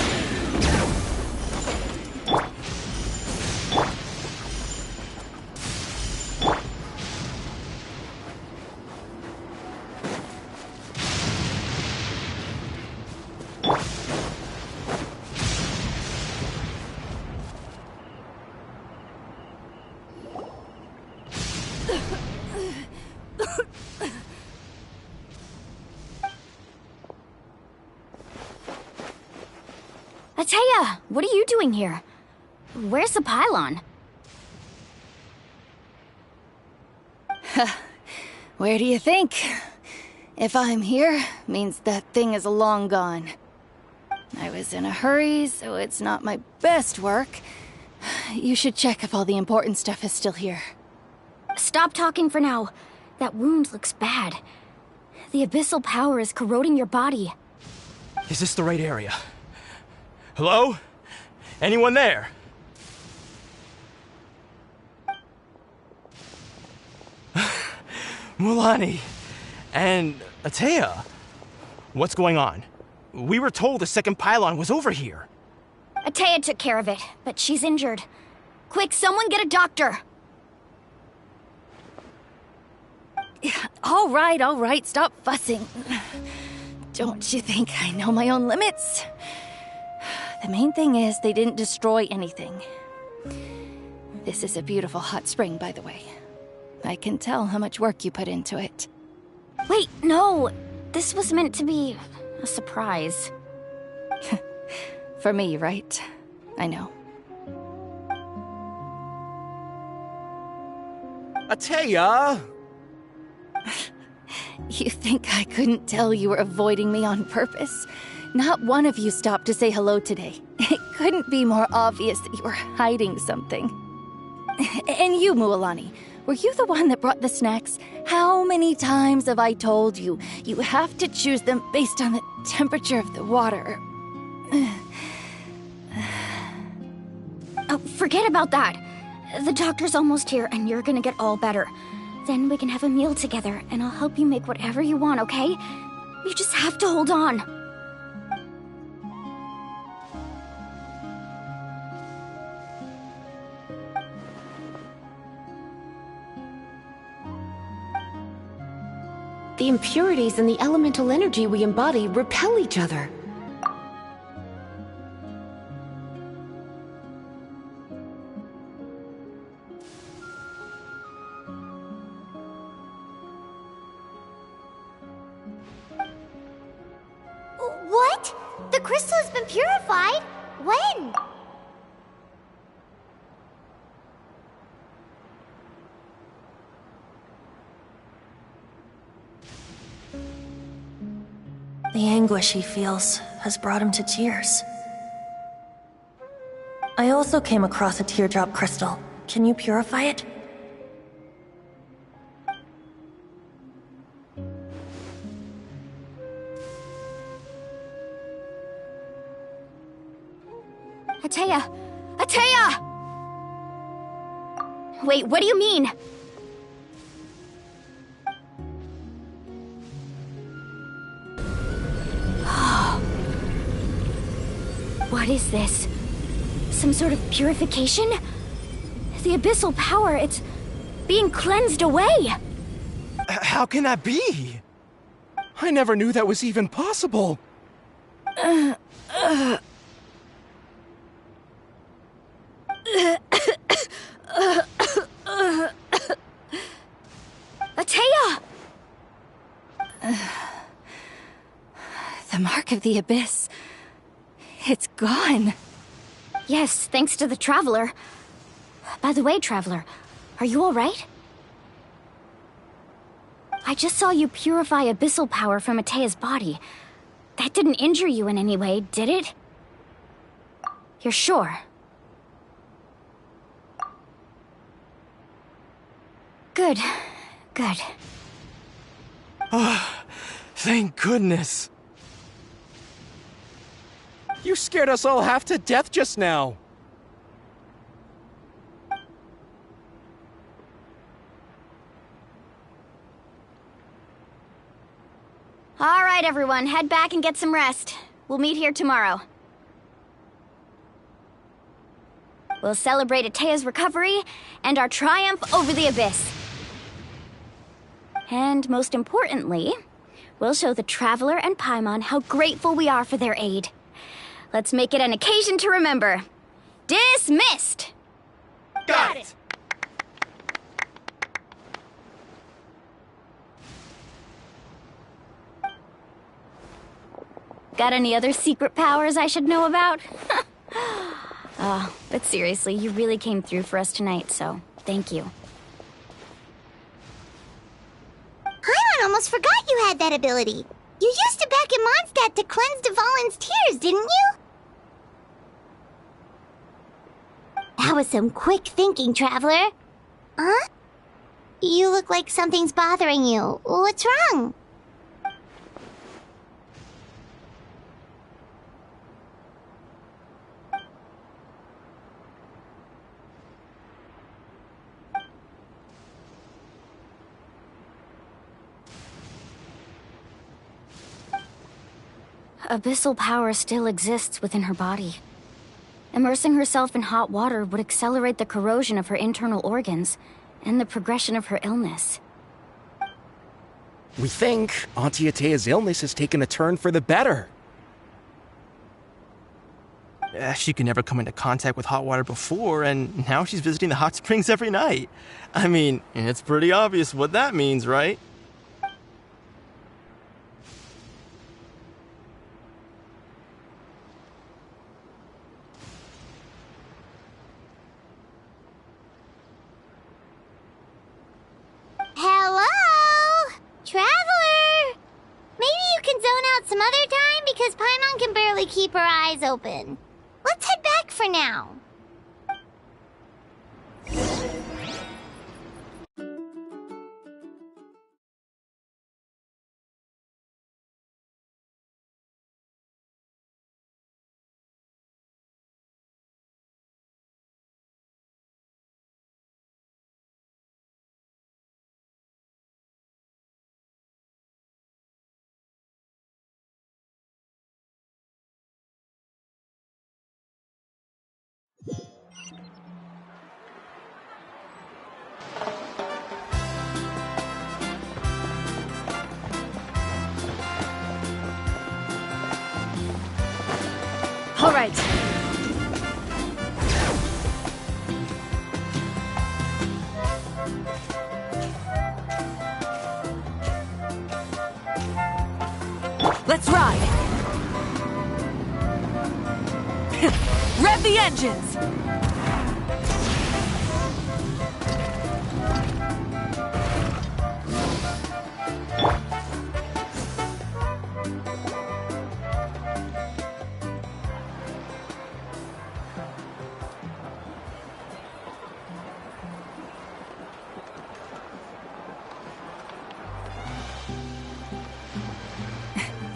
Ataya, what are you doing here? Where's the pylon? Where do you think? If I'm here, means that thing is long gone. I was in a hurry, so it's not my best work. You should check if all the important stuff is still here. Stop talking for now. That wound looks bad. The abyssal power is corroding your body. Is this the right area? Hello? Anyone there? Mulani and Ataya. What's going on? We were told the second pylon was over here. Atea took care of it, but she's injured. Quick, someone get a doctor! All right, stop fussing. Don't you think I know my own limits? The main thing is they didn't destroy anything. This is a beautiful hot spring, by the way. I can tell how much work you put into it. Wait, no! This was meant to be a surprise. For me, right? I know. Atea! You think I couldn't tell you were avoiding me on purpose? Not one of you stopped to say hello today. It couldn't be more obvious that you were hiding something. And you, Mualani, were you the one that brought the snacks? How many times have I told you? You have to choose them based on the temperature of the water. Oh, forget about that. The doctor's almost here, and you're gonna get all better. Then we can have a meal together, and I'll help you make whatever you want, okay? You just have to hold on. The impurities and the elemental energy we embody repel each other. What? The crystal has been purified? When? The anguish he feels has brought him to tears. I also came across a teardrop crystal. Can you purify it? Atea! Atea! Wait, what do you mean? What is this? Some sort of purification? The abyssal power, it's being cleansed away! How can that be? I never knew that was even possible. Atea! The mark of the abyss. It's gone. Yes, thanks to the Traveler. By the way, Traveler, are you alright? I just saw you purify abyssal power from Atea's body. That didn't injure you in any way, did it? You're sure? Good. Good. Oh, thank goodness. You scared us all half to death just now. All right, everyone, head back and get some rest. We'll meet here tomorrow. We'll celebrate Atea's recovery and our triumph over the abyss. And most importantly, we'll show the Traveler and Paimon how grateful we are for their aid. Let's make it an occasion to remember. Dismissed! Got it! Got any other secret powers I should know about? Oh, but seriously, you really came through for us tonight, so thank you. Paimon almost forgot you had that ability. You used it back in Mondstadt to cleanse Dvalin's tears, didn't you? That was some quick thinking, Traveler. Huh? You look like something's bothering you. What's wrong? Abyssal power still exists within her body. Immersing herself in hot water would accelerate the corrosion of her internal organs and the progression of her illness. We think Auntie Atea's illness has taken a turn for the better. She could never come into contact with hot water before, and now she's visiting the hot springs every night. I mean, it's pretty obvious what that means, right? Hello? Traveler! Maybe you can zone out some other time because Paimon can barely keep her eyes open. Let's head back for now. All right. Let's ride! Rev the engines!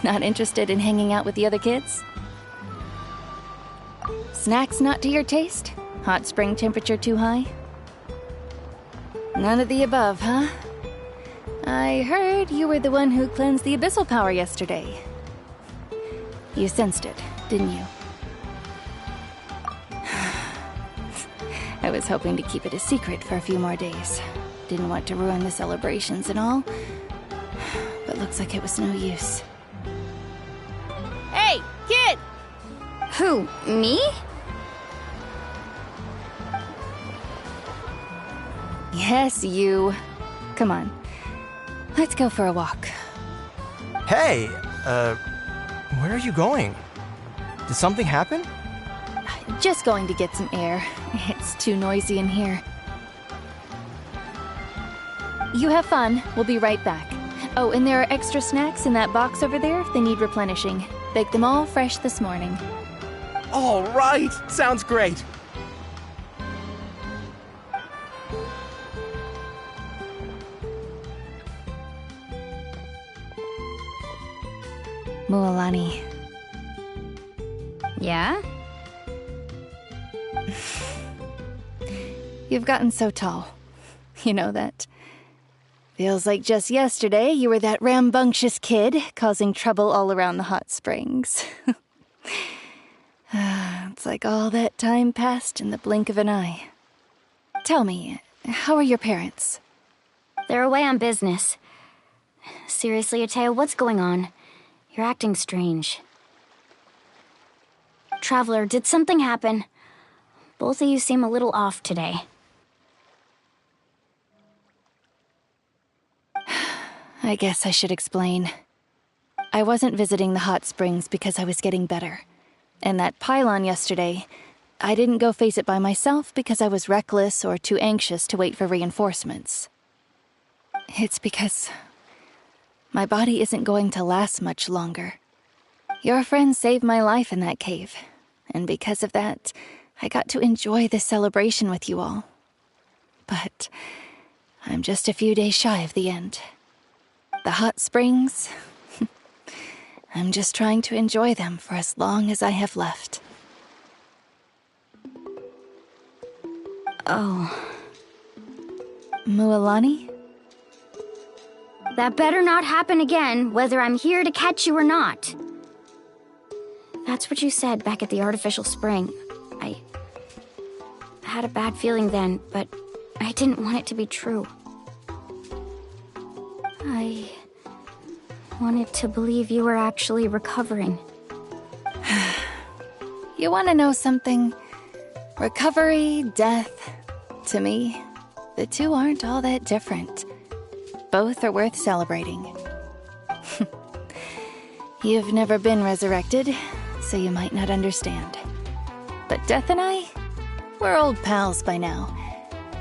Not interested in hanging out with the other kids? Snacks not to your taste? Hot spring temperature too high? None of the above, huh? I heard you were the one who cleansed the abyssal power yesterday. You sensed it, didn't you? I was hoping to keep it a secret for a few more days. Didn't want to ruin the celebrations and all, but looks like it was no use. Hey, kid! Who, me? Yes, you. Come on. Let's go for a walk. Hey, where are you going? Did something happen? Just going to get some air. It's too noisy in here. You have fun. We'll be right back. Oh, and there are extra snacks in that box over there if they need replenishing. Baked them all fresh this morning. All right! Sounds great! Mualani. Yeah? You've gotten so tall. You know that. Feels like just yesterday you were that rambunctious kid causing trouble all around the hot springs. It's like all that time passed in the blink of an eye. Tell me, how are your parents? They're away on business. Seriously, Atea, what's going on? You're acting strange. Traveler, did something happen? Both of you seem a little off today. I guess I should explain. I wasn't visiting the hot springs because I was getting better. And that pylon yesterday, I didn't go face it by myself because I was reckless or too anxious to wait for reinforcements. It's because my body isn't going to last much longer. Your friend saved my life in that cave, and because of that, I got to enjoy this celebration with you all. But I'm just a few days shy of the end. The hot springs, I'm just trying to enjoy them for as long as I have left. Oh. Mualani? That better not happen again, whether I'm here to catch you or not. That's what you said back at the artificial spring. I had a bad feeling then, but I didn't want it to be true. I wanted to believe you were actually recovering. You want to know something? Recovery, death, to me, the two aren't all that different. Both are worth celebrating. You've never been resurrected, so you might not understand. But Death and I, we're old pals by now.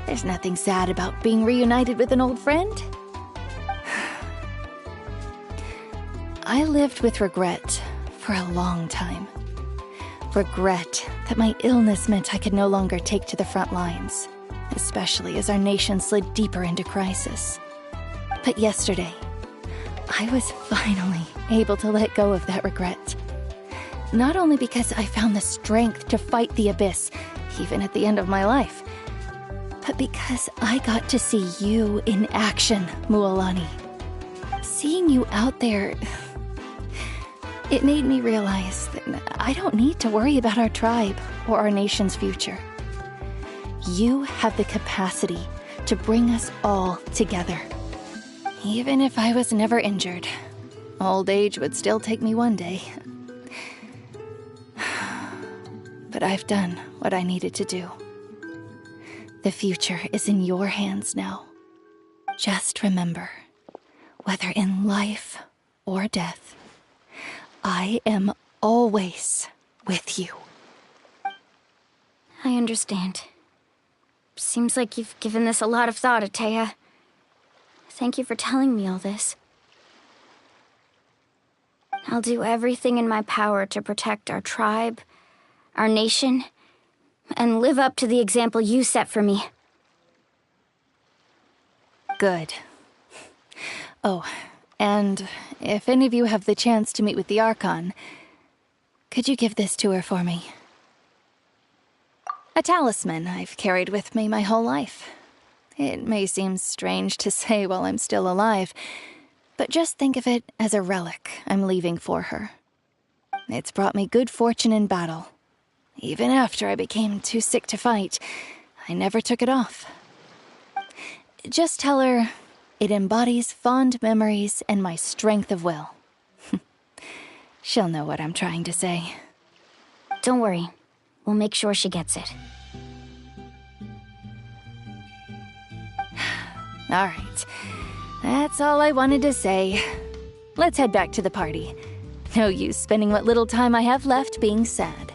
There's nothing sad about being reunited with an old friend. I lived with regret for a long time. Regret that my illness meant I could no longer take to the front lines, especially as our nation slid deeper into crisis. But yesterday, I was finally able to let go of that regret. Not only because I found the strength to fight the abyss, even at the end of my life, but because I got to see you in action, Mualani. Seeing you out there, it made me realize that I don't need to worry about our tribe or our nation's future. You have the capacity to bring us all together. Even if I was never injured, old age would still take me one day. But I've done what I needed to do. The future is in your hands now. Just remember, whether in life or death, I am always with you. I understand. Seems like you've given this a lot of thought, Atea. Thank you for telling me all this. I'll do everything in my power to protect our tribe, our nation, and live up to the example you set for me. Good. Oh, and if any of you have the chance to meet with the Archon, could you give this to her for me? A talisman I've carried with me my whole life. It may seem strange to say while I'm still alive, but just think of it as a relic I'm leaving for her. It's brought me good fortune in battle. Even after I became too sick to fight, I never took it off. Just tell her it embodies fond memories and my strength of will. She'll know what I'm trying to say. Don't worry. We'll make sure she gets it. All right. That's all I wanted to say. Let's head back to the party. No use spending what little time I have left being sad.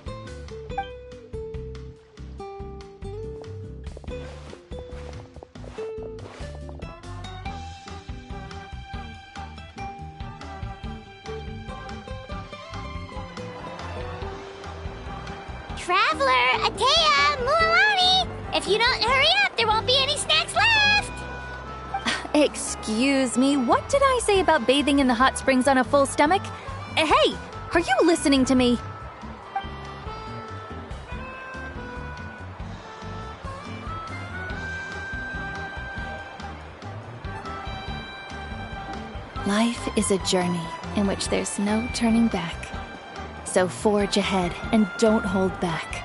Traveler, Atea, Mualani! If you don't hurry up, there won't be any snacks left! Excuse me, what did I say about bathing in the hot springs on a full stomach? Hey, are you listening to me? Life is a journey in which there's no turning back. So forge ahead and don't hold back.